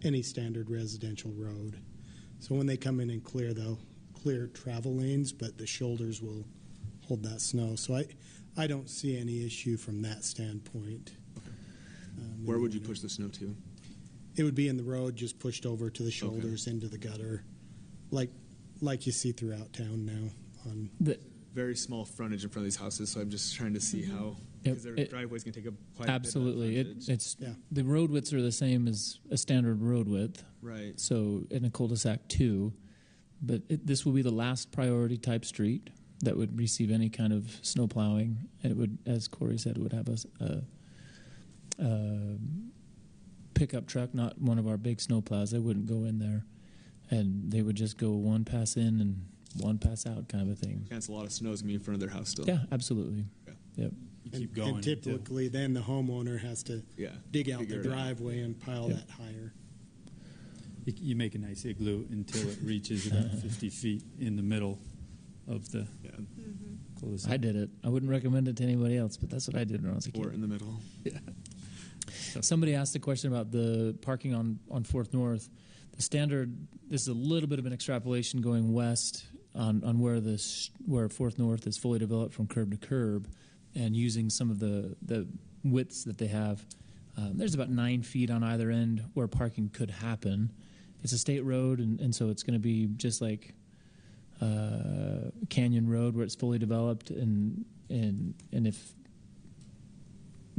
any standard residential road. So when they come in and clear, they'll clear travel lanes, but the shoulders will hold that snow. So I don't see any issue from that standpoint. Where would you push the snow to? It would be in the road, just pushed over to the shoulders, into the gutter, like you see throughout town now. Very small frontage in front of these houses, so I'm just trying to see how, because their driveway's going to take up quite absolutely. a bit of that frontage. The road widths are the same as a standard road width. Right. So in a cul-de-sac too, but this will be the last priority type street that would receive any kind of snow plowing. And it would, as Corey said, it would have a pickup truck, not one of our big snow plows. They wouldn't go in there, and they would just go one pass in and one pass out kind of a thing. That's a lot of snow's going to be in front of their house still. Yeah, absolutely. Yeah. Yep. You keep going. And typically, then the homeowner has to dig out the figure it out. driveway and pile that higher. You make a nice igloo until it reaches about 50 feet in the middle of the cul-de-sac. I did it. I wouldn't recommend it to anybody else, but that's what I did when I was a kid. Or in the middle. Yeah. Somebody asked a question about the parking on 4th North. The standard, this is a little bit of an extrapolation going west on where 4th North is fully developed from curb to curb, and using some of the widths that they have. There's about 9 feet on either end where parking could happen. It's a state road, and so it's going to be just like Canyon Road where it's fully developed, and if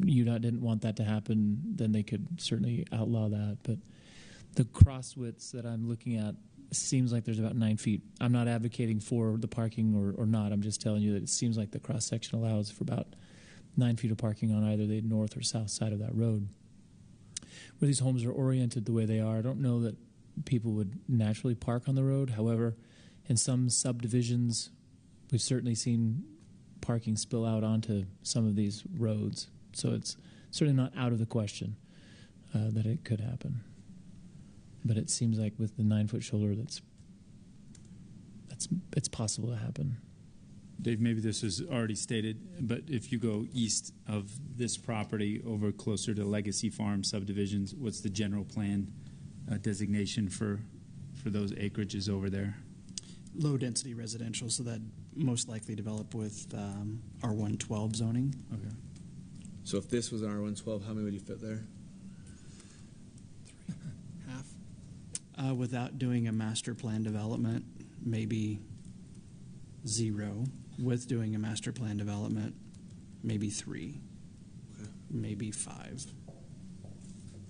UDOT didn't want that to happen, then they could certainly outlaw that. But the cross widths that I'm looking at seems like there's about 9 feet. I'm not advocating for the parking or not. I'm just telling you that it seems like the cross section allows for about 9 feet of parking on either the north or south side of that road. Where these homes are oriented the way they are, I don't know that people would naturally park on the road. However, in some subdivisions, we've certainly seen parking spill out onto some of these roads. So it's certainly not out of the question that it could happen. But it seems like with the 9-foot shoulder, it's possible to happen. Dave, maybe this was already stated, but if you go east of this property over closer to Legacy Farm subdivisions, what's the general plan designation for those acreages over there? Low density residential, so that most likely develop with R112 zoning. Okay. So if this was an R112, how many would you fit there? Half. Without doing a master plan development, maybe 0. With doing a master plan development, maybe 3. Okay. Maybe 5.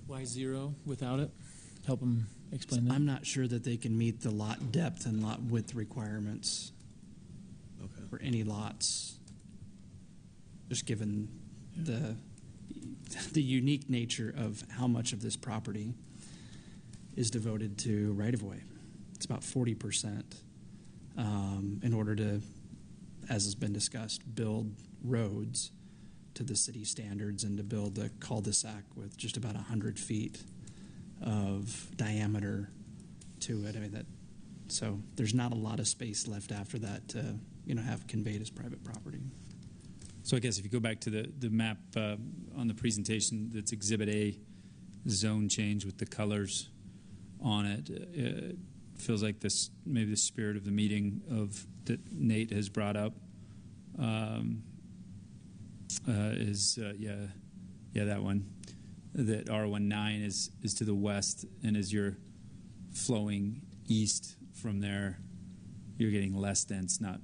Why 0 without it? Help them explain that. I'm not sure that they can meet the lot depth and lot width requirements for any lots, just given the unique nature of how much of this property is devoted to right-of-way. It's about 40% in order to, as has been discussed, build roads to the city standards and to build a cul-de-sac with just about 100 feet of diameter to it. I mean, so there's not a lot of space left after that to have conveyed as private property. So I guess if you go back to the map on the presentation, that's Exhibit A, zone change with the colors on it. It feels like this, maybe the spirit of the meeting that Nate has brought up is that one. That R19 is to the west, and as you're flowing east from there, you're getting less dense, not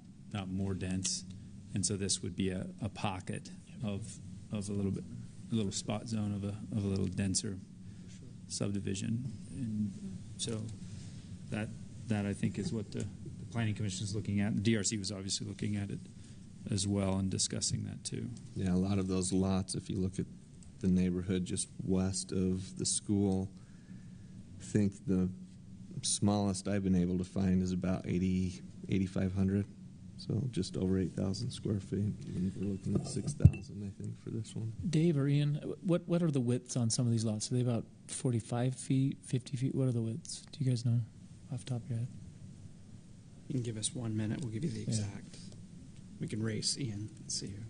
more dense, and so this would be a pocket of a little spot zone of a little denser subdivision, and so that I think is what the Planning Commission is looking at. The DRC was obviously looking at it as well and discussing that too. Yeah, a lot of those lots, if you look at the neighborhood just west of the school, I think the smallest I've been able to find is about 8,500, so just over 8,000 square feet. And we're looking at 6,000, I think, for this one. Dave or Ian, what are the widths on some of these lots? Are they about 45 feet, 50 feet? What are the widths? Do you guys know off the top of your head? You can give us 1 minute. We'll give you the exact. We can race Ian and see who.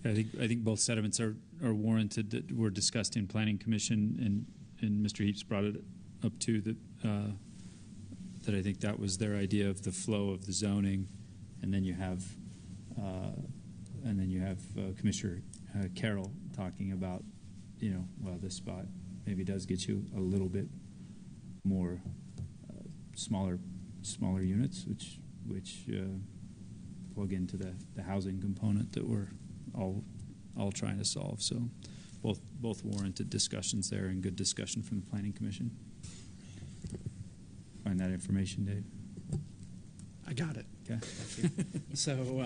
I think both sentiments are warranted that were discussed in Planning Commission, and Mr. Heaps brought it up too, that I think that was their idea of the flow of the zoning, and then you have Commissioner Carroll talking about, this spot maybe does get you a little bit more smaller units, which plug into the housing component that we're all trying to solve. So both warranted discussions there, and good discussion from the Planning Commission. Find that information, Dave. I got it. Okay. So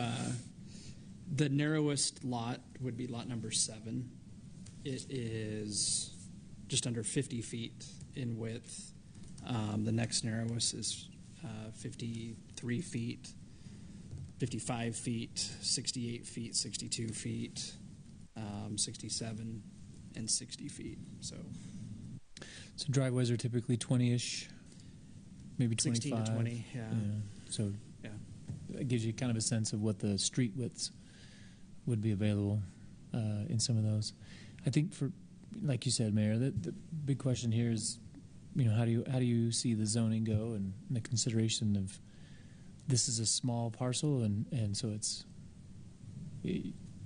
the narrowest lot would be lot number 7. It is just under 50 feet in width. The next narrowest is 53 feet, 55 feet, 68 feet, 62 feet, 67, and 60 feet. So driveways are typically 20-ish, maybe 25. 16 to 20, yeah. So it gives you kind of a sense of what the street widths would be available in some of those. I think for, like you said, Mayor, the big question here is, how do you see the zoning go, and the consideration of this is a small parcel, and so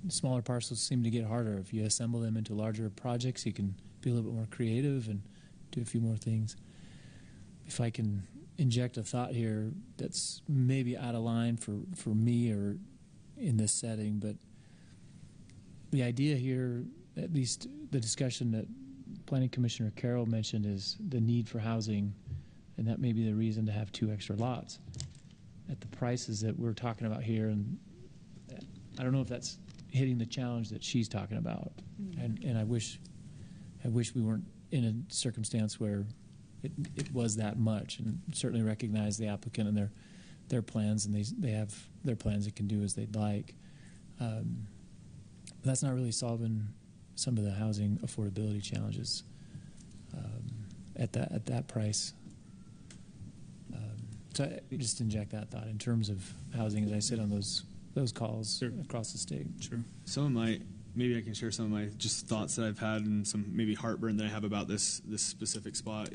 smaller parcels seem to get harder. If you assemble them into larger projects, you can be a little bit more creative and do a few more things. If I can inject a thought here that's maybe out of line for me or in this setting, but the idea here, at least the discussion that Planning Commissioner Carroll mentioned, is the need for housing, and that may be the reason to have 2 extra lots at the prices that we're talking about here. And I don't know if that's hitting the challenge that she's talking about. And I wish we weren't in a circumstance where it was that much, and certainly recognize the applicant and their plans, and they have their plans and can do as they'd like. But that's not really solving some of the housing affordability challenges at that price. So I just inject that thought in terms of housing as I sit on those calls across the state. Sure. Maybe I can share some of my just thoughts that I've had, and some maybe heartburn that I have about this specific spot.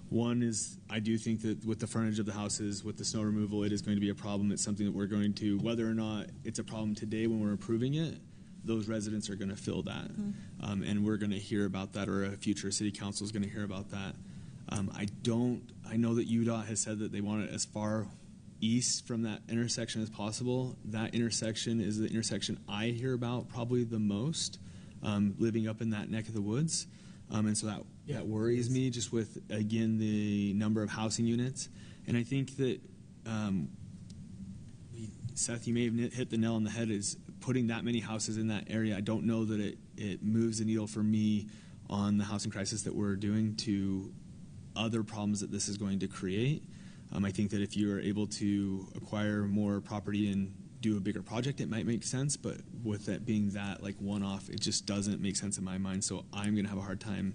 One is I do think that with the frontage of the houses, with the snow removal, it is going to be a problem. It's something that we're going to, whether or not it's a problem today when we're approving it, those residents are going to feel that. And we're going to hear about that, or a future city council is going to hear about that. I know that UDOT has said that they want it as far east from that intersection as possible. That intersection is the intersection I hear about probably the most, living up in that neck of the woods. And so that worries me, just with, again, the number of housing units. And I think that, Seth, you may have hit the nail on the head, is putting that many houses in that area. I don't know that it moves the needle for me on the housing crisis that we're doing to other problems that this is going to create. I think that if you are able to acquire more property and do a bigger project, it might make sense. But with that being that like one-off, it just doesn't make sense in my mind. So I'm going to have a hard time,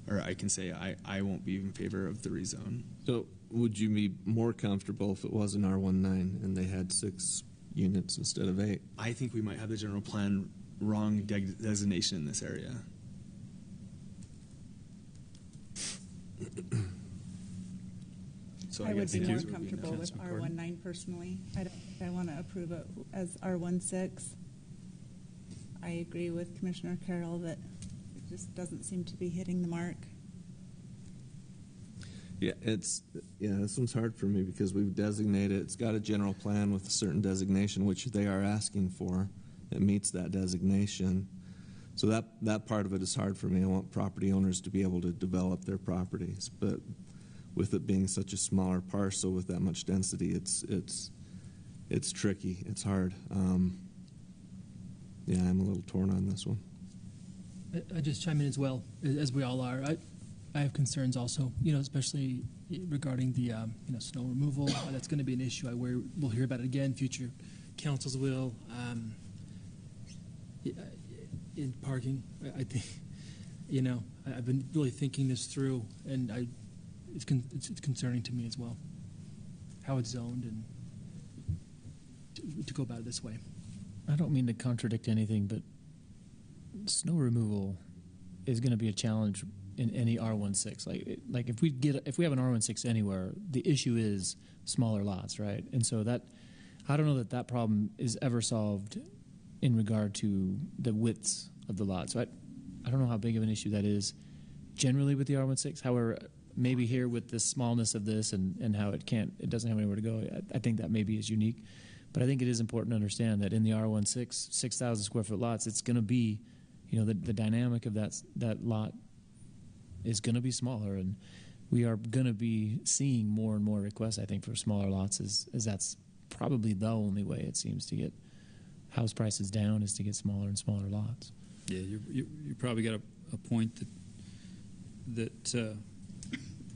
or I can say I won't be in favor of the rezone. So would you be more comfortable if it was an R19 and they had 6 units instead of 8? I think we might have the general plan wrong designation in this area. So I would guess be it more is comfortable with R19 personally. I don't think I want to approve it as R16. I agree with Commissioner Carroll that it just doesn't seem to be hitting the mark. Yeah, this one's hard for me because we've designated, it's got a general plan with a certain designation, which they are asking for. It meets that designation. So that part of it is hard for me. I want property owners to be able to develop their properties, but with it being such a smaller parcel with that much density, it's tricky. It's hard. Yeah, I'm a little torn on this one. I just chime in as well, as we all are. I have concerns also, especially regarding the snow removal. That's going to be an issue. We'll hear about it again. Future councils will. In parking, I think, I've been really thinking this through, and it's concerning to me as well how it's zoned and to go about it this way. I don't mean to contradict anything, but snow removal is going to be a challenge in any R16. Like if we have an R16 anywhere, the issue is smaller lots, right? And so that I don't know that problem is ever solved in regard to the widths of the lots. So I don't know how big of an issue that is generally with the R16. However, maybe here with the smallness of this and how it doesn't have anywhere to go, I think that maybe is unique. But I think it is important to understand that in the R16, 6,000 square foot lots, it's going to be, the dynamic of that lot is going to be smaller, and we are going to be seeing more and more requests, I think, for smaller lots, as that's probably the only way it seems to get house prices down is to get smaller and smaller lots. Yeah, you probably got a point that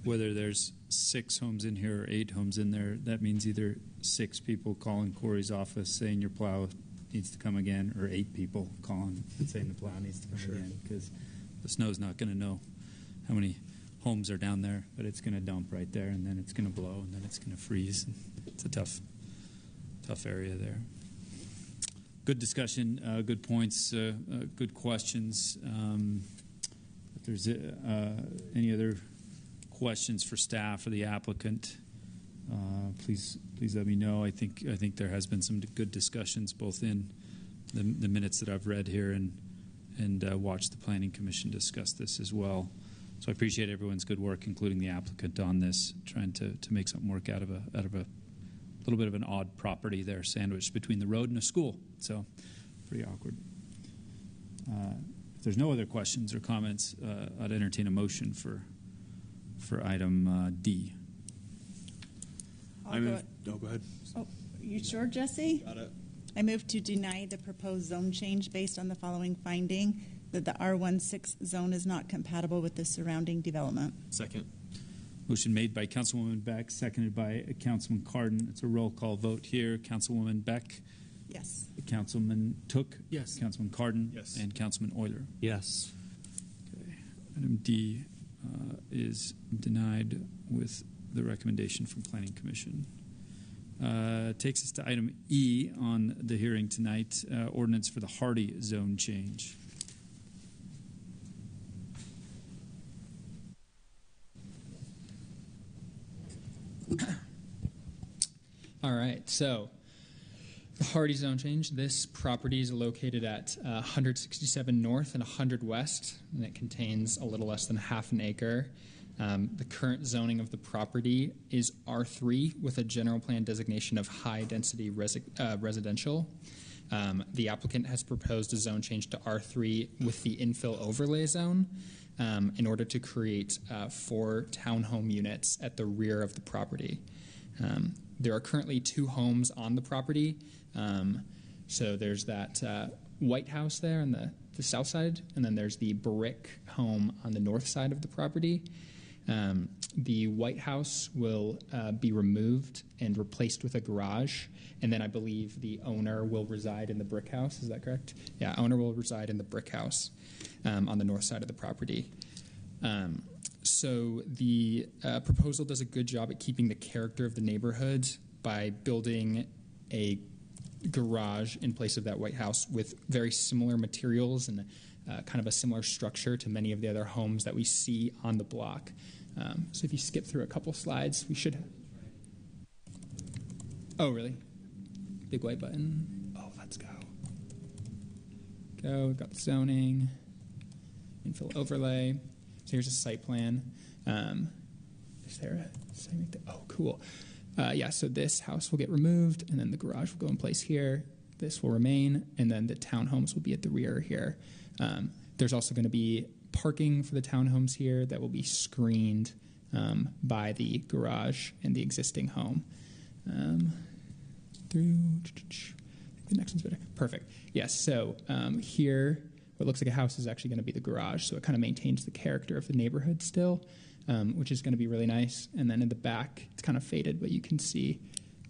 whether there's 6 homes in here or 8 homes in there, that means either 6 people calling Corey's office saying your plow needs to come again, or 8 people calling and saying the plow needs to come again, because the snow's not going to know how many homes are down there, but it's going to dump right there, and then it's going to blow, and then it's going to freeze. It's a tough area there. Good discussion, good points, good questions. If there's any other questions for staff or the applicant, please let me know. I think there has been some good discussions both in the minutes that I've read here and watched the Planning Commission discuss this as well. So I appreciate everyone's good work, including the applicant, on this, trying to make something work out of a little bit of an odd property there, sandwiched between the road and a school. So pretty awkward. If there's no other questions or comments, I'd entertain a motion for item D. Go ahead. Oh, you sure, Jesse? Got it. I move to deny the proposed zone change based on the following finding: that the R16 zone is not compatible with the surrounding development. Second. Motion made by Councilwoman Beck, seconded by Councilman Cardin. It's a roll call vote here. Councilwoman Beck? Yes. Councilman Took? Yes. Councilman Cardin? Yes. And Councilman Euler? Yes. Okay. Item D is denied with the recommendation from Planning Commission. Takes us to item E on the hearing tonight, ordinance for the Hardy zone change. All right, so the Hardy zone change. This property is located at 167 North and 100 West, and it contains a little less than half an acre. The current zoning of the property is R3 with a general plan designation of high-density residential. The applicant has proposed a zone change to R3 with the infill overlay zone in order to create 4 townhome units at the rear of the property. There are currently 2 homes on the property. So there's that white house there on the south side, and then there's the brick home on the north side of the property. The white house will be removed and replaced with a garage, and then I believe the owner will reside in the brick house. Is that correct? Yeah, owner will reside in the brick house on the north side of the property. So the proposal does a good job at keeping the character of the neighborhood by building a garage in place of that white house with very similar materials and kind of a similar structure to many of the other homes that we see on the block. So if you skip through a couple slides, we should. Oh, really? Big white button. Oh, let's go. We've got the zoning, infill overlay. So here's a site plan. Is there a? Oh, cool. Yeah, so this house will get removed, and then the garage will go in place here. This will remain, and then the townhomes will be at the rear here. There's also going to be parking for the townhomes here that will be screened by the garage and the existing home. The next one's better. Perfect. Yes, so here, what looks like a house is actually going to be the garage, so it kind of maintains the character of the neighborhood still, which is going to be really nice. And then in the back, it's kind of faded, but you can see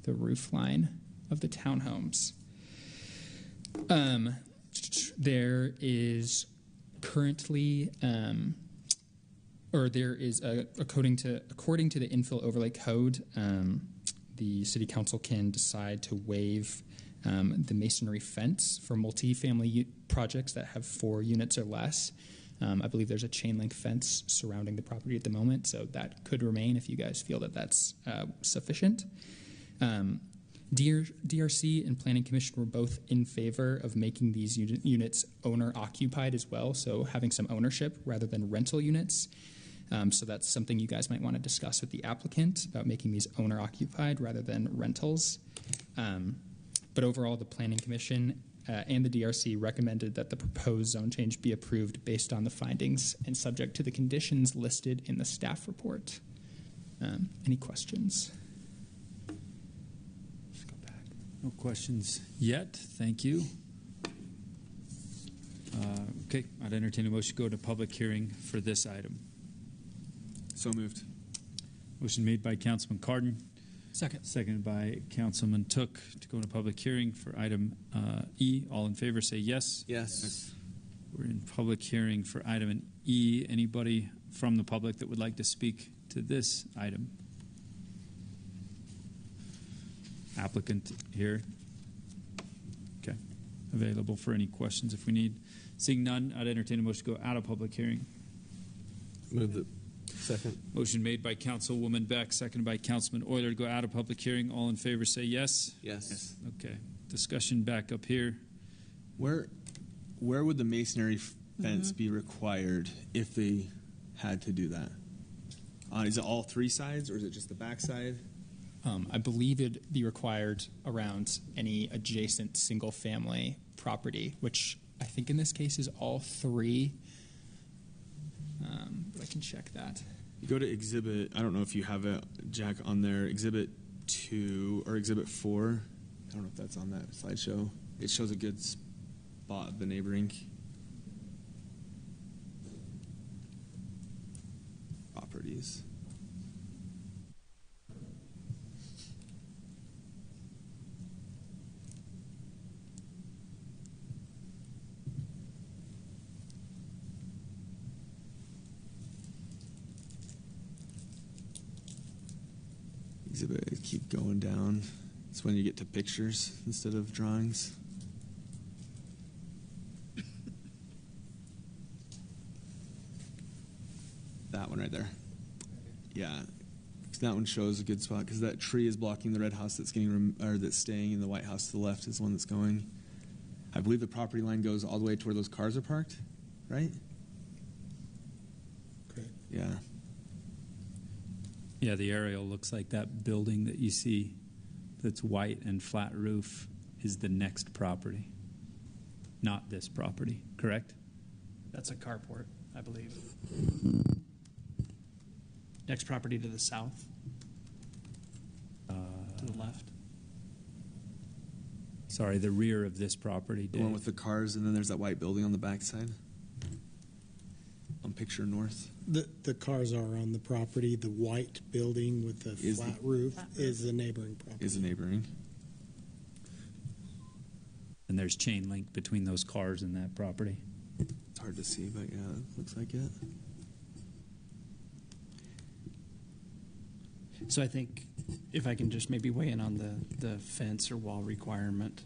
the roof line of the townhomes. There is currently, according to the infill overlay code, the city council can decide to waive the masonry fence for multifamily projects that have 4 units or less. I believe there's a chain link fence surrounding the property at the moment, so that could remain if you guys feel that that's sufficient. DRC and Planning Commission were both in favor of making these units owner-occupied as well, so having some ownership rather than rental units. So that's something you guys might want to discuss with the applicant about making these owner-occupied rather than rentals. But overall, the Planning Commission and the DRC recommended that the proposed zone change be approved based on the findings and subject to the conditions listed in the staff report. Any questions? Let's go back. No questions yet. Thank you. Okay, I'd entertain a motion to go to public hearing for this item. So moved. Motion made by Councilman Cardin. Second. Seconded by Councilman Took to go into public hearing for item E. All in favor say yes. Yes. We're in public hearing for item E. Anybody from the public that would like to speak to this item? Applicant here. Okay. Available for any questions if we need. Seeing none, I'd entertain a motion to go out of public hearing. Move it. Second. Motion made by Councilwoman Beck, seconded by Councilman Euler to go out of public hearing. All in favor say yes. Yes. Okay. Discussion back up here. Where would the masonry fence be required if they had to do that? Is it all 3 sides, or is it just the back side? I believe it'd be required around any adjacent single-family property, which I think in this case is all 3. But I can check that. You go to exhibit, I don't know if you have it, Jack, on there, exhibit 2 or exhibit 4. I don't know if that's on that slideshow. It shows a good spot of the neighboring properties. Exhibit, keep going down. It's when you get to pictures instead of drawings. That one right there. Yeah, that one shows a good spot because that tree is blocking the red house that's that's staying, and the white house to the left is the one that's going. I believe the property line goes all the way to where those cars are parked, right? Okay. Yeah. Yeah, the aerial looks like that building that you see that's white and flat roof is the next property, not this property, correct? That's a carport, I believe. Next property to the south. To the left. Sorry, the rear of this property. The one with the cars, and then there's that white building on the backside. On picture north. The cars are on the property. The white building with the flat roof is the neighboring property. Is a neighboring. And there's chain link between those cars and that property. It's hard to see, but yeah, it looks like it. So I think If I can just maybe weigh in on the fence or wall requirement,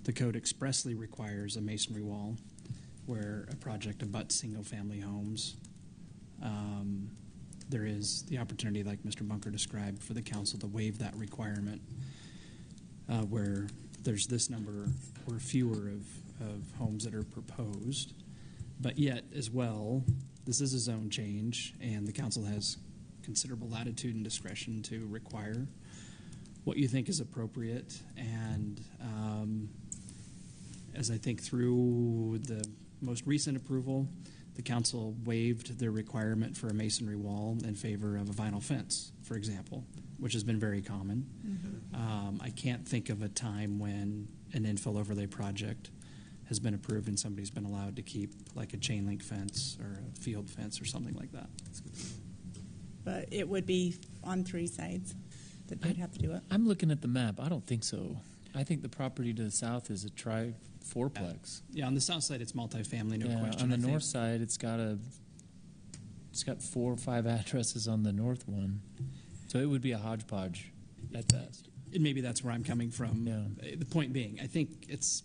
the code expressly requires a masonry wall where a project abuts single-family homes. There is the opportunity, like Mr. Bunker described, for the council to waive that requirement where there's this number or fewer of homes that are proposed. But yet, as well, this is a zone change, and the council has considerable latitude and discretion to require what you think is appropriate. And as I think through the most recent approval, the council waived the requirement for a masonry wall in favor of a vinyl fence, for example, which has been very common. I can't think of a time when an infill overlay project has been approved and somebody's been allowed to keep like a chain link fence or a field fence or something like that. But it would be on 3 sides that they'd have to do it. I'm looking at the map. I don't think so. I think the property to the south is a fourplex. Yeah, on the south side it's multifamily, no question. On the north side, it's got 4 or 5 addresses on the north one, so it would be a hodgepodge at best. And maybe that's where I'm coming from. Yeah. The point being, I think it's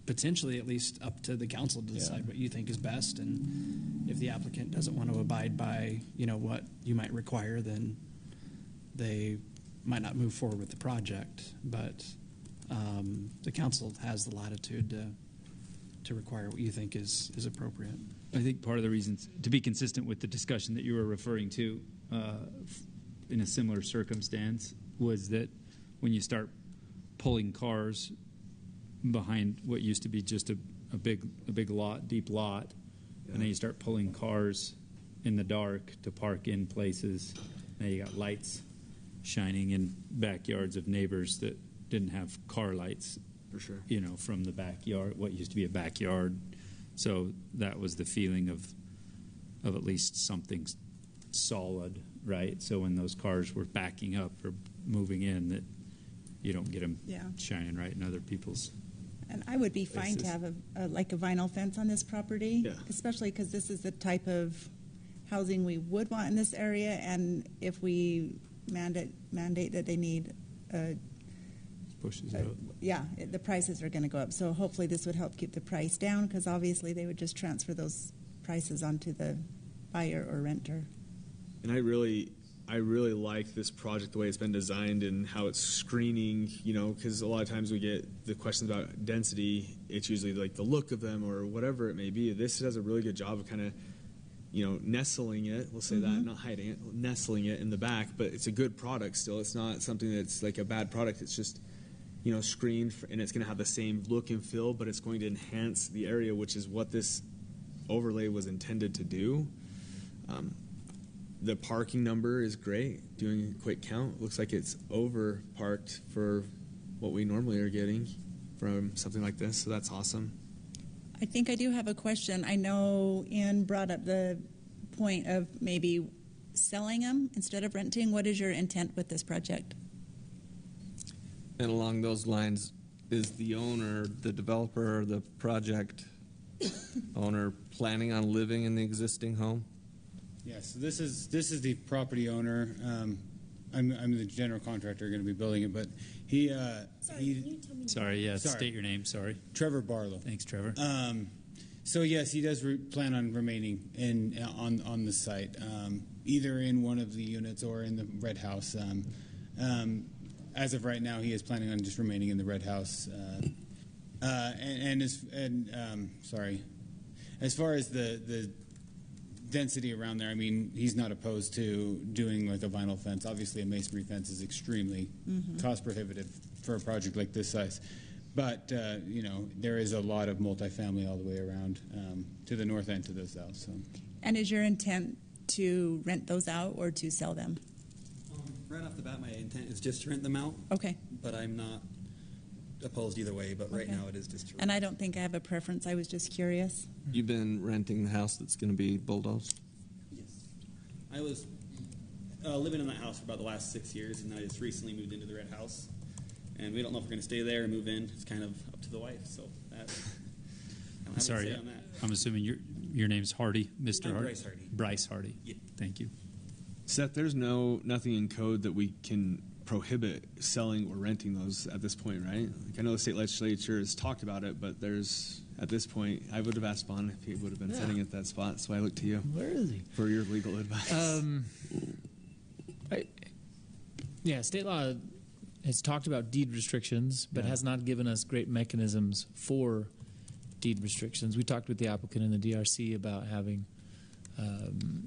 potentially at least up to the council to decide what you think is best, and if the applicant doesn't want to abide by what you might require, then they might not move forward with the project. But the council has the latitude to require what you think is appropriate. I think part of the reason, to be consistent with the discussion that you were referring to in a similar circumstance, was that when you start pulling cars behind what used to be just a big lot, deep lot, and then you start pulling cars in the dark to park in places. Now you got lights shining in backyards of neighbors that didn't have car lights, for sure. From the backyard, what used to be a backyard. So that was the feeling of at least something solid, right? So when those cars were backing up or moving in, that you don't get them shining right in other people's. And I would be fine to have a vinyl fence on this property, especially because this is the type of housing we would want in this area. And if we mandate that they need pushes out. The prices are going to go up. So hopefully this would help keep the price down, because obviously they would just transfer those prices onto the buyer or renter. And I really like this project, the way it's been designed and how it's screening, because a lot of times we get the questions about density. It's usually like the look of them or whatever it may be. This does a really good job of kind of, nestling it. We'll say that, not hiding it, nestling it in the back. But it's a good product still. It's not something that's like a bad product. It's just, screened, and it's going to have the same look and feel, but it's going to enhance the area, which is what this overlay was intended to do. The parking number is great. Doing a quick count, looks like it's over parked for what we normally are getting from something like this, so that's awesome. I think I do have a question. I know Ian brought up the point of maybe selling them instead of renting. What is your intent with this project? And along those lines, is the owner, the developer, the project owner planning on living in the existing home? Yes, this is the property owner. I'm the general contractor going to be building it, but state your name. Sorry, Trevor Barlow. Thanks, Trevor. So yes, he does plan on remaining on the site, either in one of the units or in the red house. As of right now, he is planning on just remaining in the red house. As far as the density around there, I mean, he's not opposed to doing like a vinyl fence. Obviously, a masonry fence is extremely cost prohibitive for a project like this size. But, there is a lot of multifamily all the way around to the north and to the south. So. And is your intent to rent those out or to sell them? Right off the bat, my intent is just to rent them out. Okay. But I'm not opposed either way, but right now it is just to rent. And I don't think I have a preference. I was just curious. You've been renting the house that's going to be bulldozed? Yes. I was living in that house for about the last 6 years, and I just recently moved into the red house. And we don't know if we're going to stay there or move in. It's kind of up to the wife, so that. I'm sorry, I'm assuming your name's Hardy, Mr. Hardy? Bryce Hardy. Bryce Hardy. Yeah. Thank you. Seth, there's nothing in code that we can prohibit selling or renting those at this point, right? Like, I know the state legislature has talked about it, but there's, at this point, I would have asked Vaughn if he would have been sitting at that spot, so I look to you. Where is he? For your legal advice. State law has talked about deed restrictions, but has not given us great mechanisms for deed restrictions. We talked with the applicant in the DRC about having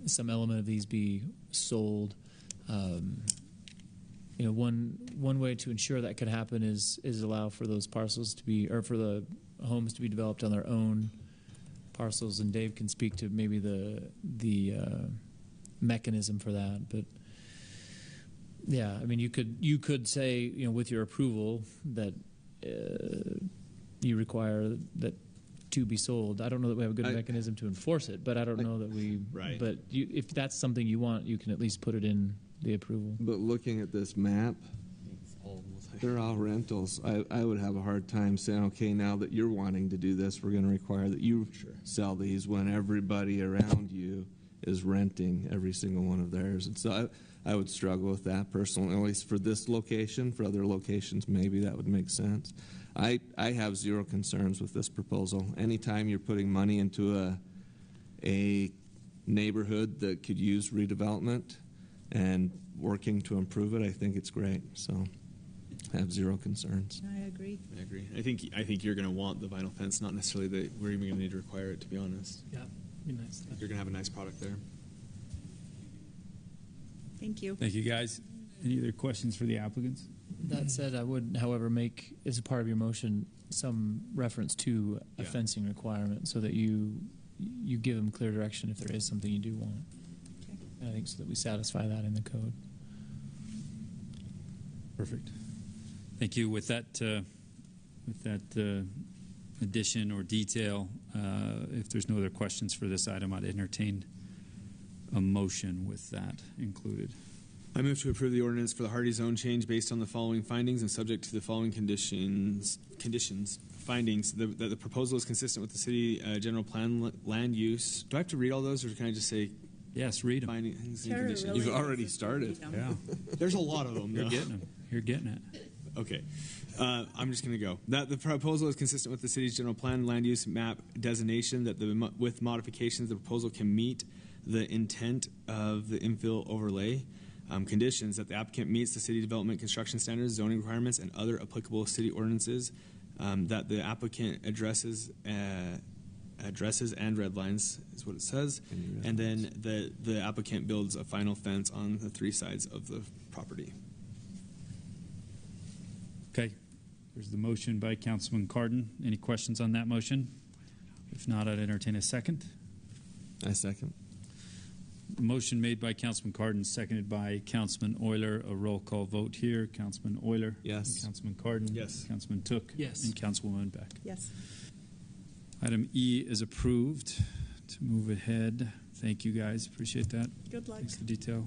some element of these be sold. One way to ensure that could happen is allow for those parcels to be, or for the homes to be developed on their own parcels. And Dave can speak to maybe the mechanism for that. But yeah, I mean, you could say, with your approval that you require that to be sold. I don't know that we have a good mechanism to enforce it, but I don't know that we. Right. But if that's something you want, you can at least put it in the approval. But looking at this map, they're all rentals. I would have a hard time saying, okay, now that you're wanting to do this, we're going to require that you sell these when everybody around you is renting every single one of theirs. And so I would struggle with that personally, at least for this location. For other locations, maybe that would make sense. I have zero concerns with this proposal. Anytime you're putting money into a neighborhood that could use redevelopment and working to improve it, I think it's great. So I have zero concerns. I agree. I agree. I think you're going to want the vinyl fence, not necessarily that we're even going to need to require it, to be honest. Yeah, be nice. You're going to have a nice product there. Thank you. Thank you, guys. Any other questions for the applicants? That said, I would, however, make, as a part of your motion, some reference to a fencing requirement so that you give them clear direction if there is something you do want. Okay. And I think so that we satisfy that in the code. Perfect. Thank you. With that addition or detail, if there's no other questions for this item, I'd entertain a motion with that included. I move to approve the ordinance for the Hardy zone change based on the following findings and subject to the following conditions. Findings, that the proposal is consistent with the city general plan land use. Do I have to read all those, or can I just say yes, read them? Findings and conditions. You've already started. Yeah. There's a lot of them. You're getting them. You're getting it. Okay. I'm just going to go. That the proposal is consistent with the city's general plan land use map designation, that with modifications, the proposal can meet the intent of the infill overlay. Conditions, that the applicant meets the city development construction standards, zoning requirements, and other applicable city ordinances, that the applicant addresses and redlines is what it says, and then the applicant builds a final fence on the three sides of the property. Okay. There's the motion by Councilman Cardin. Any questions on that motion? If not, I'd entertain a second. I second. Motion made by Councilman Cardin, seconded by Councilman Euler. A roll call vote here. Councilman Euler. Yes. Councilman Cardin. Yes. Councilman Took. Yes. And Councilwoman Beck. Yes. Item E is approved. To move ahead. Thank you, guys. Appreciate that. Good luck. Thanks for the detail.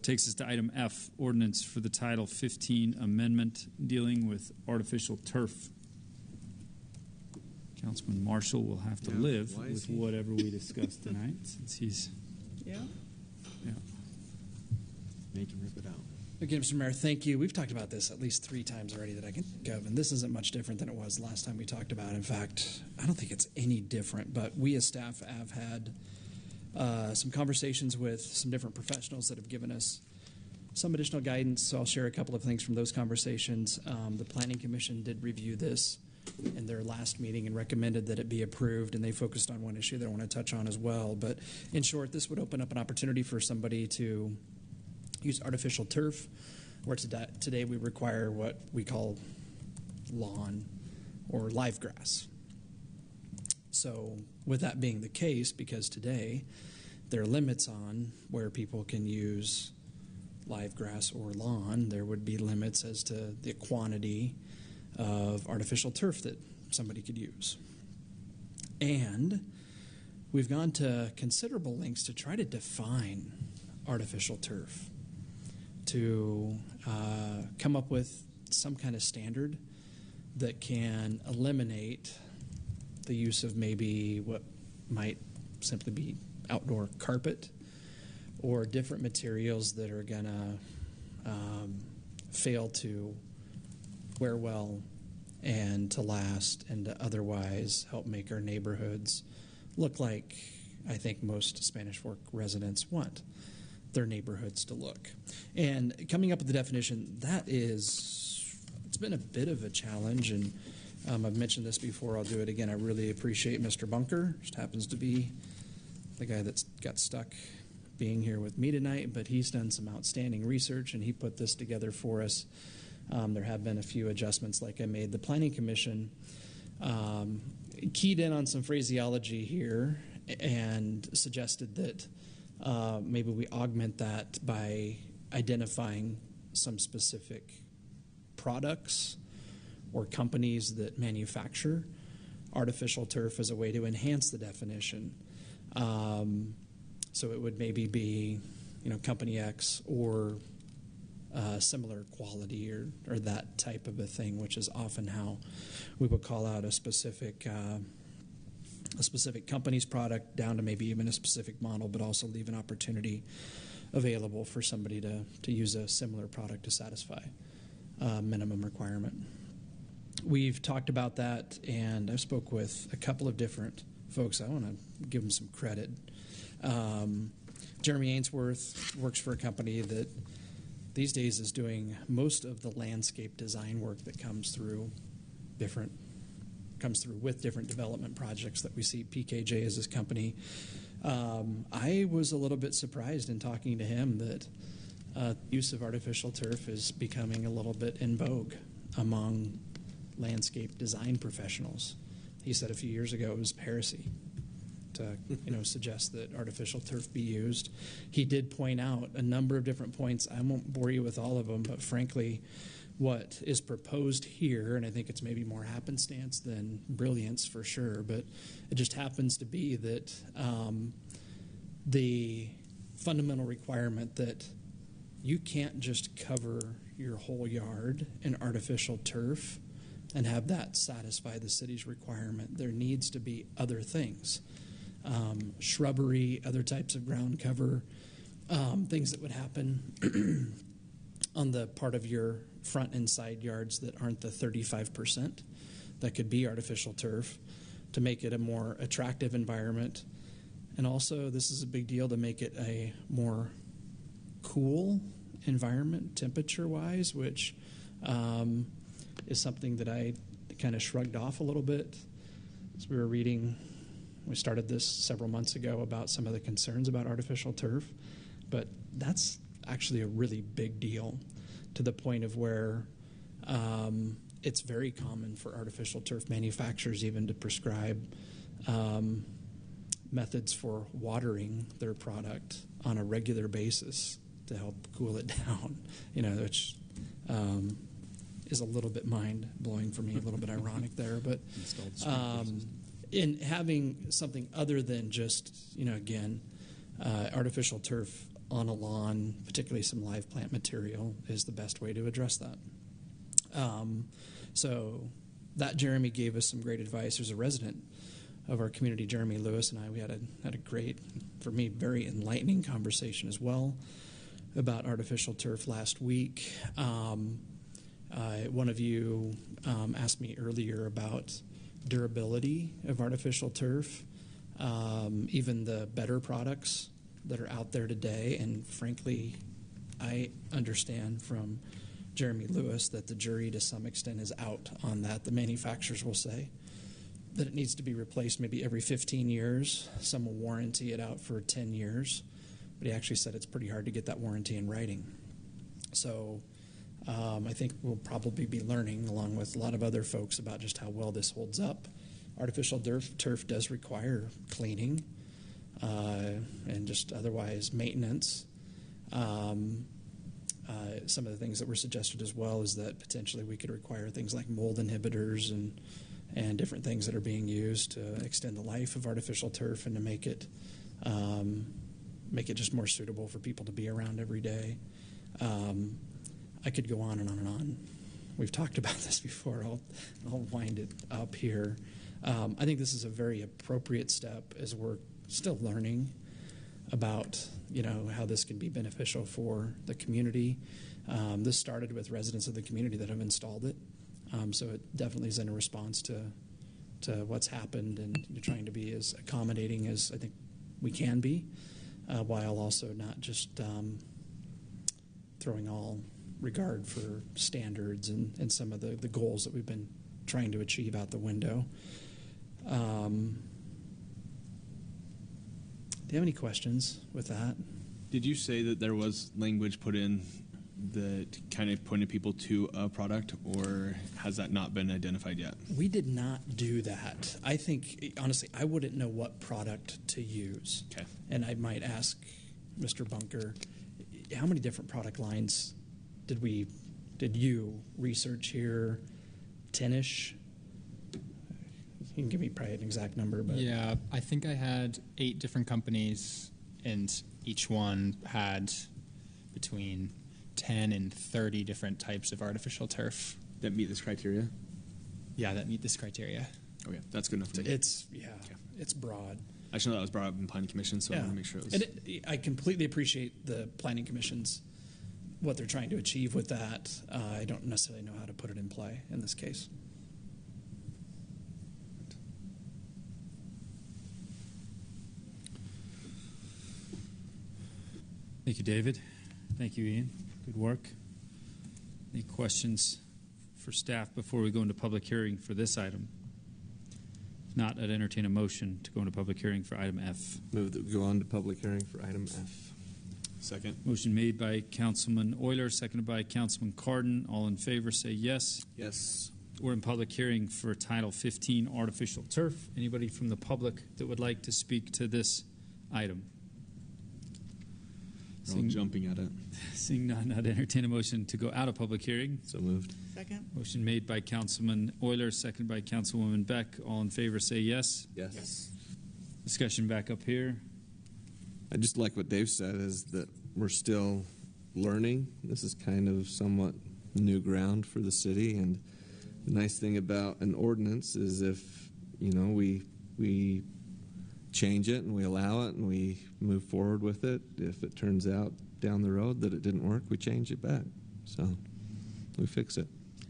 Takes us to item F, ordinance for the Title 15 amendment dealing with artificial turf. Councilman Marshall will have to live with whatever we discuss tonight, since he's Make him rip it out. Again, Mr. Mayor, thank you. We've talked about this at least 3 times already that I can think of, and this isn't much different than it was last time we talked about. In fact, I don't think it's any different, but we as staff have had some conversations with some different professionals that have given us some additional guidance, so I'll share a couple of things from those conversations. The Planning Commission did review this in their last meeting and recommended that it be approved, and they focused on one issue that I want to touch on as well. But in short, this would open up an opportunity for somebody to use artificial turf, where today we require what we call lawn or live grass. So with that being the case, because today there are limits on where people can use live grass or lawn, there would be limits as to the quantity of artificial turf that somebody could use. And we've gone to considerable lengths to try to define artificial turf, to come up with some kind of standard that can eliminate the use of maybe what might simply be outdoor carpet or different materials that are going to fail to wear well and to last and to otherwise help make our neighborhoods look like I think most Spanish Fork residents want their neighborhoods to look. And coming up with the definition, it's been a bit of a challenge, and I've mentioned this before, I'll do it again. I really appreciate Mr. Bunker. Just happens to be the guy that's got stuck being here with me tonight, but he's done some outstanding research, and he put this together for us. There have been a few adjustments like I made. The Planning Commission keyed in on some phraseology here and suggested that maybe we augment that by identifying some specific products or companies that manufacture artificial turf as a way to enhance the definition. So it would maybe be, Company X or similar quality or that type of a thing, which is often how we would call out a specific company's product down to maybe even a specific model, but also leave an opportunity available for somebody to use a similar product to satisfy a minimum requirement. We've talked about that, and I've spoke with a couple of different folks. I want to give them some credit. Jeremy Ainsworth works for a company that these days is doing most of the landscape design work that comes through with different development projects that we see. PKJ is his company. I was a little bit surprised in talking to him that use of artificial turf is becoming a little bit in vogue among landscape design professionals. He said a few years ago it was heresy to suggest that artificial turf be used. He did point out a number of different points. I won't bore you with all of them, but frankly, what is proposed here, and I think it's maybe more happenstance than brilliance for sure, but it just happens to be that the fundamental requirement that you can't just cover your whole yard in artificial turf and have that satisfy the city's requirement. There needs to be other things. Shrubbery, other types of ground cover, things that would happen on the part of your front and side yards that aren't the 35% that could be artificial turf to make it a more attractive environment. And also, this is a big deal to make it a more cool environment temperature-wise, which is something that I kind of shrugged off a little bit as we started this several months ago about some of the concerns about artificial turf, but that's actually a really big deal to the point of where it's very common for artificial turf manufacturers even to prescribe methods for watering their product on a regular basis to help cool it down, which is a little bit mind-blowing for me, a little bit ironic there. But in having something other than just, artificial turf on a lawn, particularly some live plant material, is the best way to address that. So that Jeremy gave us some great advice. There's a resident of our community, Jeremy Lewis, and we had a great, for me, very enlightening conversation as well about artificial turf last week. One of you asked me earlier about durability of artificial turf, even the better products that are out there today. And frankly, I understand from Jeremy Lewis that the jury to some extent is out on that. The manufacturers will say that it needs to be replaced maybe every 15 years. Some will warranty it out for 10 years. But he actually said it's pretty hard to get that warranty in writing. So I think we'll probably be learning, along with a lot of other folks, about just how well this holds up. Artificial turf does require cleaning and just otherwise maintenance. Some of the things that were suggested as well is that potentially we could require things like mold inhibitors and different things that are being used to extend the life of artificial turf and to make it just more suitable for people to be around every day. I could go on and on and on. We've talked about this before. I'll wind it up here. I think this is a very appropriate step as we're still learning about how this can be beneficial for the community. This started with residents of the community that have installed it, so it definitely is in a response to what's happened, and trying to be as accommodating as I think we can be, while also not just throwing all regard for standards and some of the goals that we've been trying to achieve out the window. Do you have any questions with that? Did you say that there was language put in that kind of pointed people to a product, or has that not been identified yet? We did not do that. I think, honestly, I wouldn't know what product to use. Okay. And I might ask Mr. Bunker, how many different product lines did you research here? 10-ish? You can give me probably an exact number, but yeah, I think I had 8 different companies, and each one had between 10 and 30 different types of artificial turf that meet this criteria. Yeah, that meet this criteria. Okay, that's good enough for me. It's broad. I just know that was brought up in Planning Commission, so I want to make sure it was. And I completely appreciate the Planning Commission's what they're trying to achieve with that. I don't necessarily know how to put it in play in this case. Thank you, David. Thank you, Ian. Good work. Any questions for staff before we go into public hearing for this item? If not, I'd entertain a motion to go into public hearing for item F. Move that we go on to public hearing for item F. Second. Motion made by Councilman Euler, seconded by Councilman Cardin. All in favor say yes. Yes. We're in public hearing for Title 15 artificial turf. Anybody from the public that would like to speak to this item? We're all jumping at it. Seeing none, I'd entertain a motion to go out of public hearing. So moved. Second. Motion made by Councilman Euler, seconded by Councilwoman Beck. All in favor say yes. Yes. Discussion back up here. I just like what Dave said, is that we're still learning. This is kind of somewhat new ground for the city, and the nice thing about an ordinance is if we change it and we allow it and we move forward with it, if it turns out down the road that it didn't work, we change it back. So we fix it.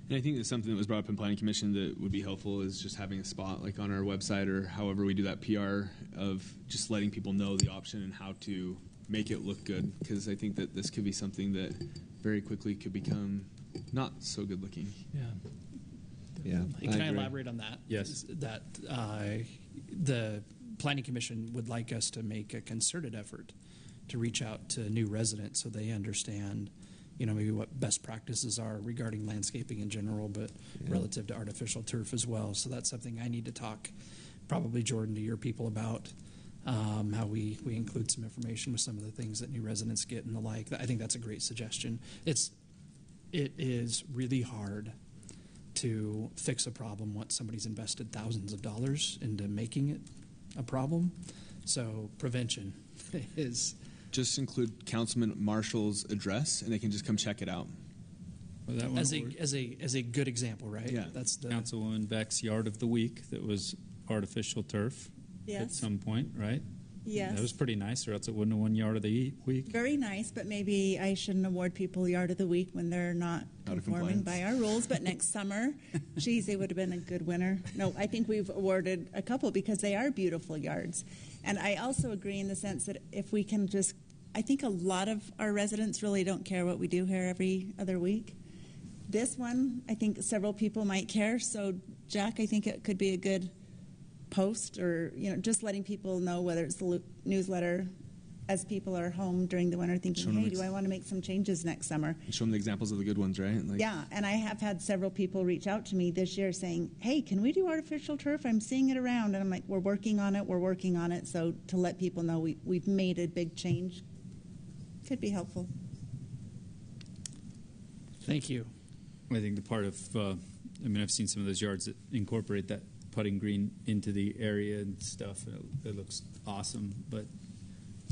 And I think that's something that was brought up in Planning Commission that would be helpful, is just having a spot like on our website or however we do that PR of just letting people know the option and how to make it look good, because I think that this could be something that very quickly could become not so good looking. Yeah. Can I elaborate on that? Yes. That the Planning Commission would like us to make a concerted effort to reach out to new residents so they understand, maybe what best practices are regarding landscaping in general, but relative to artificial turf as well. So that's something I need to talk, probably, Jordan, to your people about, how we include some information with some of the things that new residents get and the like. I think that's a great suggestion. It is really hard to fix a problem once somebody's invested thousands of dollars into making it a problem. So prevention is... Just include Councilman Marshall's address, and they can just come check it out. Well, that one as a good example, right? Yeah. That's the Councilwoman Beck's yard of the week that was artificial turf at Yes. some point, right? Yes. That was pretty nice, or else it wouldn't have won yard of the week. Very nice, but maybe I shouldn't award people yard of the week when they're not conforming by our rules. But next summer, geez, they would have been a good winner. No, I think we've awarded a couple because they are beautiful yards. And I also agree in the sense that if we can just, I think a lot of our residents really don't care what we do here every other week. This one, I think several people might care. So, Jack, I think it could be a good post, or just letting people know, whether it's the newsletter, as people are home during the winter thinking, hey, do I want to make some changes next summer? And show them the examples of the good ones, right? Yeah, and I have had several people reach out to me this year saying, hey, can we do artificial turf? I'm seeing it around. And I'm like, we're working on it. So to let people know we've made a big change could be helpful. Thank you. I think the part of, I've seen some of those yards that incorporate that putting green into the area and stuff, and it looks awesome. But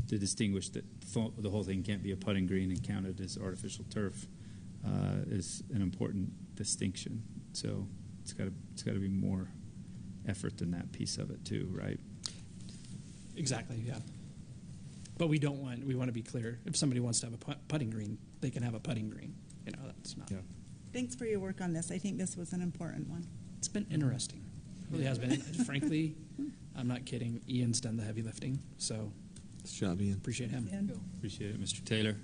to distinguish that the whole thing can't be a putting green and counted as artificial turf is an important distinction. So it's got to be more effort than that piece of it too, right? Exactly. Yeah. But we want to be clear. If somebody wants to have a putting green, they can have a putting green. That's not. Yeah. Thanks for your work on this. I think this was an important one. It's been interesting. It really has been. Frankly, I'm not kidding. Ian's done the heavy lifting, so good job, Ian. Appreciate him. Appreciate it, Mr. Taylor.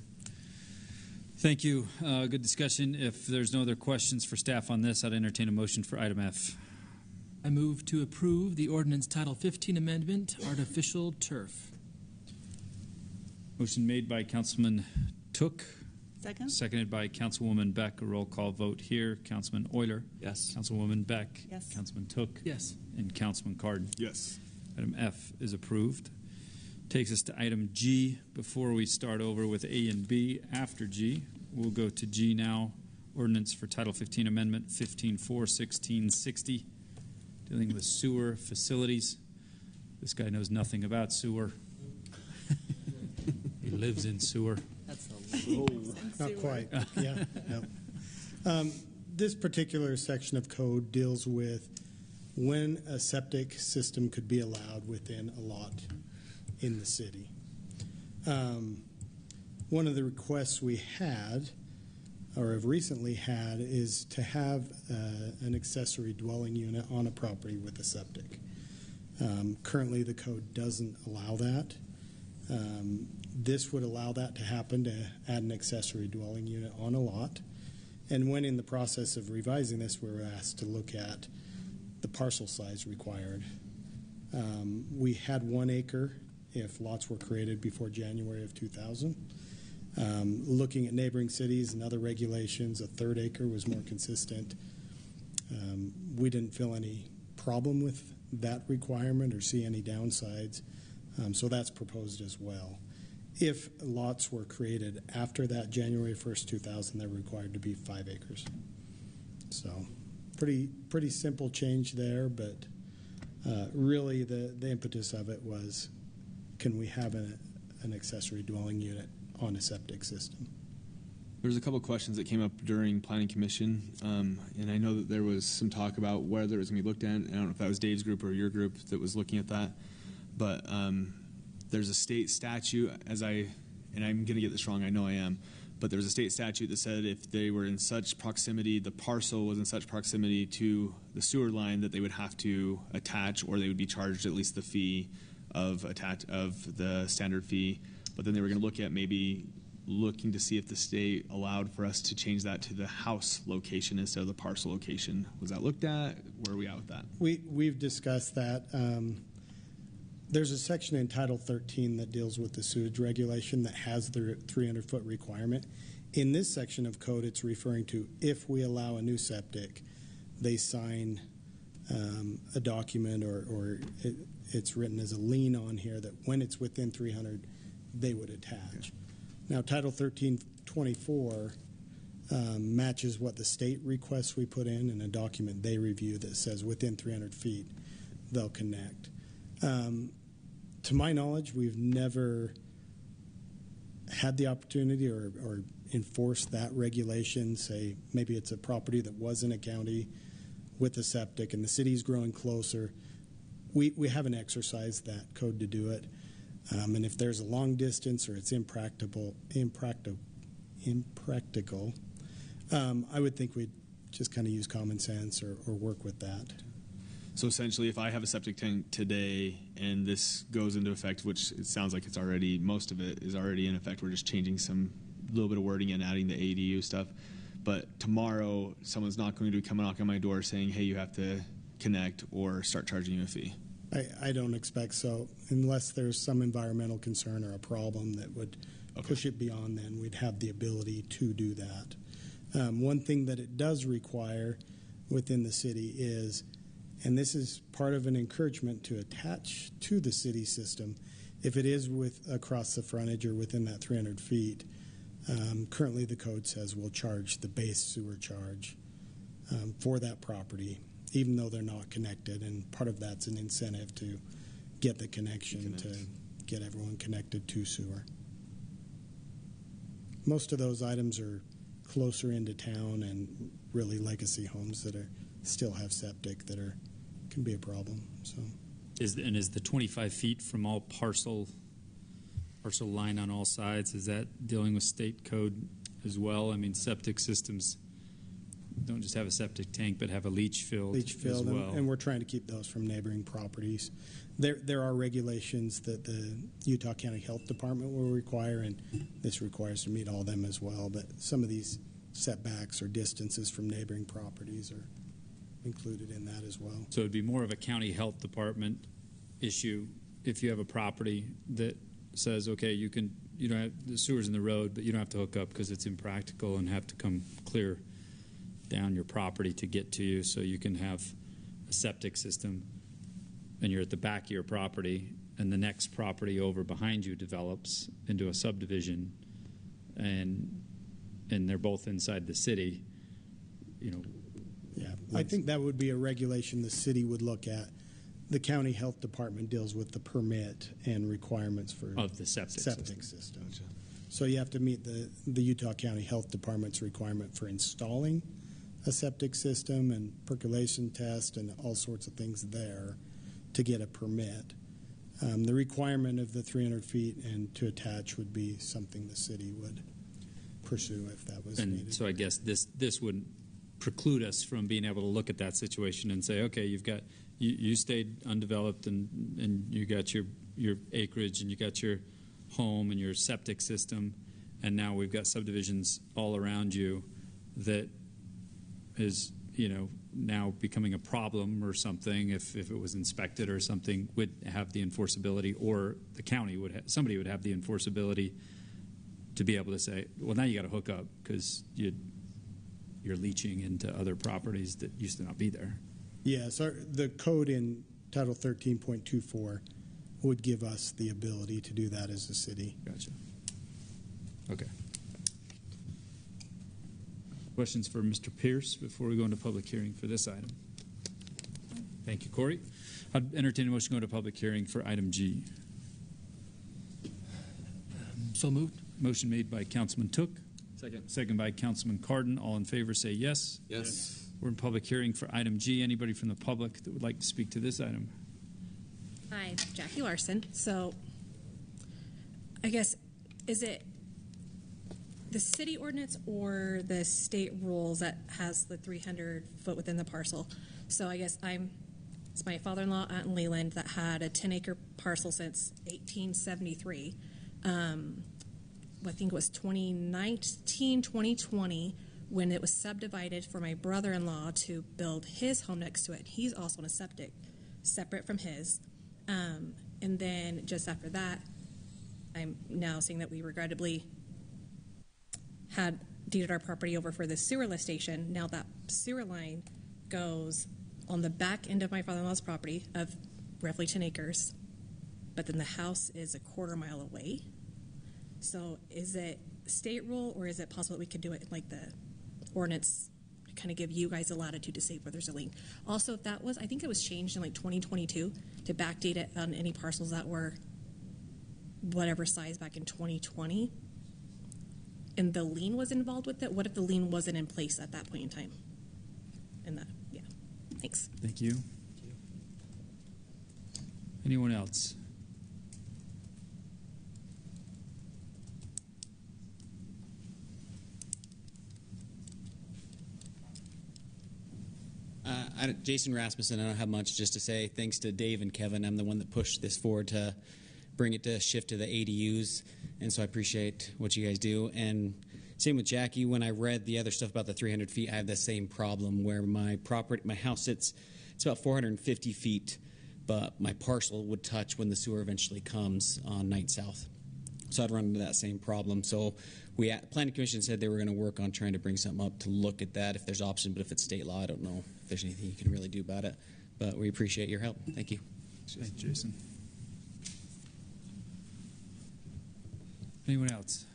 Thank you. Good discussion. If there's no other questions for staff on this, I'd entertain a motion for item F. I move to approve the ordinance Title 15 amendment, artificial turf. Motion made by Councilman Took. Second. Seconded by Councilwoman Beck. A roll call vote here. Councilman Euler. Yes. Councilwoman Beck. Yes. Councilman Took. Yes. And Councilman Cardin. Yes. Item F is approved. Takes us to item G. Before we start over with A and B after G, we'll go to G now. Ordinance for Title 15 Amendment 15-4-1660, dealing with sewer facilities. This guy knows nothing about sewer. He lives in sewer. That's not quite. Yeah. No. This particular section of code deals with when a septic system could be allowed within a lot in the city. One of the requests we had, or have recently had, is to have an accessory dwelling unit on a property with a septic. Currently, the code doesn't allow that. This would allow that to happen, to add an accessory dwelling unit on a lot. And when in the process of revising this, we were asked to look at the parcel size required. We had 1 acre if lots were created before January of 2000. Looking at neighboring cities and other regulations, a 1/3 acre was more consistent. We didn't feel any problem with that requirement or see any downsides, so that's proposed as well. If lots were created after that January 1st, 2000, they're required to be 5 acres. So pretty simple change there, but really the impetus of it was, can we have an accessory dwelling unit on a septic system? There's a couple of questions that came up during Planning Commission, and I know that there was some talk about whether it was going to be looked at. I don't know if that was Dave's group or your group that was looking at that, but there's a state statute, and I'm going to get this wrong, I know I am, but there was a state statute that said if they were in such proximity, the parcel was in such proximity to the sewer line, that they would have to attach, or they would be charged at least the fee of the standard fee. But then they were going to look at maybe looking to see if the state allowed for us to change that to the house location instead of the parcel location. Was that looked at? Where are we at with that? We've discussed that. There's a section in Title 13 that deals with the sewage regulation that has the 300-foot requirement. In this section of code, it's referring to if we allow a new septic, they sign a document, or it's written as a lien on here that when it's within 300, they would attach. Now, Title 1324 matches what the state requests we put in a document they review that says within 300 feet, they'll connect. To my knowledge, we've never had the opportunity or enforced that regulation. Say maybe it's a property that was in a county with a septic and the city's growing closer. We haven't exercised that code to do it. And if there's a long distance or it's impractical, I would think we'd just kind of use common sense or work with that. So essentially, if I have a septic tank today and this goes into effect, which it sounds like it's already, most of it is already in effect, we're just changing some little bit of wording and adding the ADU stuff. But tomorrow, someone's not going to come knocking on my door saying, hey, you have to connect or start charging you a fee. I don't expect so, unless there's some environmental concern or a problem that would push it beyond. Then we'd have the ability to do that. One thing that it does require within the city is, and this is part of an encouragement to attach to the city system, if it is across the frontage or within that 300 feet, currently the code says we'll charge the base sewer charge for that property, even though they're not connected, and part of that's an incentive to get the connection, to get everyone connected to sewer. Most of those items are closer into town and really legacy homes that still have septic that can be a problem. So, is the 25 feet from all parcel parcel line on all sides. Is that dealing with state code as well? I mean, septic systems don't just have a septic tank, but have a leach field, as well. And we're trying to keep those from neighboring properties. There are regulations that the Utah County Health Department will require, and this requires to meet all of them as well. But some of these setbacks or distances from neighboring properties are included in that as well. So it'd be more of a county health department issue if you have a property that says, okay, you don't have the sewers in the road, but you don't have to hook up because it's impractical and have to come clear down your property to get to you, so you can have a septic system, and you're at the back of your property, and the next property over behind you develops into a subdivision, and they're both inside the city. Yeah, I think that would be a regulation the city would look at. The county health department deals with the permit and requirements for of the septic system. Gotcha. So you have to meet the Utah County Health Department's requirement for installing a septic system and percolation test and all sorts of things there to get a permit. The requirement of the 300 feet and to attach would be something the city would pursue if that was needed. So I guess this wouldn't preclude us from being able to look at that situation and say, okay, you stayed undeveloped and you got your acreage and you got your home and your septic system, and now we've got subdivisions all around you that is now becoming a problem or something. If it was inspected or something, would have the enforceability, or the county somebody would have the enforceability to be able to say, well, now you got to hook up because you're leaching into other properties that used to not be there. Yeah, so the code in Title 13.24 would give us the ability to do that as a city. Gotcha. Okay. Questions for Mr. Pierce before we go into public hearing for this item? Thank you, Corey. I'd entertain a motion to go into public hearing for item G. So moved. Motion made by Councilman Took. Second. Second by Councilman Cardin. All in favor say yes. Yes. We're in public hearing for item G. Anybody from the public that would like to speak to this item? Hi, Jackie Larson. So I guess, is it the city ordinance or the state rules that has the 300 foot within the parcel? So I guess it's my father-in-law out in Leland that had a 10-acre parcel since 1873. I think it was 2019, 2020, when it was subdivided for my brother-in-law to build his home next to it. He's also in a septic, separate from his. And then just after that, I'm now seeing that we regrettably had deeded our property over for the sewer lift station. Now that sewer line goes on the back end of my father-in-law's property of roughly 10 acres, but then the house is a quarter mile away. So is it state rule, or is it possible that we could do it like the ordinance to kind of give you guys a latitude to say where there's a lien? Also, if that was, I think it was changed in like 2022 to backdate it on any parcels that were whatever size back in 2020, and the lien was involved with it. What if the lien wasn't in place at that point in time? And that, yeah. Thanks. Thank you. Anyone else? Jason Rasmussen. I don't have much just to say. Thanks to Dave and Kevin. I'm the one that pushed this forward to bring it to shift to the ADUs, and so I appreciate what you guys do. And same with Jackie. When I read the other stuff about the 300 feet, I have the same problem where my house it's about 450 feet, but my parcel would touch when the sewer eventually comes on 9th South. So I'd run into that same problem. So Planning Commission said they were going to work on trying to bring something up to look at that if there's option, but if it's state law, I don't know if there's anything you can really do about it. But we appreciate your help. Thank you. Thanks, Jason. Anyone else?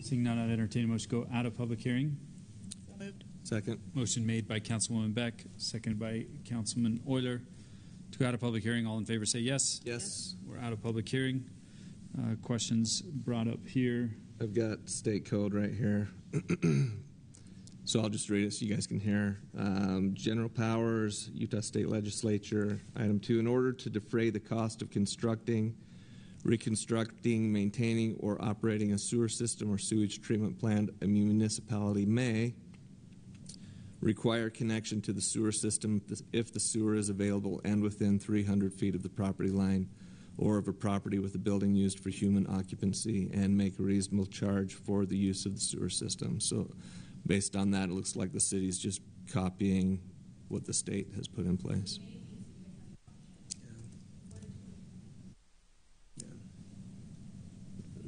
Seeing none, I'd entertain a motion to go out of public hearing. So moved. Second. Motion made by Councilwoman Beck, seconded by Councilman Euler. To go out of public hearing, all in favor say yes. Yes. We're out of public hearing. Questions brought up here. I've got state code right here. So I'll just read it so you guys can hear. General powers, Utah State Legislature. Item 2, in order to defray the cost of constructing, reconstructing, maintaining, or operating a sewer system or sewage treatment plant, a municipality may require connection to the sewer system if the sewer is available and within 300 feet of the property line or of a property with a building used for human occupancy, and make a reasonable charge for the use of the sewer system. So based on that, it looks like the city's just copying what the state has put in place.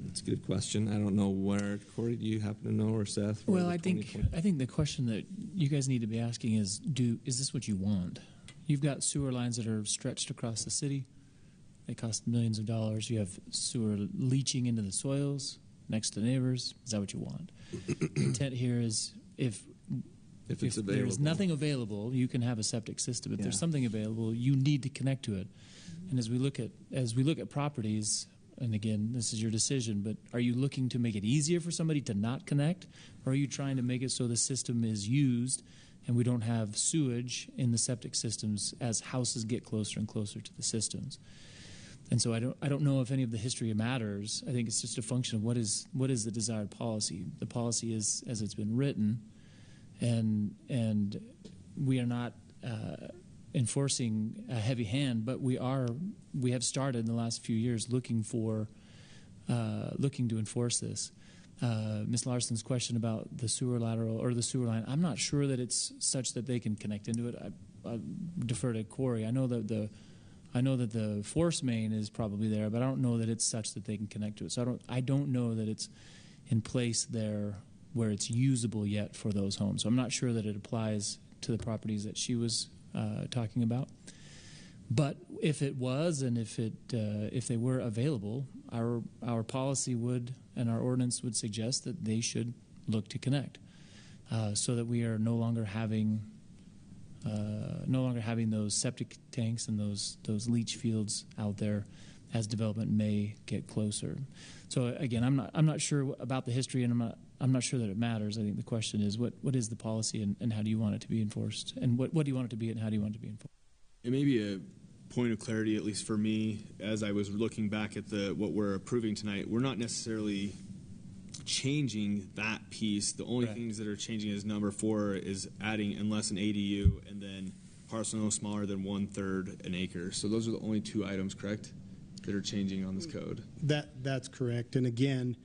That's a good question. I don't know where. Corey, do you happen to know, or Seth? Well, I think the question that you guys need to be asking is this what you want? You've got sewer lines that are stretched across the city. They cost millions of dollars. You have sewer leaching into the soils next to neighbors. Is that what you want? The intent here is if there's nothing available, you can have a septic system. If there's something available, you need to connect to it. And as we look at properties, and again, this is your decision, but are you looking to make it easier for somebody to not connect, or are you trying to make it so the system is used and we don't have sewage in the septic systems as houses get closer and closer to the systems? And so I don't know if any of the history matters. I think it's just a function of what is the desired policy. The policy is as it's been written, and we are not enforcing a heavy hand, but we have started in the last few years looking to enforce this. Ms. Larson's question about the sewer lateral or the sewer line, I'm not sure that it's such that they can connect into it. I defer to Corey. I know that the force main is probably there, but I don't know that it's such that they can connect to it. So I don't know that it's in place there where it's usable yet for those homes. So I'm not sure that it applies to the properties that she was talking about. But if it was, and if they were available, our policy would and our ordinance would suggest that they should look to connect, so that we are no longer having those septic tanks and those leach fields out there as development may get closer. So again, I'm not sure about the history, and I'm not sure that it matters. I think the question is what is the policy and how do you want it to be enforced, and what do you want it to be and how do you want it to be enforced? It may be a point of clarity, at least for me, as I was looking back at what we're approving tonight. We're not necessarily changing that piece. The only things that are changing is number 4 is adding unless an ADU and then parcel no smaller than 1/3 an acre. So those are the only 2 items, correct, that are changing on this code? That's correct. And again,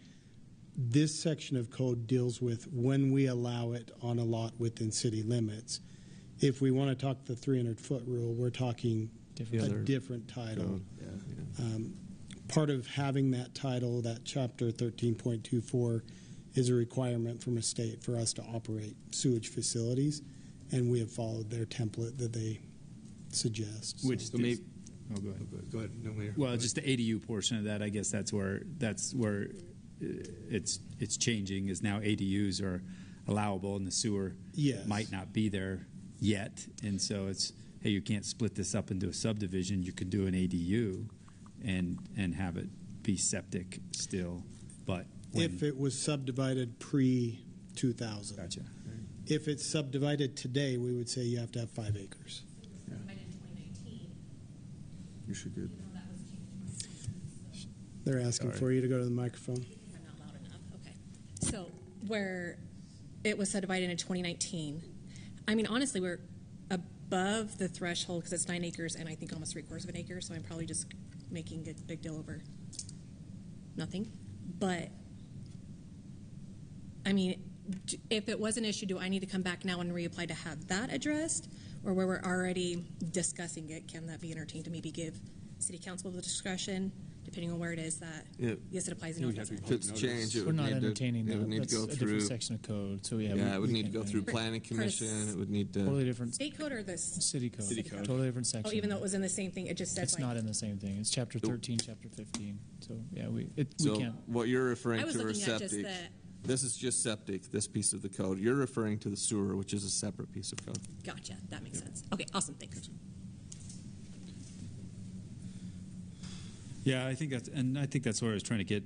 this section of code deals with when we allow it on a lot within city limits. If we want to talk the 300-foot rule, we're talking a different title. Part of having that title, that chapter 13.24, is a requirement from a state for us to operate sewage facilities, and we have followed their template that they suggest. Which go ahead. No, well, just the ADU portion of that, I guess that's where it's changing. Is now ADUs are allowable, and the sewer might not be there yet, and so it's, hey, you can't split this up into a subdivision. You could do an ADU and have it be septic still, but if it was subdivided pre-2000. Gotcha. If it's subdivided today, we would say you have to have 5 acres. You should good. They're asking for you to go to the microphone. I'm not loud enough. Okay. So where it was subdivided in 2019, I mean, honestly, we're above the threshold because it's 9 acres and I think almost 3/4 of an acre, so I'm probably just making a big deal over nothing. But, I mean, if it was an issue, do I need to come back now and reapply to have that addressed? Or where we're already discussing it, can that be entertained to maybe give City Council the discretion, depending on where it is, that yes, it applies, no, it doesn't? If it's changed, we're not entertaining that. It would need That's to go a through different section of code. So it would need to go through Planning Commission. It would need to totally different state code or this city code. Totally different section. Oh, even though it was in the same thing, it just says it's not in the same thing. It's chapter 13, chapter 15. So yeah, we can't. What you're referring to are septic. This is just septic, this piece of the code. You're referring to the sewer, which is a separate piece of code. Gotcha. That makes sense. Okay, awesome. Thanks. Yeah, I think that's where I was trying to get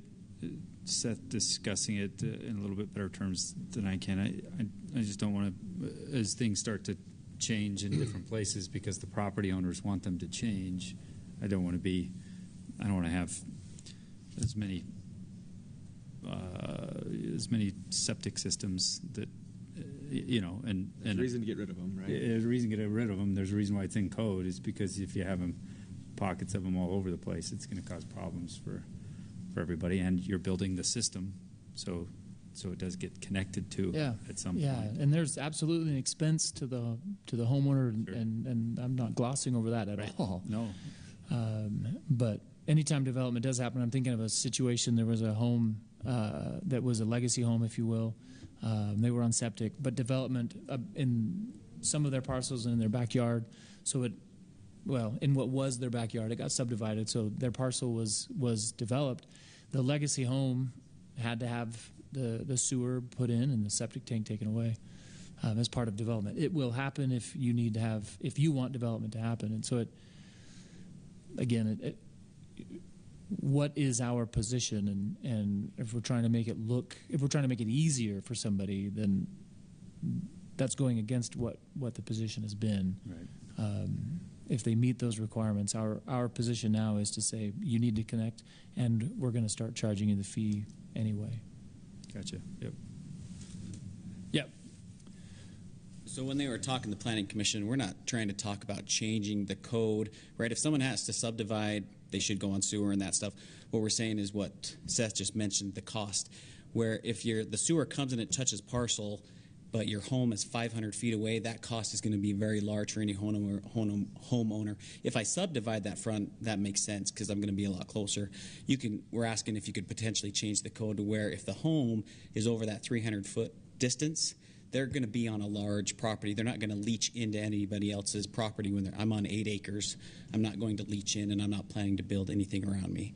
Seth discussing it in a little bit better terms than I can. I just don't want to, as things start to change in different places because the property owners want them to change. I don't want to have as many septic systems that and there's a reason to get rid of them, right? There's a reason to get rid of them. There's a reason why it's in code is because if you have them, pockets of them all over the place, it's going to cause problems for everybody, and you're building the system, so it does get connected to at some point. Yeah, and there's absolutely an expense to the homeowner, sure. and I'm not glossing over that at all. No. But anytime development does happen, I'm thinking of a situation. There was a home that was a legacy home, if you will. They were on septic, but development in some of their parcels in their backyard. So in what was their backyard, it got subdivided. So their parcel was developed. The legacy home had to have the sewer put in and the septic tank taken away as part of development. It will happen if you want development to happen. And so what is our position, and if we're trying to make it easier for somebody, then that's going against what the position has been. Right. If they meet those requirements, our position now is to say you need to connect, and we're going to start charging you the fee anyway. Gotcha. Yep. Yep. So when they were talking to the Planning Commission, we're not trying to talk about changing the code, right? If someone has to subdivide, they should go on sewer and that stuff. What we're saying is what Seth just mentioned, the cost, where if the sewer comes and it touches parcel, but your home is 500 feet away, that cost is going to be very large for any homeowner. If I subdivide that front, that makes sense because I'm going to be a lot closer. We're asking if you could potentially change the code to where if the home is over that 300-foot distance, they're going to be on a large property. They're not going to leach into anybody else's property I'm on 8 acres. I'm not going to leach in, and I'm not planning to build anything around me.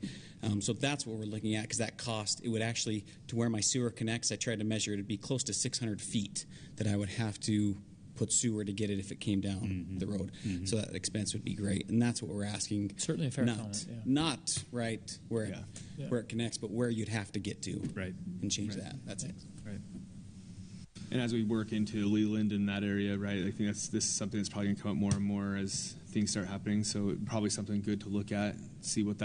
So that's what we're looking at, because that cost, it would actually, to where my sewer connects, I tried to measure it, it'd be close to 600 feet that I would have to put sewer to get it if it came down the road. Mm-hmm. So that expense would be great, and that's what we're asking. Certainly a fair comment, yeah. Not right where it connects, but where you'd have to get to, right, and change that. That's it. Right. And as we work into Leland in that area, right, I think this is something that's probably going to come up more and more as things start happening. So probably something good to look at, see what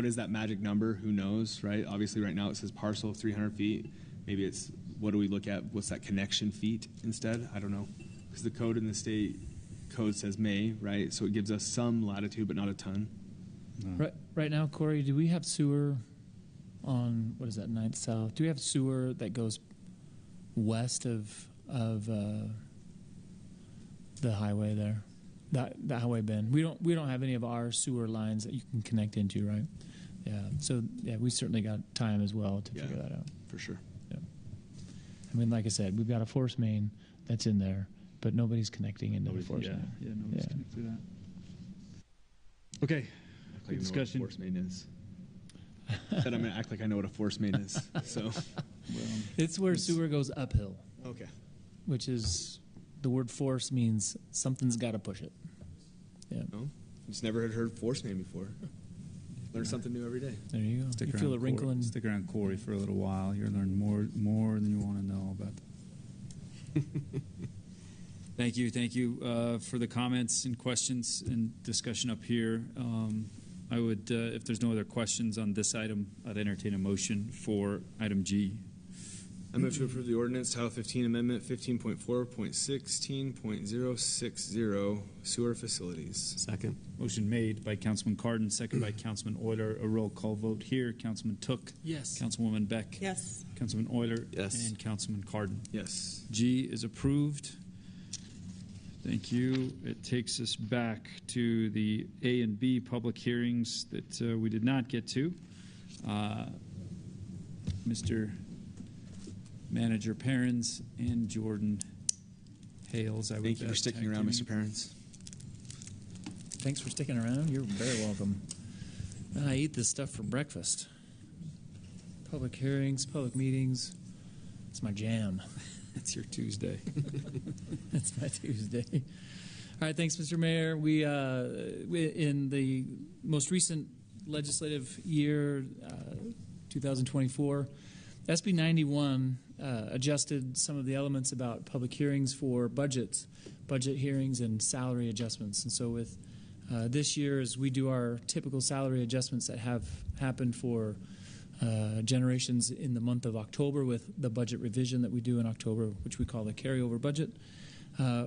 is that magic number? Who knows, right? Obviously, right now it says parcel 300 feet. Maybe it's what do we look at? What's that connection feet instead? I don't know, because the code in the state code says may, right? So it gives us some latitude, but not a ton. Right now, Corey, do we have sewer on 9th South? Do we have sewer that goes west of the highway there, that highway bend? We don't have any of our sewer lines that you can connect into, right? Yeah. So we certainly got time as well to figure that out. For sure. Yeah. I mean, like I said, we've got a force main that's in there, but nobody's connecting into the force main. Yeah, nobody's connected to that. Okay. Like discussion. What a force main is. Said I'm going to act like I know what a force main is. So. It's where sewer goes uphill. Okay. Which is, the word force means something's got to push it. Yeah. Oh, just never had heard force main before. Learn something new every day. There you go. You feel a wrinkle in. Stick around Corey for a little while. You'll learn more than you want to know about. Thank you for the comments and questions and discussion up here. I would, if there's no other questions on this item, I'd entertain a motion for item G. I move to approve the ordinance Title 15 Amendment 15.4.16.060 sewer facilities. Second. Motion made by Councilman Cardin, second by Councilman Euler. A roll call vote here. Councilman Took. Yes. Councilwoman Beck. Yes. Councilman Euler. Yes. And Councilman Cardin. Yes. G is approved. Thank you. It takes us back to the A and B public hearings that we did not get to. Mr. Manager Perrins and Jordan Hales. Thank you for sticking around, Mr. Perrins. Thanks for sticking around. You're very welcome. I eat this stuff for breakfast. Public hearings, public meetings. It's my jam. It's your Tuesday. It's my Tuesday. All right, thanks, Mr. Mayor. We in the most recent legislative year, 2024. SB 91 adjusted some of the elements about public hearings for budget hearings, and salary adjustments. And so with this year, as we do our typical salary adjustments that have happened for generations in the month of October with the budget revision that we do in October, which we call the carryover budget,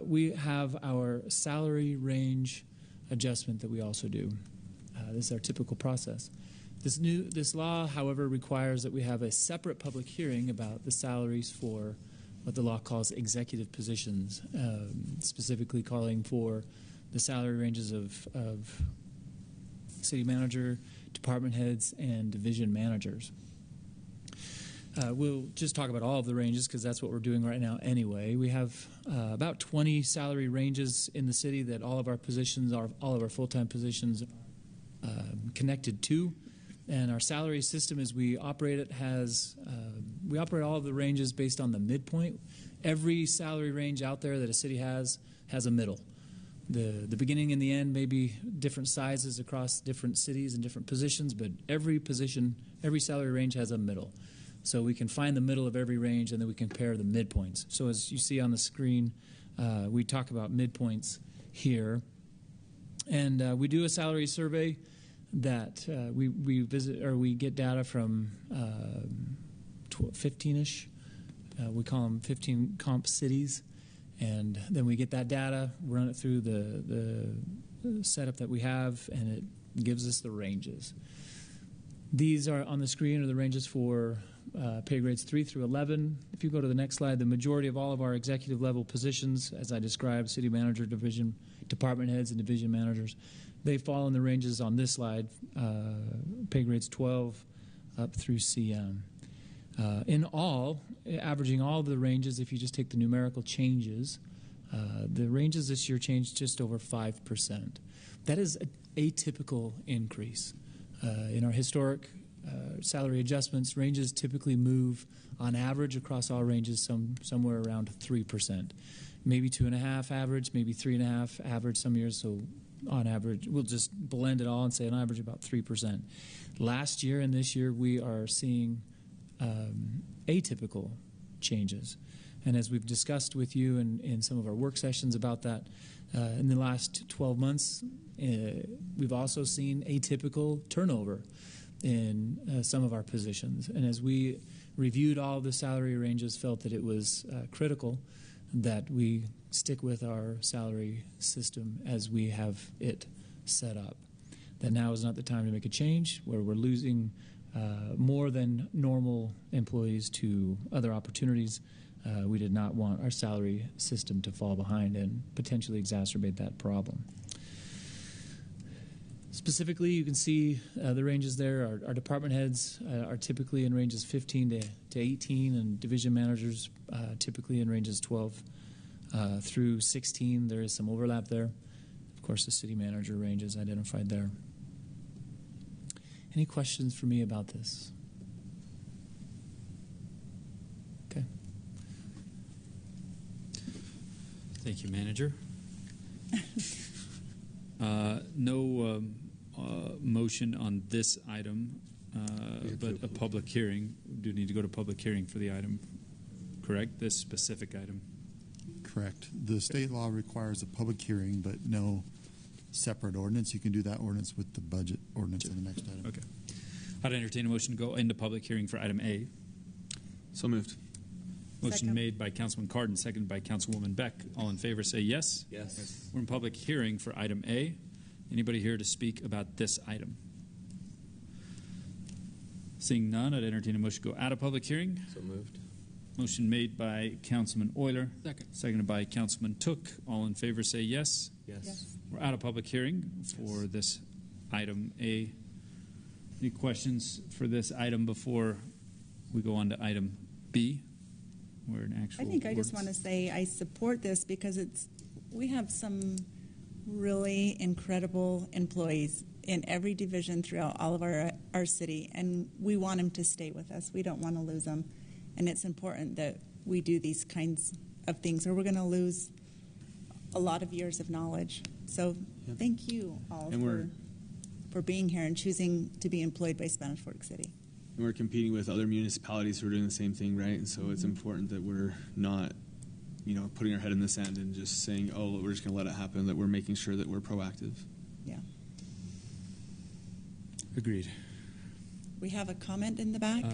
we have our salary range adjustment that we also do. This is our typical process. This law, however, requires that we have a separate public hearing about the salaries for what the law calls executive positions, specifically calling for the salary ranges of city manager, department heads, and division managers. We'll just talk about all of the ranges because that's what we're doing right now anyway. We have about 20 salary ranges in the city that all of our positions, all of our full-time positions are connected to. And our salary system, as we operate it, we operate all of the ranges based on the midpoint. Every salary range out there that a city has a middle. The beginning and the end may be different sizes across different cities and different positions, but every salary range has a middle. So we can find the middle of every range, and then we compare the midpoints. So as you see on the screen, we talk about midpoints here. And we do a salary survey that we visit, or we get data from 15-ish. We call them 15 comp cities. And then we get that data, run it through the setup that we have, and it gives us the ranges. These are on the screen are the ranges for pay grades 3 through 11. If you go to the next slide, the majority of all of our executive level positions, as I described, city manager, division, department heads, and division managers, they fall in the ranges on this slide, pay grades 12 up through CM. In all, averaging all of the ranges, if you just take the numerical changes, the ranges this year changed just over 5%. That is an atypical increase. In our historic salary adjustments, ranges typically move on average across all ranges somewhere around 3%. Maybe 2.5 average, maybe 3.5 average some years, so on average, we'll just blend it all and say on average about 3%. Last year and this year, we are seeing atypical changes. And as we've discussed with you in some of our work sessions about that, in the last 12 months, we've also seen atypical turnover in some of our positions. And as we reviewed all of the salary ranges, felt that it was critical that we stick with our salary system as we have it set up. That now is not the time to make a change where we're losing more than normal employees to other opportunities. We did not want our salary system to fall behind and potentially exacerbate that problem. Specifically, you can see the ranges there. Our department heads are typically in ranges 15 to 18, and division managers typically in ranges 12 through 16. There is some overlap there. Of course, the city manager range is identified there. Any questions for me about this? Okay. Thank you, Manager. No motion on this item, but a public hearing. We do need to go to public hearing for the item, correct? This specific item. Correct. The state law requires a public hearing, but no separate ordinance. You can do that ordinance with the budget ordinance in the next item. Okay. I'd entertain a motion to go into public hearing for item A. So moved. Motion Second. made by Councilman Cardin, seconded by Councilwoman Beck. All in favor say yes. Yes. We're in public hearing for item A. Anybody here to speak about this item? Seeing none, I'd entertain a motion to go out of public hearing. So moved. Motion made by Councilman Euler. Second. Seconded by Councilman Took. All in favor say yes. Yes. We're out of public hearing for this item A. Any questions for this item before we go on to item B? Where an actual I think I just want ordinance- to say I support this because we have some really incredible employees in every division throughout all of our city, and we want them to stay with us. We don't want to lose them, and it's important that we do these kinds of things, or we're going to lose a lot of years of knowledge. So thank you all And for being here and choosing to be employed by Spanish Fork City. And we're competing with other municipalities who are doing the same thing, right? And so it's important that we're not, putting our head in the sand and just saying, oh, we're just going to let it happen, that we're making sure that we're proactive. Yeah. Agreed. We have a comment in the back.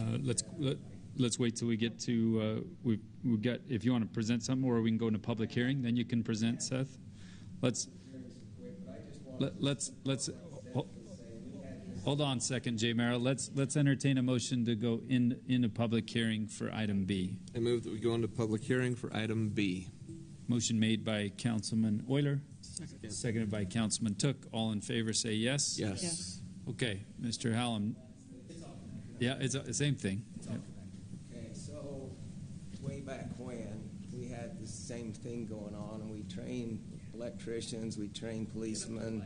Let's wait till we get to we've got. If you want to present something, or we can go into public hearing, then you can present, Seth. Let's hold on a second, Jay Merrill. Let's entertain a motion to go into public hearing for item B. I move that we go into public hearing for item B. Motion made by Councilman Euler, seconded by Councilman Took. All in favor, say yes. Yes. Okay, Mr. Hallam. Yeah, it's the same thing. Yep. Okay, so way back when, we had the same thing going on, and we trained electricians, we trained policemen,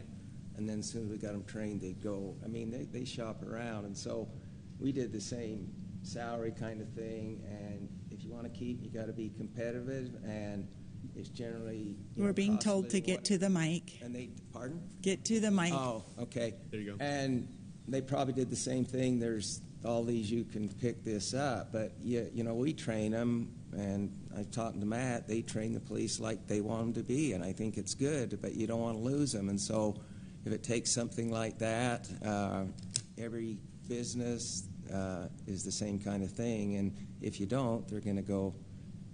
and then as soon as we got them trained, they'd go. I mean, they shop around, and so we did the same salary kind of thing, and if you want to keep, you got to be competitive, and it's generally... We're being told to get to the mic. And they, pardon? Get to the mic. Oh, okay. There you go. And they probably did the same thing. There's all these, you can pick this up, but we train them, and I've talked to Matt, they train the police like they want them to be, and I think it's good, but you don't want to lose them, and so if it takes something like that, every business is the same kind of thing, and if you don't, they're going to go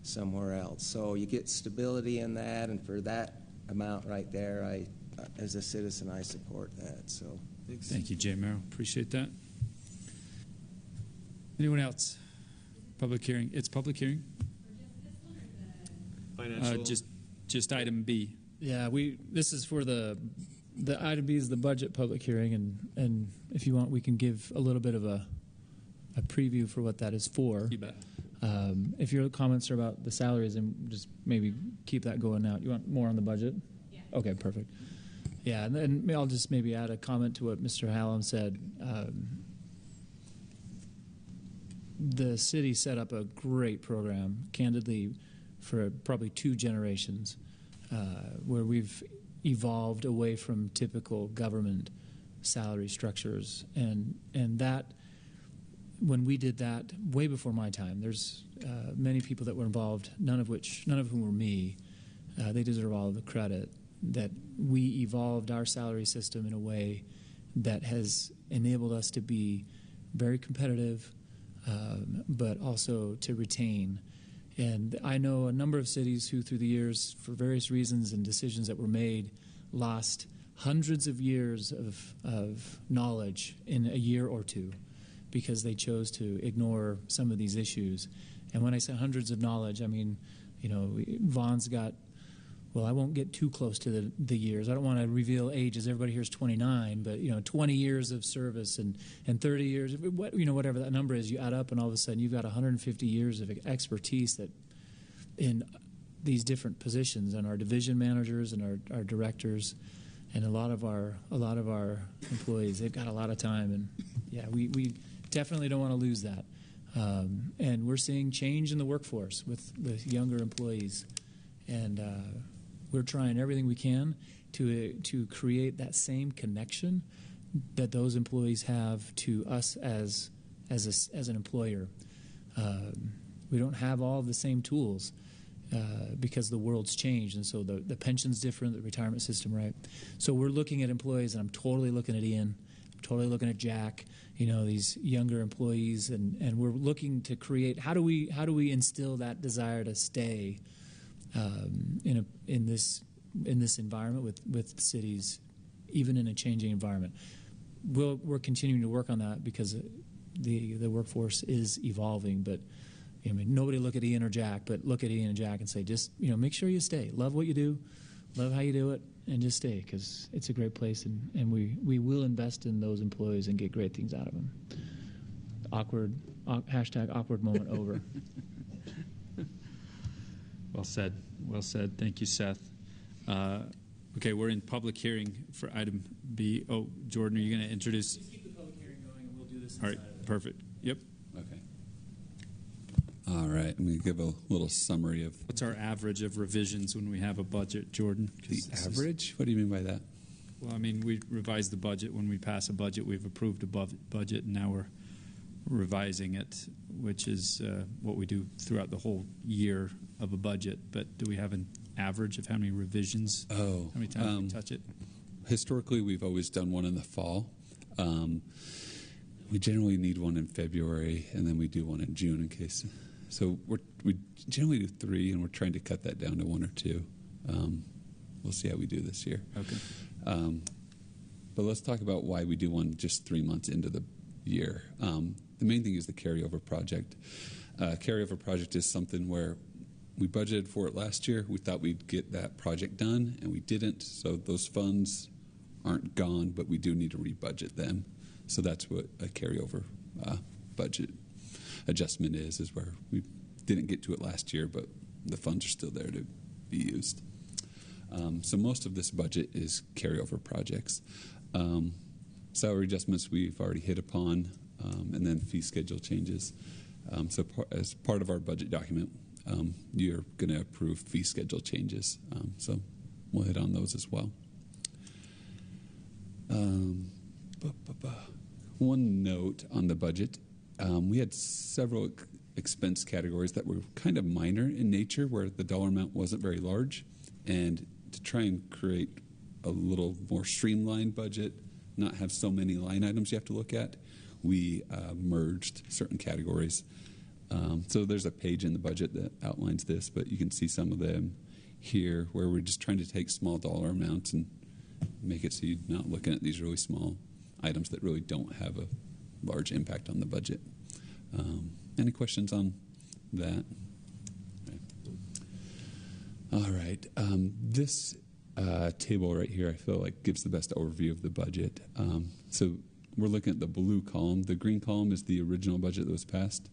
somewhere else. So you get stability in that, and for that amount right there, as a citizen, I support that. So thank you, Jay Merrill. Appreciate that. Anyone else? Public hearing. It's public hearing. Financial. Just item B. Yeah, this is for the item B is the budget public hearing, and if you want, we can give a little bit of a preview for what that is for. You bet. If your comments are about the salaries, then just maybe keep that going out. You want more on the budget? Yeah. Okay, perfect. Yeah, and then I'll just maybe add a comment to what Mr. Hallam said. The city set up a great program, candidly, for probably 2 generations, where we've evolved away from typical government salary structures, and that when we did that way before my time, there's many people that were involved, none of whom were me. They deserve all of the credit that we evolved our salary system in a way that has enabled us to be very competitive, but also to retain. And I know a number of cities who, through the years, for various reasons and decisions that were made, lost hundreds of years of knowledge in a year or two because they chose to ignore some of these issues. And when I say hundreds of knowledge, I mean, Vaughn's got, well, I won't get too close to the years. I don't want to reveal ages. Everybody here is 29, but 20 years of service and 30 years, whatever that number is, you add up, and all of a sudden you've got 150 years of expertise that in these different positions, and our division managers and our directors, and a lot of our employees, they've got a lot of time, and yeah, we definitely don't want to lose that. And we're seeing change in the workforce with younger employees, and we're trying everything we can to create that same connection that those employees have to us as an employer. We don't have all the same tools because the world's changed, and so the pension's different, the retirement system, right? So we're looking at employees, and I'm totally looking at Ian, I'm totally looking at Jack, these younger employees, and we're looking to create, how do we instill that desire to stay in this environment with cities, even in a changing environment. We're continuing to work on that because the workforce is evolving. But nobody look at Ian or Jack, but look at Ian and Jack and say, just make sure you stay. Love what you do, love how you do it, and just stay, because it's a great place, and we will invest in those employees and get great things out of them. Awkward moment over. Well said. Well said. Thank you, Seth. Okay, we're in public hearing for item B. Oh, Jordan, are you going to introduce? Just keep the public hearing going, and we'll do this. All right, perfect. Yep. Okay. All right, I'm going to give a little summary of... What's our average of revisions when we have a budget, Jordan? The average? What do you mean by that? Well, we revise the budget. When we pass a budget, we've approved a budget, and now revising it, which is what we do throughout the whole year of a budget. But do we have an average of how many revisions? Oh, how many times we touch it? Historically, we've always done one in the fall. We generally need one in February, and then we do one in June in case. So we generally do 3, and we're trying to cut that down to 1 or 2. We'll see how we do this year. Okay. But let's talk about why we do one just 3 months into the year. The main thing is the carryover project. Carryover project is something where we budgeted for it last year. We thought we'd get that project done, and we didn't. So those funds aren't gone, but we do need to rebudget them. So that's what a carryover budget adjustment is where we didn't get to it last year, but the funds are still there to be used. So most of this budget is carryover projects. Salary adjustments we've already hit upon, and then fee schedule changes. As part of our budget document, you're going to approve fee schedule changes. So we'll hit on those as well. One note on the budget, we had several expense categories that were kind of minor in nature where the dollar amount wasn't very large. And to try and create a little more streamlined budget, not have so many line items you have to look at, we merged certain categories. So there's a page in the budget that outlines this, but you can see some of them here where we're just trying to take small dollar amounts and make it so you're not looking at these really small items that really don't have a large impact on the budget. Any questions on that? All right. This table right here, I feel like gives the best overview of the budget. So we're looking at the blue column. The green column is the original budget that was passed.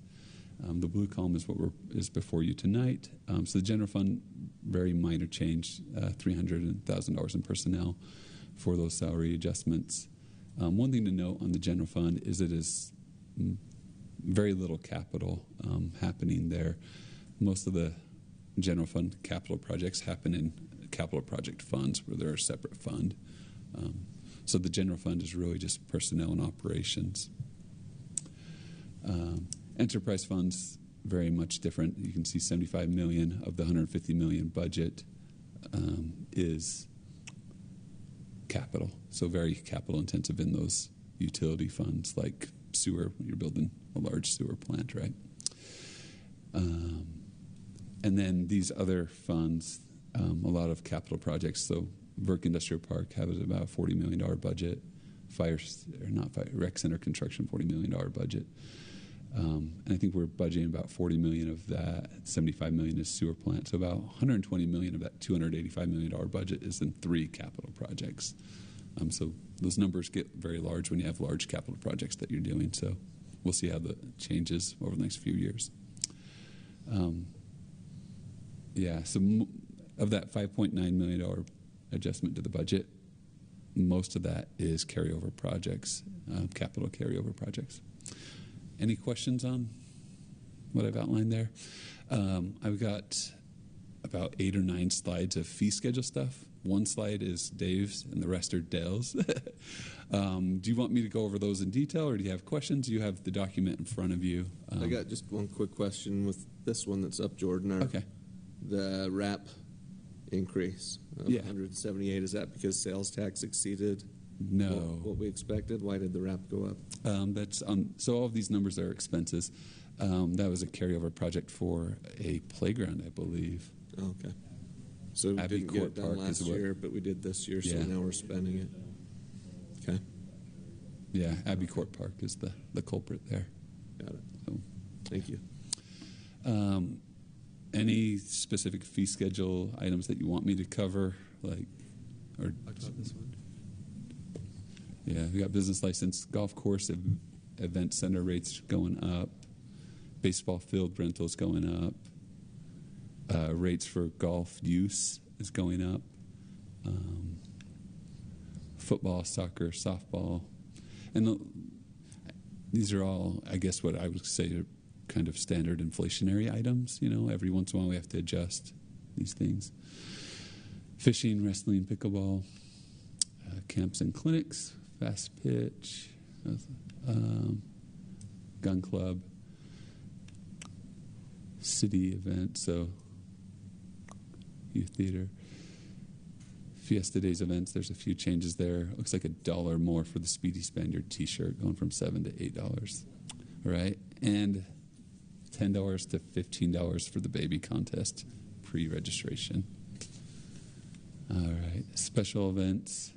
The blue column is what is before you tonight. So the general fund, very minor change, $300,000 in personnel for those salary adjustments. One thing to note on the general fund is it is very little capital happening there. Most of the general fund capital projects happen in capital project funds where they're a separate fund. So the general fund is really just personnel and operations. Enterprise funds, very much different. You can see $75 million of the $150 million budget is capital. So very capital intensive in those utility funds like sewer, when you're building a large sewer plant, right? And then these other funds, a lot of capital projects. So Burke Industrial Park has about a $40 million budget. Rec Center construction, $40 million budget. And I think we're budgeting about $40 million of that. $75 million is sewer plant. So about $120 million of that $285 million budget is in 3 capital projects. So those numbers get very large when you have large capital projects that you're doing. So we'll see how that changes over the next few years. So of that $5.9 million adjustment to the budget, most of that is carryover projects, capital carryover projects. Any questions on what I've outlined there? I've got about 8 or 9 slides of fee schedule stuff. One slide is Dave's and the rest are Dale's. Do you want me to go over those in detail or do you have questions? You have the document in front of you. I got just one quick question with this one that's up, Jordan. Okay. The RAP increase of 178, is that because sales tax exceeded what we expected? Why did the RAP go up? So all of these numbers are expenses. That was a carryover project for a playground, I believe. Oh, okay. So we didn't get it done last year, but we did this year, so now we're spending it. Okay. Yeah, Abbey Court Park is the culprit there. Got it. So, thank you. Any specific fee schedule items that you want me to cover? Talk about this one. Yeah, we got business license, golf course, event center rates going up, baseball field rentals going up, rates for golf use is going up, football, soccer, softball, and these are all, I guess, what I would say are kind of standard inflationary items. Every once in a while we have to adjust these things. Fishing, wrestling, pickleball, camps and clinics, fast pitch, gun club, city event, so youth theater, Fiesta Days events. There's a few changes there. Looks like $1 more for the Speedy Spaniard T-shirt, going from $7 to $8. All right, and $10 to $15 for the baby contest pre-registration. All right, special events.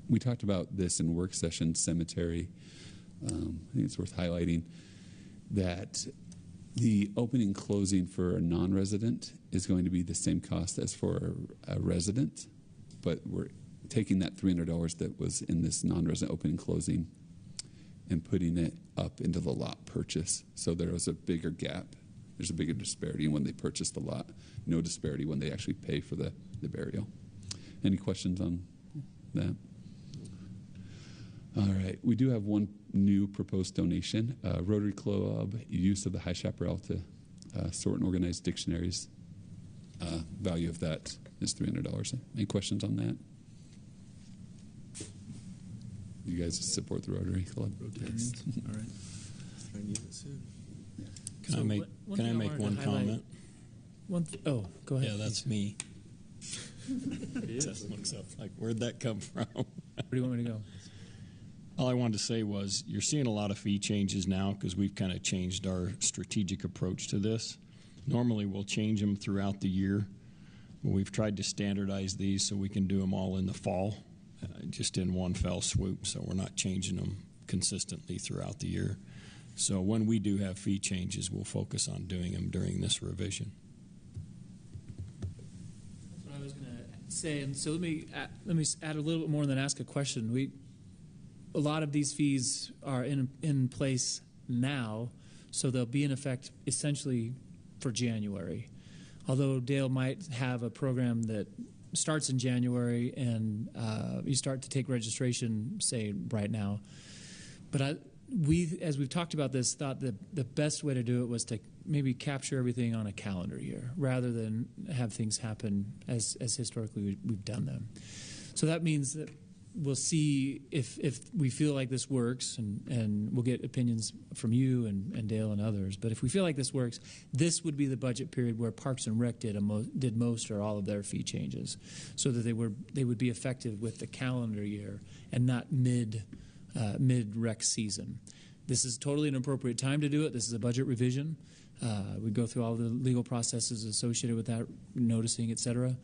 We talked about this in work session, cemetery. I think it's worth highlighting that the opening and closing for a non-resident is going to be the same cost as for a resident, but we're taking that $300 that was in this non-resident opening and closing and putting it up into the lot purchase. So there was a bigger gap. There's a bigger disparity when they purchase the lot. No disparity when they actually pay for the burial. Any questions on that? All right. We do have one new proposed donation. Rotary Club use of the High Chaparral to sort and organize dictionaries. Value of that is $300. Any questions on that? You guys support the Rotary Club? Rotates. All right. I need it soon. Can I make one comment? Go ahead. Yeah, that's me. Just looks up like, where'd that come from? Where do you want me to go? All I wanted to say was you're seeing a lot of fee changes now because we've kind of changed our strategic approach to this. Normally we'll change them throughout the year, but we've tried to standardize these so we can do them all in the fall, just in one fell swoop, so we're not changing them consistently throughout the year. So when we do have fee changes, we'll focus on doing them during this revision. That's what I was going to say, and so let me add a little bit more and then ask a question. A lot of these fees are in place now, so they'll be in effect essentially for January. Although Dale might have a program that starts in January and you start to take registration, say, right now. But as we've talked about this, thought that the best way to do it was to maybe capture everything on a calendar year rather than have things happen as historically we've done them. So that means that we'll see if we feel like this works, and we'll get opinions from you and Dale and others. But if we feel like this works, this would be the budget period where Parks and Rec did most or all of their fee changes, so that they would be effective with the calendar year and not mid rec season. This is totally an appropriate time to do it. This is a budget revision. We go through all the legal processes associated with that, noticing, et cetera,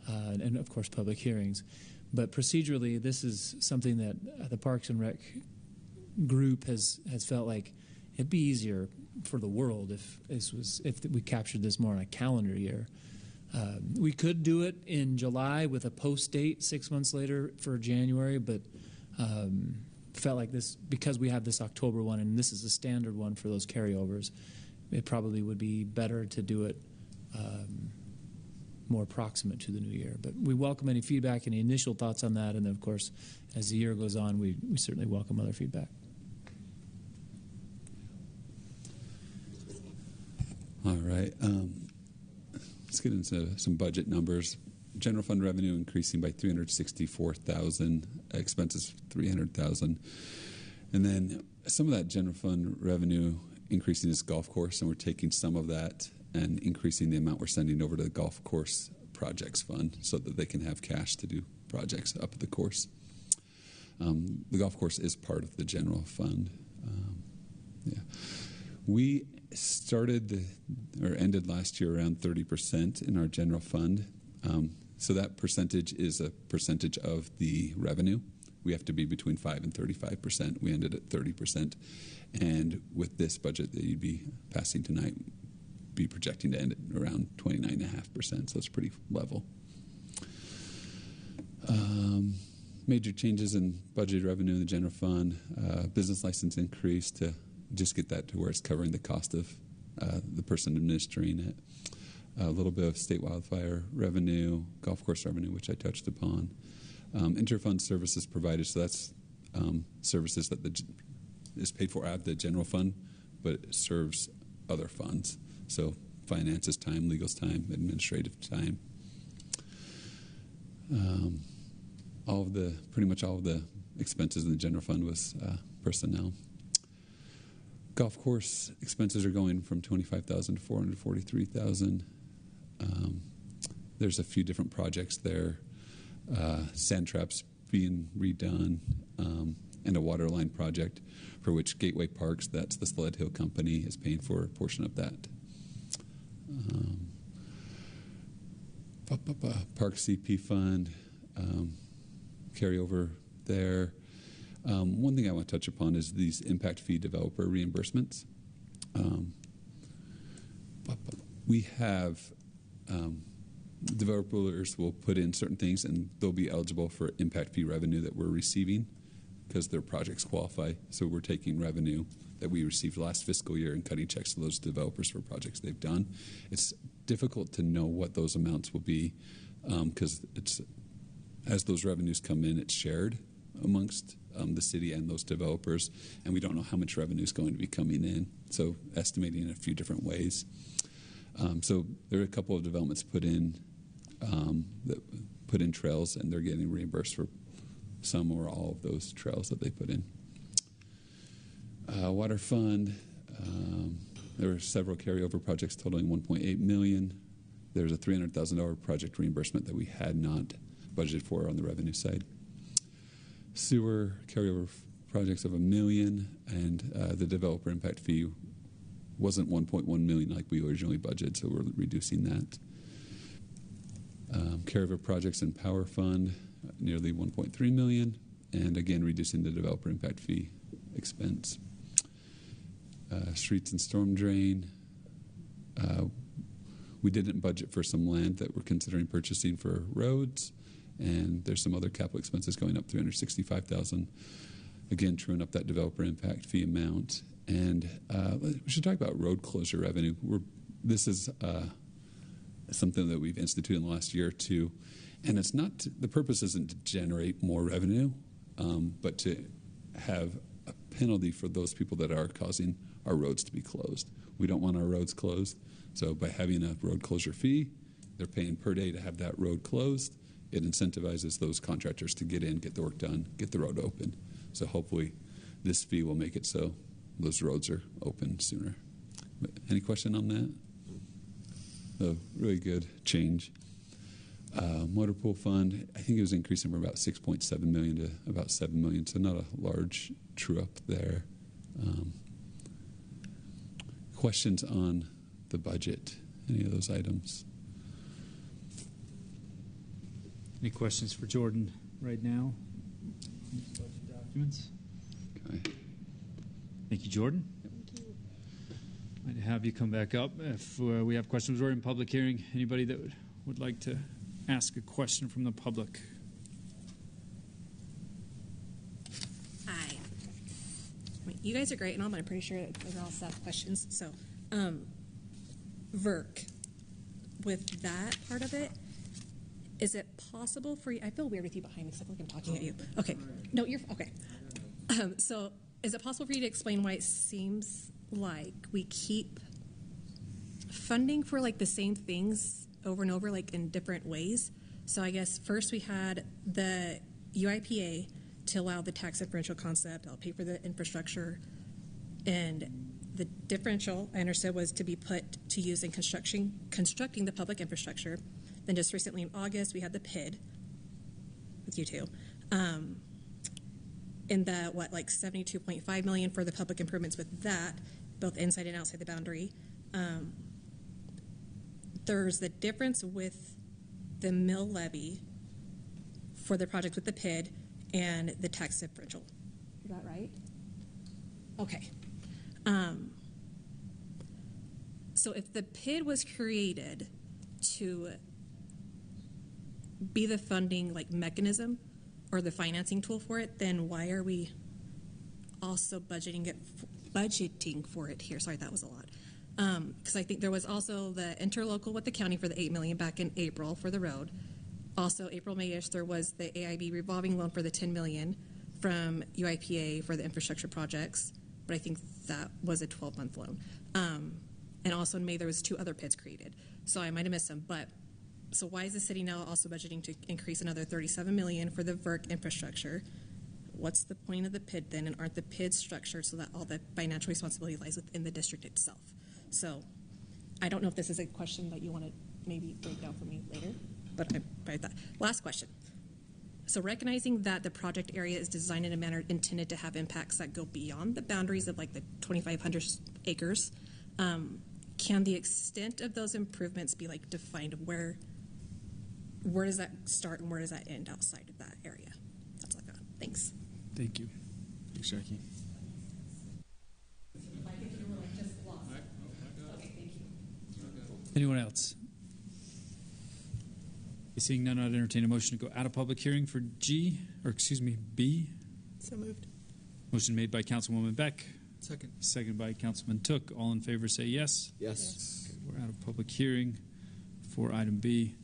and of course public hearings. But procedurally, this is something that the Parks and Rec group has felt like it'd be easier for the world if we captured this more on a calendar year. We could do it in July with a post date 6 months later for January, but felt like this, because we have this October one and this is a standard one for those carryovers, it probably would be better to do it more proximate to the new year. But we welcome any feedback, any initial thoughts on that, and then, of course, as the year goes on, we certainly welcome other feedback. All right. Let's get into some budget numbers. General fund revenue increasing by $364,000, expenses $300,000, and then some of that general fund revenue increasing is golf course, and we're taking some of that and increasing the amount we're sending over to the golf course projects fund so that they can have cash to do projects up at the course. The golf course is part of the general fund. We started or ended last year around 30% in our general fund. So that percentage is a percentage of the revenue. We have to be between 5 and 35%. We ended at 30%. And with this budget that you'd be passing tonight, be projecting to end at around 29.5%, so it's pretty level. Major changes in budget revenue in the general fund. Business license increase to just get that to where it's covering the cost of the person administering it. A little bit of state wildfire revenue, golf course revenue, which I touched upon. Interfund services provided, so that's services that is paid for out of the general fund, but it serves other funds. So finances time, legal's time, administrative time. Pretty much all of the expenses in the general fund was personnel. Golf course expenses are going from $25,000 to $443,000. There's a few different projects there. Sand traps being redone, and a water line project for which Gateway Parks, that's the Sled Hill Company, is paying for a portion of that. Park CP fund, carryover there. One thing I want to touch upon is these impact fee developer reimbursements. We have developers will put in certain things and they'll be eligible for impact fee revenue that we're receiving because their projects qualify. So we're taking revenue that we received last fiscal year and cutting checks to those developers for projects they've done. It's difficult to know what those amounts will be because it's as those revenues come in, it's shared amongst the city and those developers, and we don't know how much revenue is going to be coming in. So estimating in a few different ways. So there are a couple of developments put in that put in trails, and they're getting reimbursed for some or all of those trails that they put in. Water fund. There were several carryover projects totaling $1.8 million. There's a $300,000 project reimbursement that we had not budgeted for on the revenue side. Sewer carryover projects of $1 million, and the developer impact fee wasn't $1.1 million like we originally budgeted, so we're reducing that. Carryover projects and power fund, nearly $1.3 million, and again reducing the developer impact fee expense. Streets and storm drain. We didn't budget for some land that we're considering purchasing for roads, and there's some other capital expenses going up $365,000. Again, truing up that developer impact fee amount. And we should talk about road closure revenue. This is something that we've instituted in the last year or two, and it's not. The purpose isn't to generate more revenue, but to have a penalty for those people that are causing our roads to be closed. We don't want our roads closed, so by having a road closure fee, they're paying per day to have that road closed. It incentivizes those contractors to get in, get the work done, get the road open. So hopefully this fee will make it so those roads are open sooner. But any question on that? A really good change. Motor pool fund, I think it was increasing from about $6.7 million to about $7 million, so not a large true up there. Questions on the budget? Any of those items? Any questions for Jordan right now? Budget documents. Okay. Thank you, Jordan. I'd have you come back up if we have questions. We're in public hearing. Anybody that would like to ask a question from the public? Hi. You guys are great and all, but I'm pretty sure that they're all staff questions. So, VERC, with that part of it, is it possible for you? I feel weird with you behind me because I feel like I'm talking at you. Okay. No, you're okay. So, is it possible for you to explain why it seems like we keep funding for like the same things over and over, like in different ways? So, I guess first we had the UIPA to allow the tax differential concept. I'll pay for the infrastructure, and the differential I understood was to be put to use in constructing the public infrastructure. Then just recently in August, we had the PID with you two. In the, like $72.5 million for the public improvements with that, both inside and outside the boundary. There's the difference with the mill levy for the project with the PID and the tax differential. Is that right? Okay. So if the PID was created to be the funding like mechanism or the financing tool for it, then why are we also budgeting for it here? Sorry, that was a lot. Because I think there was also the interlocal with the county for the $8 million back in April for the road. Also, April, May-ish, there was the AIB revolving loan for the $10 million from UIPA for the infrastructure projects, but I think that was a 12-month loan. And also in May, there was 2 other PIDs created. So I might have missed some, but so why is the city now also budgeting to increase another $37 million for the VERC infrastructure what's the point of the PID then, and aren't the PID structured so that all the financial responsibility lies within the district itself? So I don't know if this is a question that you want to maybe break down for me later, but I thought. Last question. So recognizing that the project area is designed in a manner intended to have impacts that go beyond the boundaries of like the 2,500 acres, can the extent of those improvements be like defined? Where does that start and where does that end outside of that area? That's all I got. Thanks. Thank you. Thanks, Jackie. Anyone else? Seeing none, I'd entertain a motion to go out of public hearing for B. So moved. Motion made by Councilwoman Beck. Second. Second by Councilman Took. All in favor say yes. Yes. Okay, we're out of public hearing for item B.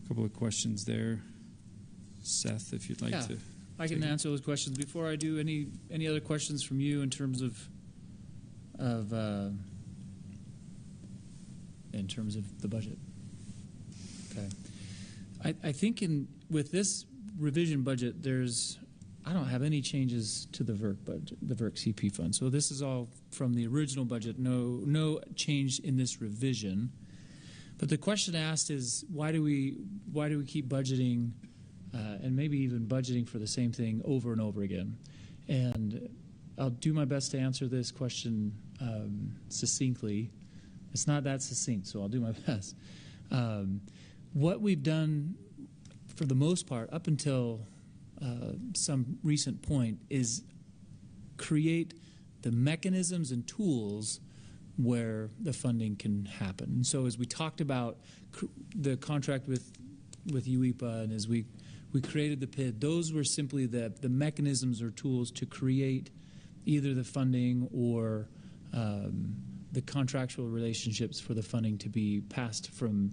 A couple of questions there. Seth, if you'd like to. I can answer those questions. Before I do, any other questions from you in terms of the budget? Okay. I think with this revision budget, I don't have any changes to the VERC budget, the VERC CP fund. So this is all from the original budget. No change in this revision. But the question asked is why do we keep budgeting and maybe even budgeting for the same thing over and over again? And I'll do my best to answer this question succinctly. It's not that succinct, so I'll do my best. What we've done, for the most part, up until some recent point, is create the mechanisms and tools where the funding can happen. And so as we talked about the contract with UEPA and as we created the PID, those were simply the mechanisms or tools to create either the funding or the contractual relationships for the funding to be passed from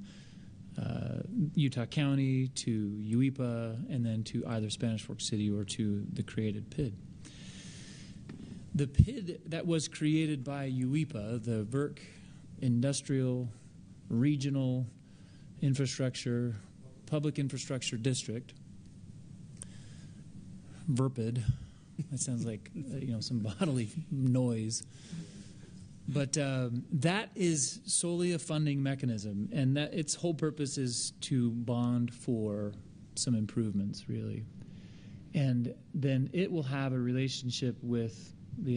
Utah County to UEPA and then to either Spanish Fork City or to the created PID. The PID that was created by UEPA, the VERC Industrial Regional Infrastructure Public Infrastructure District, VERPID, that sounds like some bodily noise. But that is solely a funding mechanism, and that its whole purpose is to bond for some improvements, really. And then it will have a relationship with the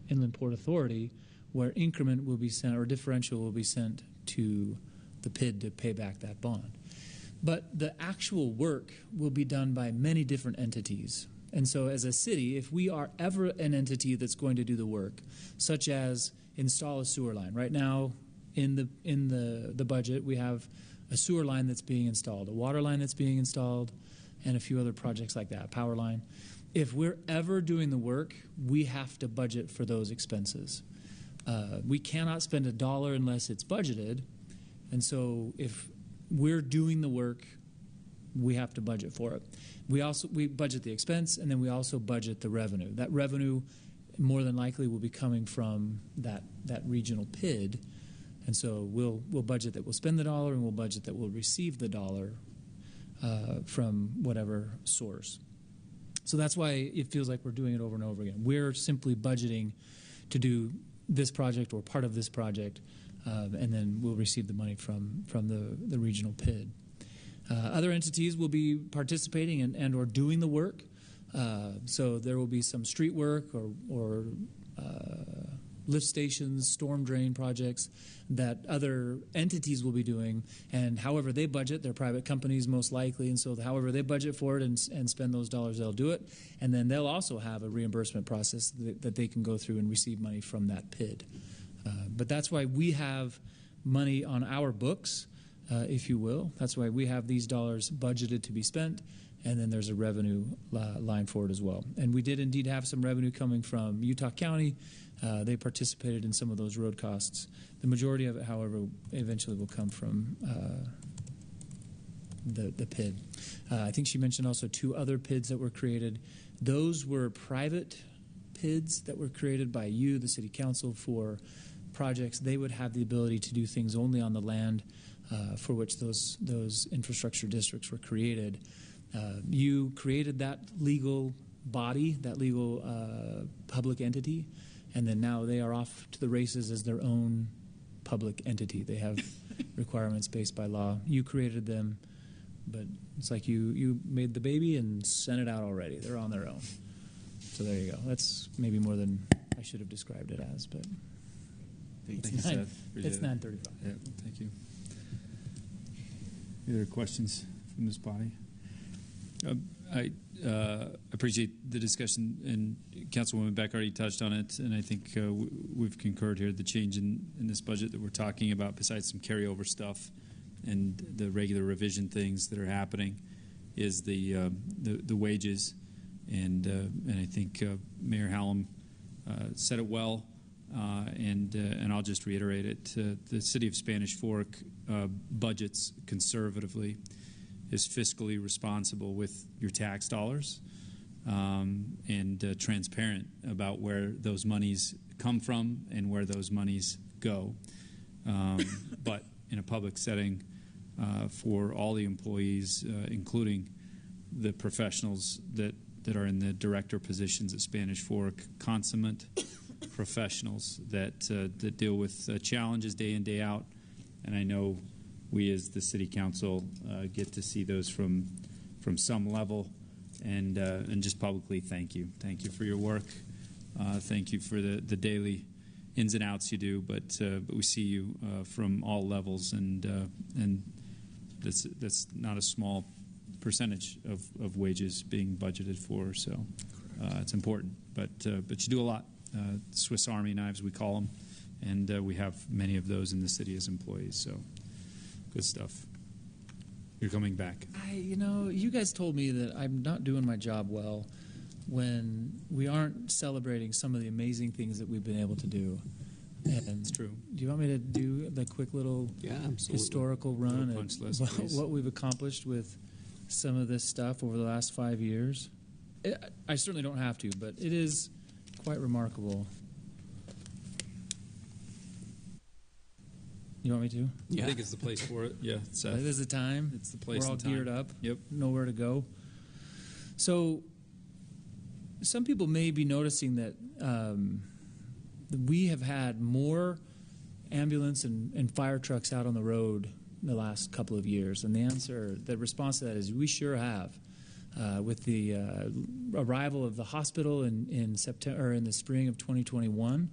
Inland Port Authority where increment will be sent or differential will be sent to the PID to pay back that bond. But the actual work will be done by many different entities. And so as a city, if we are ever an entity that's going to do the work, such as install a sewer line. Right now in the budget we have a sewer line that's being installed, a water line that's being installed, and a few other projects like that, power line. If we're ever doing the work, we have to budget for those expenses. We cannot spend $1 unless it's budgeted. And so if we're doing the work, we have to budget for it. We budget the expense, and then we also budget the revenue. That revenue more than likely will be coming from that regional PID. And so we'll budget that we'll spend the $1, and we'll budget that we'll receive the $1 from whatever source. So that's why it feels like we're doing it over and over again. We're simply budgeting to do this project or part of this project, and then we'll receive the money from the regional PID. Other entities will be participating and or doing the work. So there will be some street work or lift stations, storm drain projects that other entities will be doing. And however they budget, they're private companies most likely, and so however they budget for it and spend those dollars, they'll do it. And then they'll also have a reimbursement process that they can go through and receive money from that PID. But that's why we have money on our books, if you will. That's why we have these dollars budgeted to be spent, and then there's a revenue line for it as well. And we did indeed have some revenue coming from Utah County. They participated in some of those road costs. The majority of it, however, eventually will come from the PID. I think she mentioned also 2 other PIDs that were created. Those were private PIDs that were created by you, the City Council, for projects. They would have the ability to do things only on the land for which those infrastructure districts were created. You created that legal body, that legal public entity, and then now they are off to the races as their own public entity. They have requirements based by law. You created them, but it's like you made the baby and sent it out already. They're on their own. So there you go. That's maybe more than I should have described it as, but Thank you, Seth. it's 9:35. Yeah, thank you. Any other questions from this body? I appreciate the discussion, and Councilwoman Beck already touched on it, and I think we've concurred here. The change in this budget that we're talking about, besides some carryover stuff and the regular revision things that are happening, is the wages, and I think Mayor Hallam said it well, and I'll just reiterate it. The City of Spanish Fork budgets conservatively, is fiscally responsible with your tax dollars, and transparent about where those monies come from and where those monies go. But in a public setting, for all the employees, including the professionals that are in the director positions at Spanish Fork, consummate professionals that deal with challenges day in, day out. And I know we as the City Council get to see those from some level, and just publicly thank you. Thank you for your work. Thank you for the daily ins and outs you do, but we see you from all levels, and that's not a small percentage of wages being budgeted for, so it's important. But you do a lot. Swiss Army knives, we call them, and we have many of those in the city as employees, so good stuff. You're coming back. You guys told me that I'm not doing my job well when we aren't celebrating some of the amazing things that we've been able to do. And it's true. Do you want me to do the quick little historical run of what we've accomplished with some of this stuff over the last 5 years? I certainly don't have to, but it is quite remarkable. You want me to? Yeah. I think it's the place for it. Yeah, Seth. It is the time. It's the place. We're all and time. geared up. Yep. Nowhere to go. So, some people may be noticing that we have had more ambulance and fire trucks out on the road in the last couple of years, and the response to that is we sure have. With the arrival of the hospital in September or in the spring of 2021.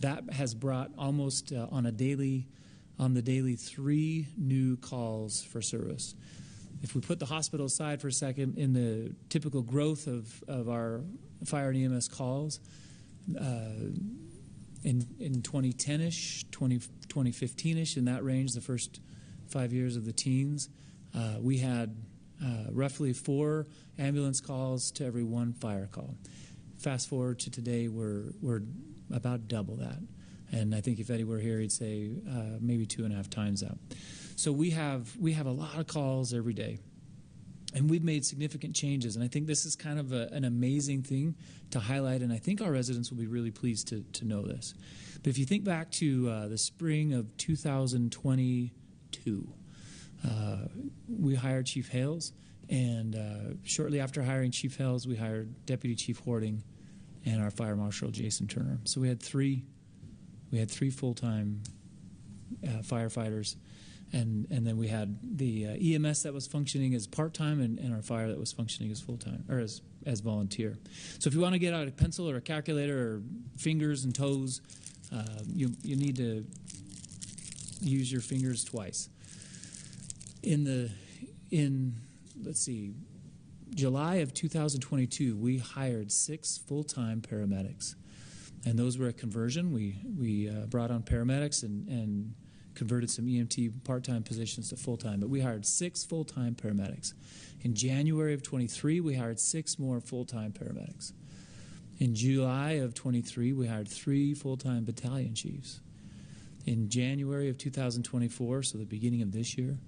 That has brought almost on the daily 3 new calls for service. If we put the hospital aside for a second, in the typical growth of our fire and EMS calls, in 2010-ish, 2015-ish, in that range, the first 5 years of the teens, we had roughly 4 ambulance calls to every 1 fire call. Fast forward to today, we're about double that. And I think if Eddie were here, he'd say maybe 2.5 times that. So we have a lot of calls every day. And we've made significant changes. And I think this is kind of an amazing thing to highlight. And I think our residents will be really pleased to know this. But if you think back to the spring of 2022, we hired Chief Hales. And shortly after hiring Chief Hales, we hired Deputy Chief Hoarding and our Fire Marshal Jason Turner. So we had three full-time firefighters, and then we had the EMS that was functioning as part-time, and our fire that was functioning as full-time or as volunteer. So if you want to get out a pencil or a calculator or fingers and toes, you need to use your fingers twice. In July of 2022, we hired 6 full-time paramedics, and those were a conversion. We brought on paramedics and converted some EMT part-time positions to full-time, but we hired 6 full-time paramedics. In January of 23, we hired 6 more full-time paramedics. In July of 23, we hired 3 full-time battalion chiefs. In January of 2024, so the beginning of this year,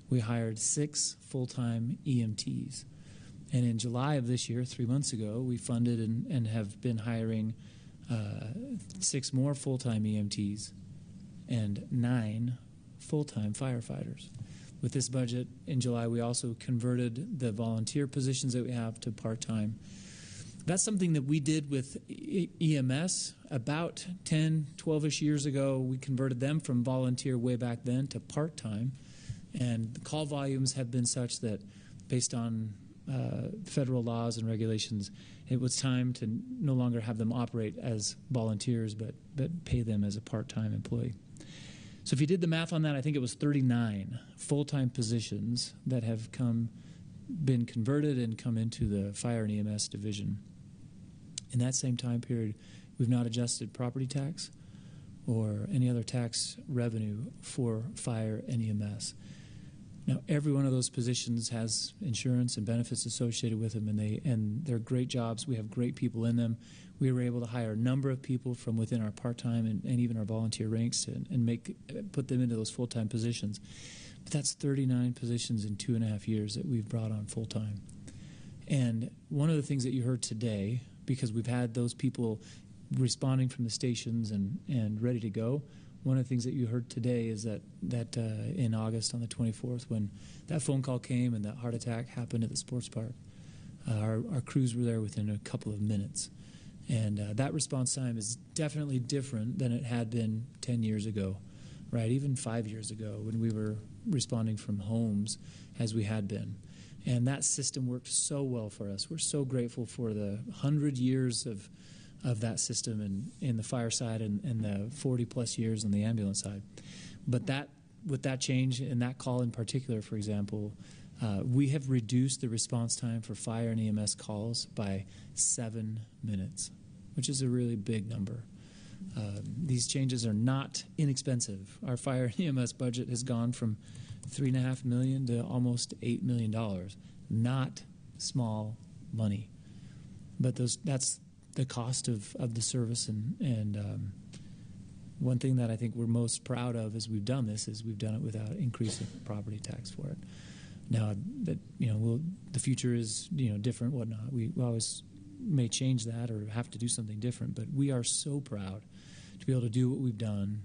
we hired 6 full-time EMTs. And in July of this year, 3 months ago, we funded and have been hiring 6 more full-time EMTs and 9 full-time firefighters, With this budget in July, we also converted the volunteer positions that we have to part-time. That's something that we did with EMS about 10, 12-ish years ago. We converted them from volunteer way back then to part-time. And the call volumes have been such that based on federal laws and regulations, it was time to no longer have them operate as volunteers, but pay them as a part-time employee. So if you did the math on that, I think it was 39 full-time positions that have been converted and come into the fire and EMS division. In that same time period, we've not adjusted property tax or any other tax revenue for fire and EMS. Now, every one of those positions has insurance and benefits associated with them, and they're great jobs. We have great people in them. We were able to hire a number of people from within our part-time and even our volunteer ranks and put them into those full-time positions. But that's 39 positions in 2.5 years that we've brought on full-time. And one of the things that you heard today, because we've had those people responding from the stations and ready to go, one of the things that you heard today is that in August on the 24th, when that phone call came and that heart attack happened at the sports park, our crews were there within a couple of minutes. And that response time is definitely different than it had been 10 years ago, right? Even 5 years ago when we were responding from homes as we had been. And that system worked so well for us. We're so grateful for the 100 years of that system in the fire side and the 40-plus years on the ambulance side. But with that change and that call in particular, for example, we have reduced the response time for fire and EMS calls by 7 minutes, which is a really big number. These changes are not inexpensive. Our fire and EMS budget has gone from $3.5 million to almost $8 million. Not small money. But that's the cost of the service. And one thing that I think we're most proud of as we've done this is we've done it without increasing property tax for it. Now that the future is different, whatnot. We always may change that or have to do something different. But we are so proud to be able to do what we've done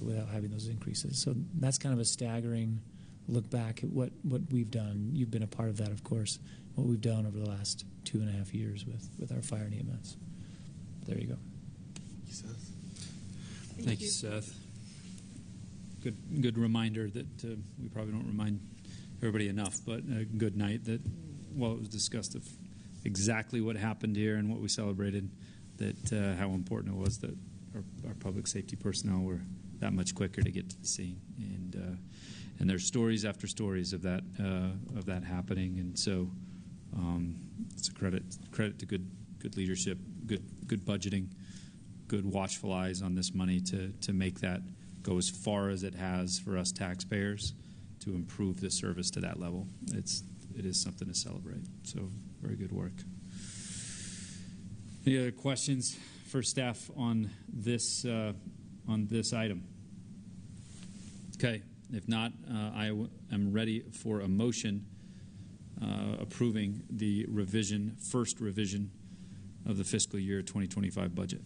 without having those increases. So that's kind of a staggering look back at what we've done. You've been a part of that, of course. What we've done over the last 2.5 years with our fire and EMS. There you go. Thank you, Seth. Thank you, Seth. Good reminder that we probably don't remind everybody enough, but a good night that while it was discussed of exactly what happened here and what we celebrated, that how important it was that our public safety personnel were that much quicker to get to the scene, and there's stories after stories of that happening, and so it's a credit to good leadership, good budgeting, good watchful eyes on this money to make that go as far as it has for us taxpayers to improve the service to that level. It is something to celebrate. So very good work. Any other questions for staff on this item? Okay. If not, I am ready for a motion approving the first revision of the fiscal year 2025 budget.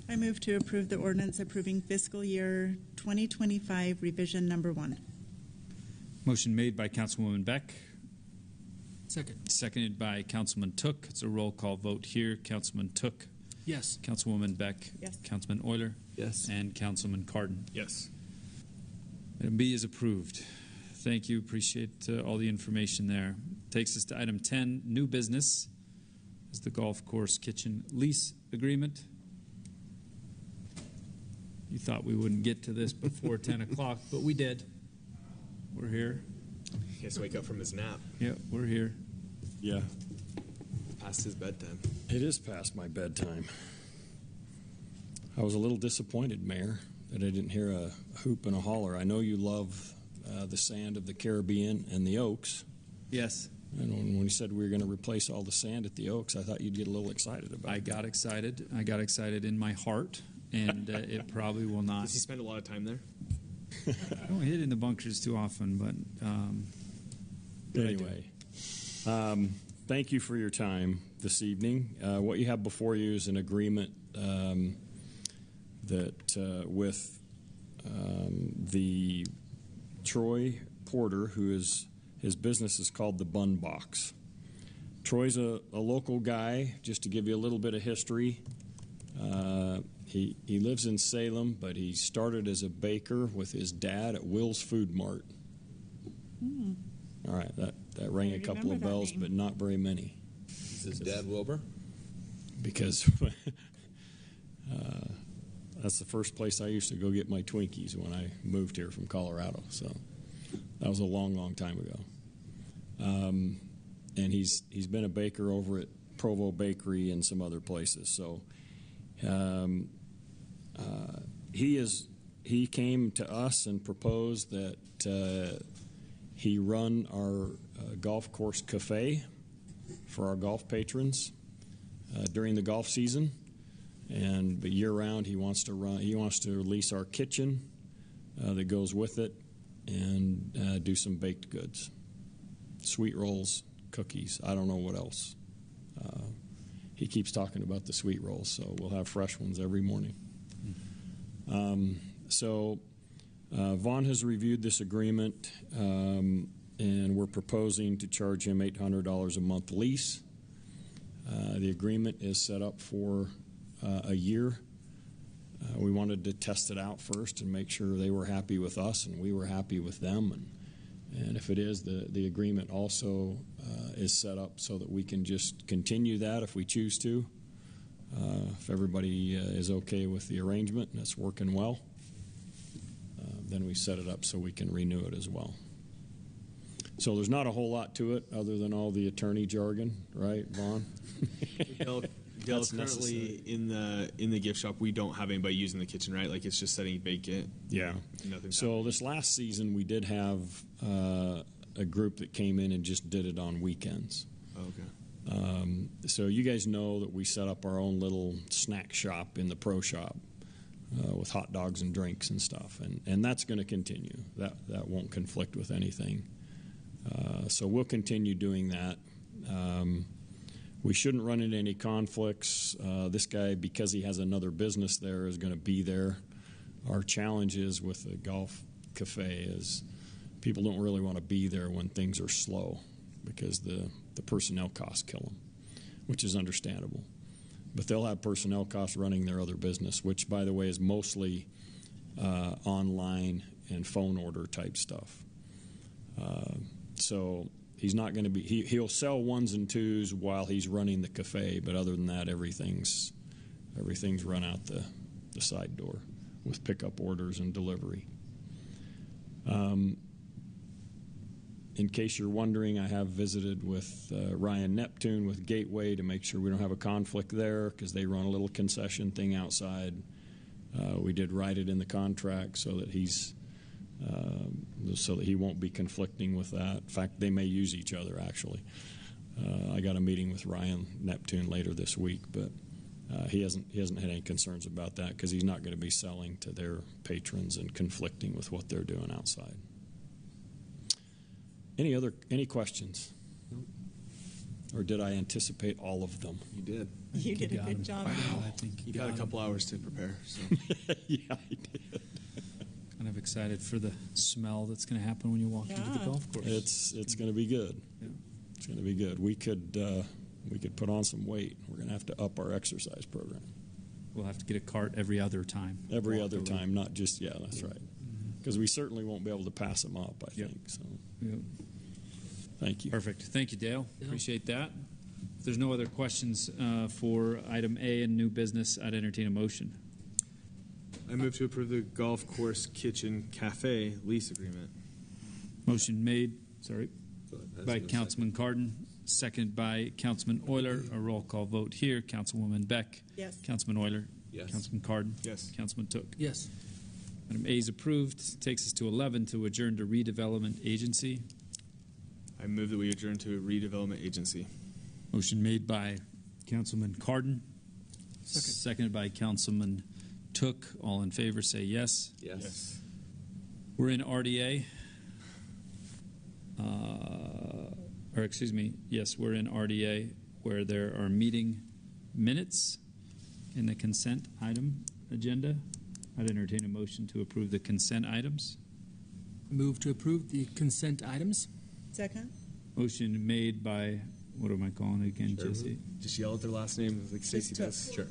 I move to approve the ordinance approving fiscal year 2025 revision number 1. Motion made by Councilwoman Beck. Second. Seconded by Councilman Took. It's a roll call vote here. Councilman Took. Yes. Councilwoman Beck. Yes. Councilman Euler. Yes. And Councilman Cardin. Yes. Item B is approved. Thank you. Appreciate all the information there. Takes us to item 10, new business, is the golf course kitchen lease agreement. You thought we wouldn't get to this before 10 o'clock, but we did. We're here. He has to wake up from his nap. Yeah, we're here. Yeah. Past his bedtime. It is past my bedtime. I was a little disappointed, Mayor, that I didn't hear a hoop and a holler. I know you love the sand of the Caribbean and the Oaks. Yes. And when you said we were going to replace all the sand at the Oaks, I thought you'd get a little excited about it. I got excited in my heart, and it probably will not. Does he spend a lot of time there? I don't hit in the bunkers too often, but anyway, thank you for your time this evening. What you have before you is an agreement that with the Troy Porter, his business is called the Bun Box. Troy's a local guy. Just to give you a little bit of history, he lives in Salem, but he started as a baker with his dad at Will's Food Mart. All right, that rang a couple of bells, but not very many. Is his dad Wilbur? Because that's the first place I used to go get my Twinkies when I moved here from Colorado. So that was a long, long time ago. And he's been a baker over at Provo Bakery and some other places. So he came to us and proposed that he run our golf course cafe for our golf patrons during the golf season, but year round he wants to lease our kitchen that goes with it and do some baked goods, sweet rolls, cookies. I don't know what else. He keeps talking about the sweet rolls, so we'll have fresh ones every morning. Vaughn has reviewed this agreement, and we're proposing to charge him $800 a month lease. The agreement is set up for a year. We wanted to test it out first and make sure they were happy with us and we were happy with them. And if it is, the agreement also is set up so that we can just continue that if we choose to. If everybody is okay with the arrangement and it's working well, then we set it up so we can renew it as well. So there's not a whole lot to it other than all the attorney jargon, right, Vaughn? Dale, currently in the gift shop, we don't have anybody using the kitchen, right? Like it's just setting bake it. Yeah. So this last season, we did have a group that came in and just did it on weekends. Okay. So you guys know that we set up our own little snack shop in the pro shop with hot dogs and drinks and stuff, and that's going to continue. That won't conflict with anything. So we'll continue doing that. We shouldn't run into any conflicts. This guy, because he has another business there, is going to be there. Our challenge is with the golf cafe is people don't really want to be there when things are slow because the personnel costs kill them, which is understandable. But they'll have personnel costs running their other business, which, by the way, is mostly online and phone order type stuff. So he's not going to be. He'll sell ones and twos while he's running the cafe, but other than that, everything's run out the side door with pickup orders and delivery. In case you're wondering, I have visited with Ryan Neptune with Gateway to make sure we don't have a conflict there because they run a little concession thing outside. We did write it in the contract so that he won't be conflicting with that. In fact, they may use each other, actually. I got a meeting with Ryan Neptune later this week, but he hasn't had any concerns about that because he's not going to be selling to their patrons and conflicting with what they're doing outside. Any questions? Or did I anticipate all of them? You did. You did a good job. I think You got a couple hours to prepare. So. Yeah, I did. Kind of excited for the smell that's going to happen when you walk into the golf course. It's going to be good. Yeah. It's going to be good. We could put on some weight. We're going to have to up our exercise program. We'll have to get a cart every other time. Every other time, not just that's right. Because we certainly won't be able to pass them up, I think. So, thank you. Perfect. Thank you, Dale. Appreciate that. If there's no other questions for item A in new business, I'd entertain a motion. I move to approve the golf course kitchen cafe lease agreement. Motion made, by Councilman Cardin, seconded by Councilman Euler. A roll call vote here. Councilwoman Beck. Yes. Councilman Euler. Yes. Councilman Cardin. Yes. Councilman Took. Yes. Item A is approved. Takes us to 11 to adjourn to Redevelopment Agency. I move that we adjourn to Redevelopment Agency. Motion made by Councilman Cardin, seconded by Councilman Took. All in favor say yes. Yes. We're in RDA. Yes, we're in RDA where there are meeting minutes in the consent item agenda. I'd entertain a motion to approve the consent items. Move to approve the consent items. Second. Motion made by, what am I calling it again, Jesse? Just yell at their last name like Stacy does. Sure.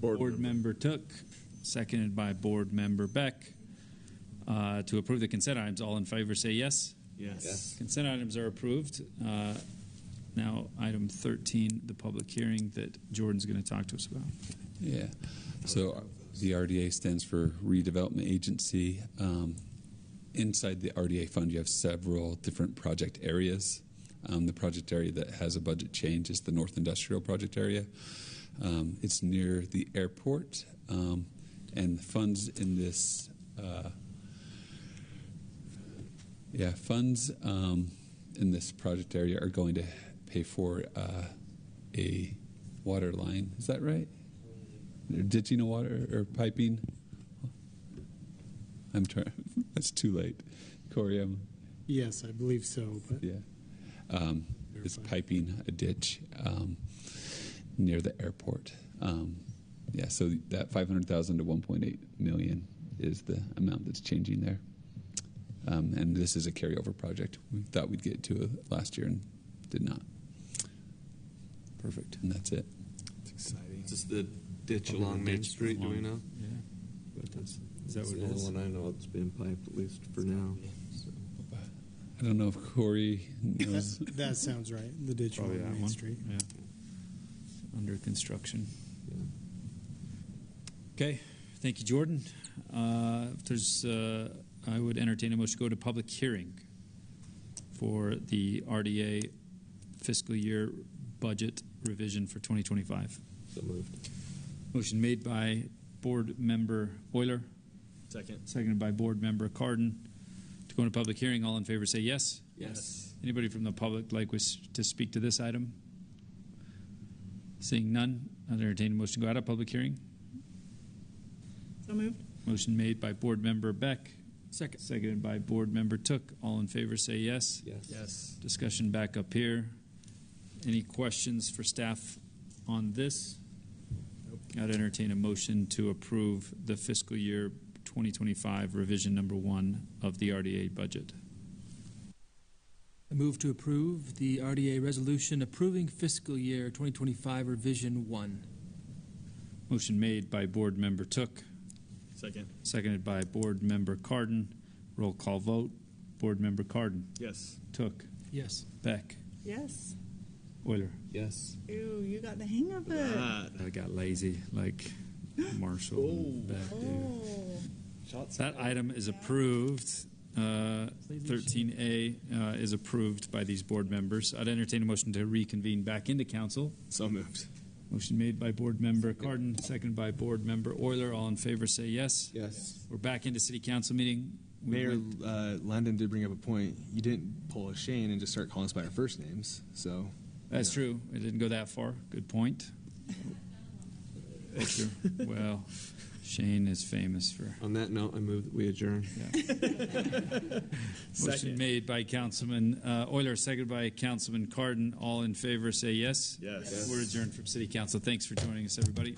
Board member Took, seconded by Board member Beck. To approve the consent items, all in favor say yes. Yes. Consent items are approved. Now, item 13, the public hearing that Jordan's going to talk to us about. Yeah. So the RDA stands for Redevelopment Agency. Inside the RDA fund, you have several different project areas. The project area that has a budget change is the North Industrial Project area. It's near the airport, and the funds in this in this project area are going to pay for a water line. Is that right? They're ditching a water or piping. I'm trying. It's too late, Corey. Yes, I believe so. But yeah, it's piping a ditch near the airport. Yeah, so that $500,000 to $1.8 million is the amount that's changing there. And this is a carryover project. We thought we'd get to it last year and did not. Perfect. And that's it. It's exciting. Is this the ditch along Main Street, do we know? Yeah. But that's, Is that what the it is? only one I know that's being piped, at least for now. So. I don't know if Corey knows. that sounds right. The ditch Probably along that Main one. Street. Yeah. Under construction. Okay. Thank you, Jordan. If there's, I would entertain a motion to go to public hearing for the RDA fiscal year budget revision for 2025. So moved. Motion made by Board Member Euler. Second. Seconded by Board Member Cardin. To go into public hearing, all in favor say yes. Yes. Anybody from the public like to speak to this item? Seeing none, I'll entertain a motion to go out of public hearing. So moved. Motion made by Board Member Beck. Second. Seconded by Board Member Took. All in favor say yes. Yes. Yes. Discussion back up here. Any questions for staff on this? Nope. I'd entertain a motion to approve the fiscal year 2025 revision number 1 of the RDA budget. I move to approve the RDA resolution approving fiscal year 2025 revision 1. Motion made by Board Member Took. Second. Seconded by Board Member Cardin. Roll call vote. Board Member Cardin. Yes. Took. Yes. Beck. Yes. Euler. Yes. Ew, you got the hang of it. I got lazy like Marshall. Beck, Oh. that item is approved. 13A is approved by these board members. I'd entertain a motion to reconvene back into council. So moved. Motion made by Board Member Cardin, seconded by Board Member Euler. All in favor say yes. Yes. We're back into City Council meeting. Mayor Landon did bring up a point. You didn't pull a Shane and just start calling us by our first names. So That's true. It didn't go that far. Good point. Sure. Well, Shane is famous for. On that note, I move that we adjourn. Yeah. Motion made by Councilman Euler, seconded by Councilman Cardin. All in favor say yes. Yes. We're adjourned from City Council. Thanks for joining us, everybody.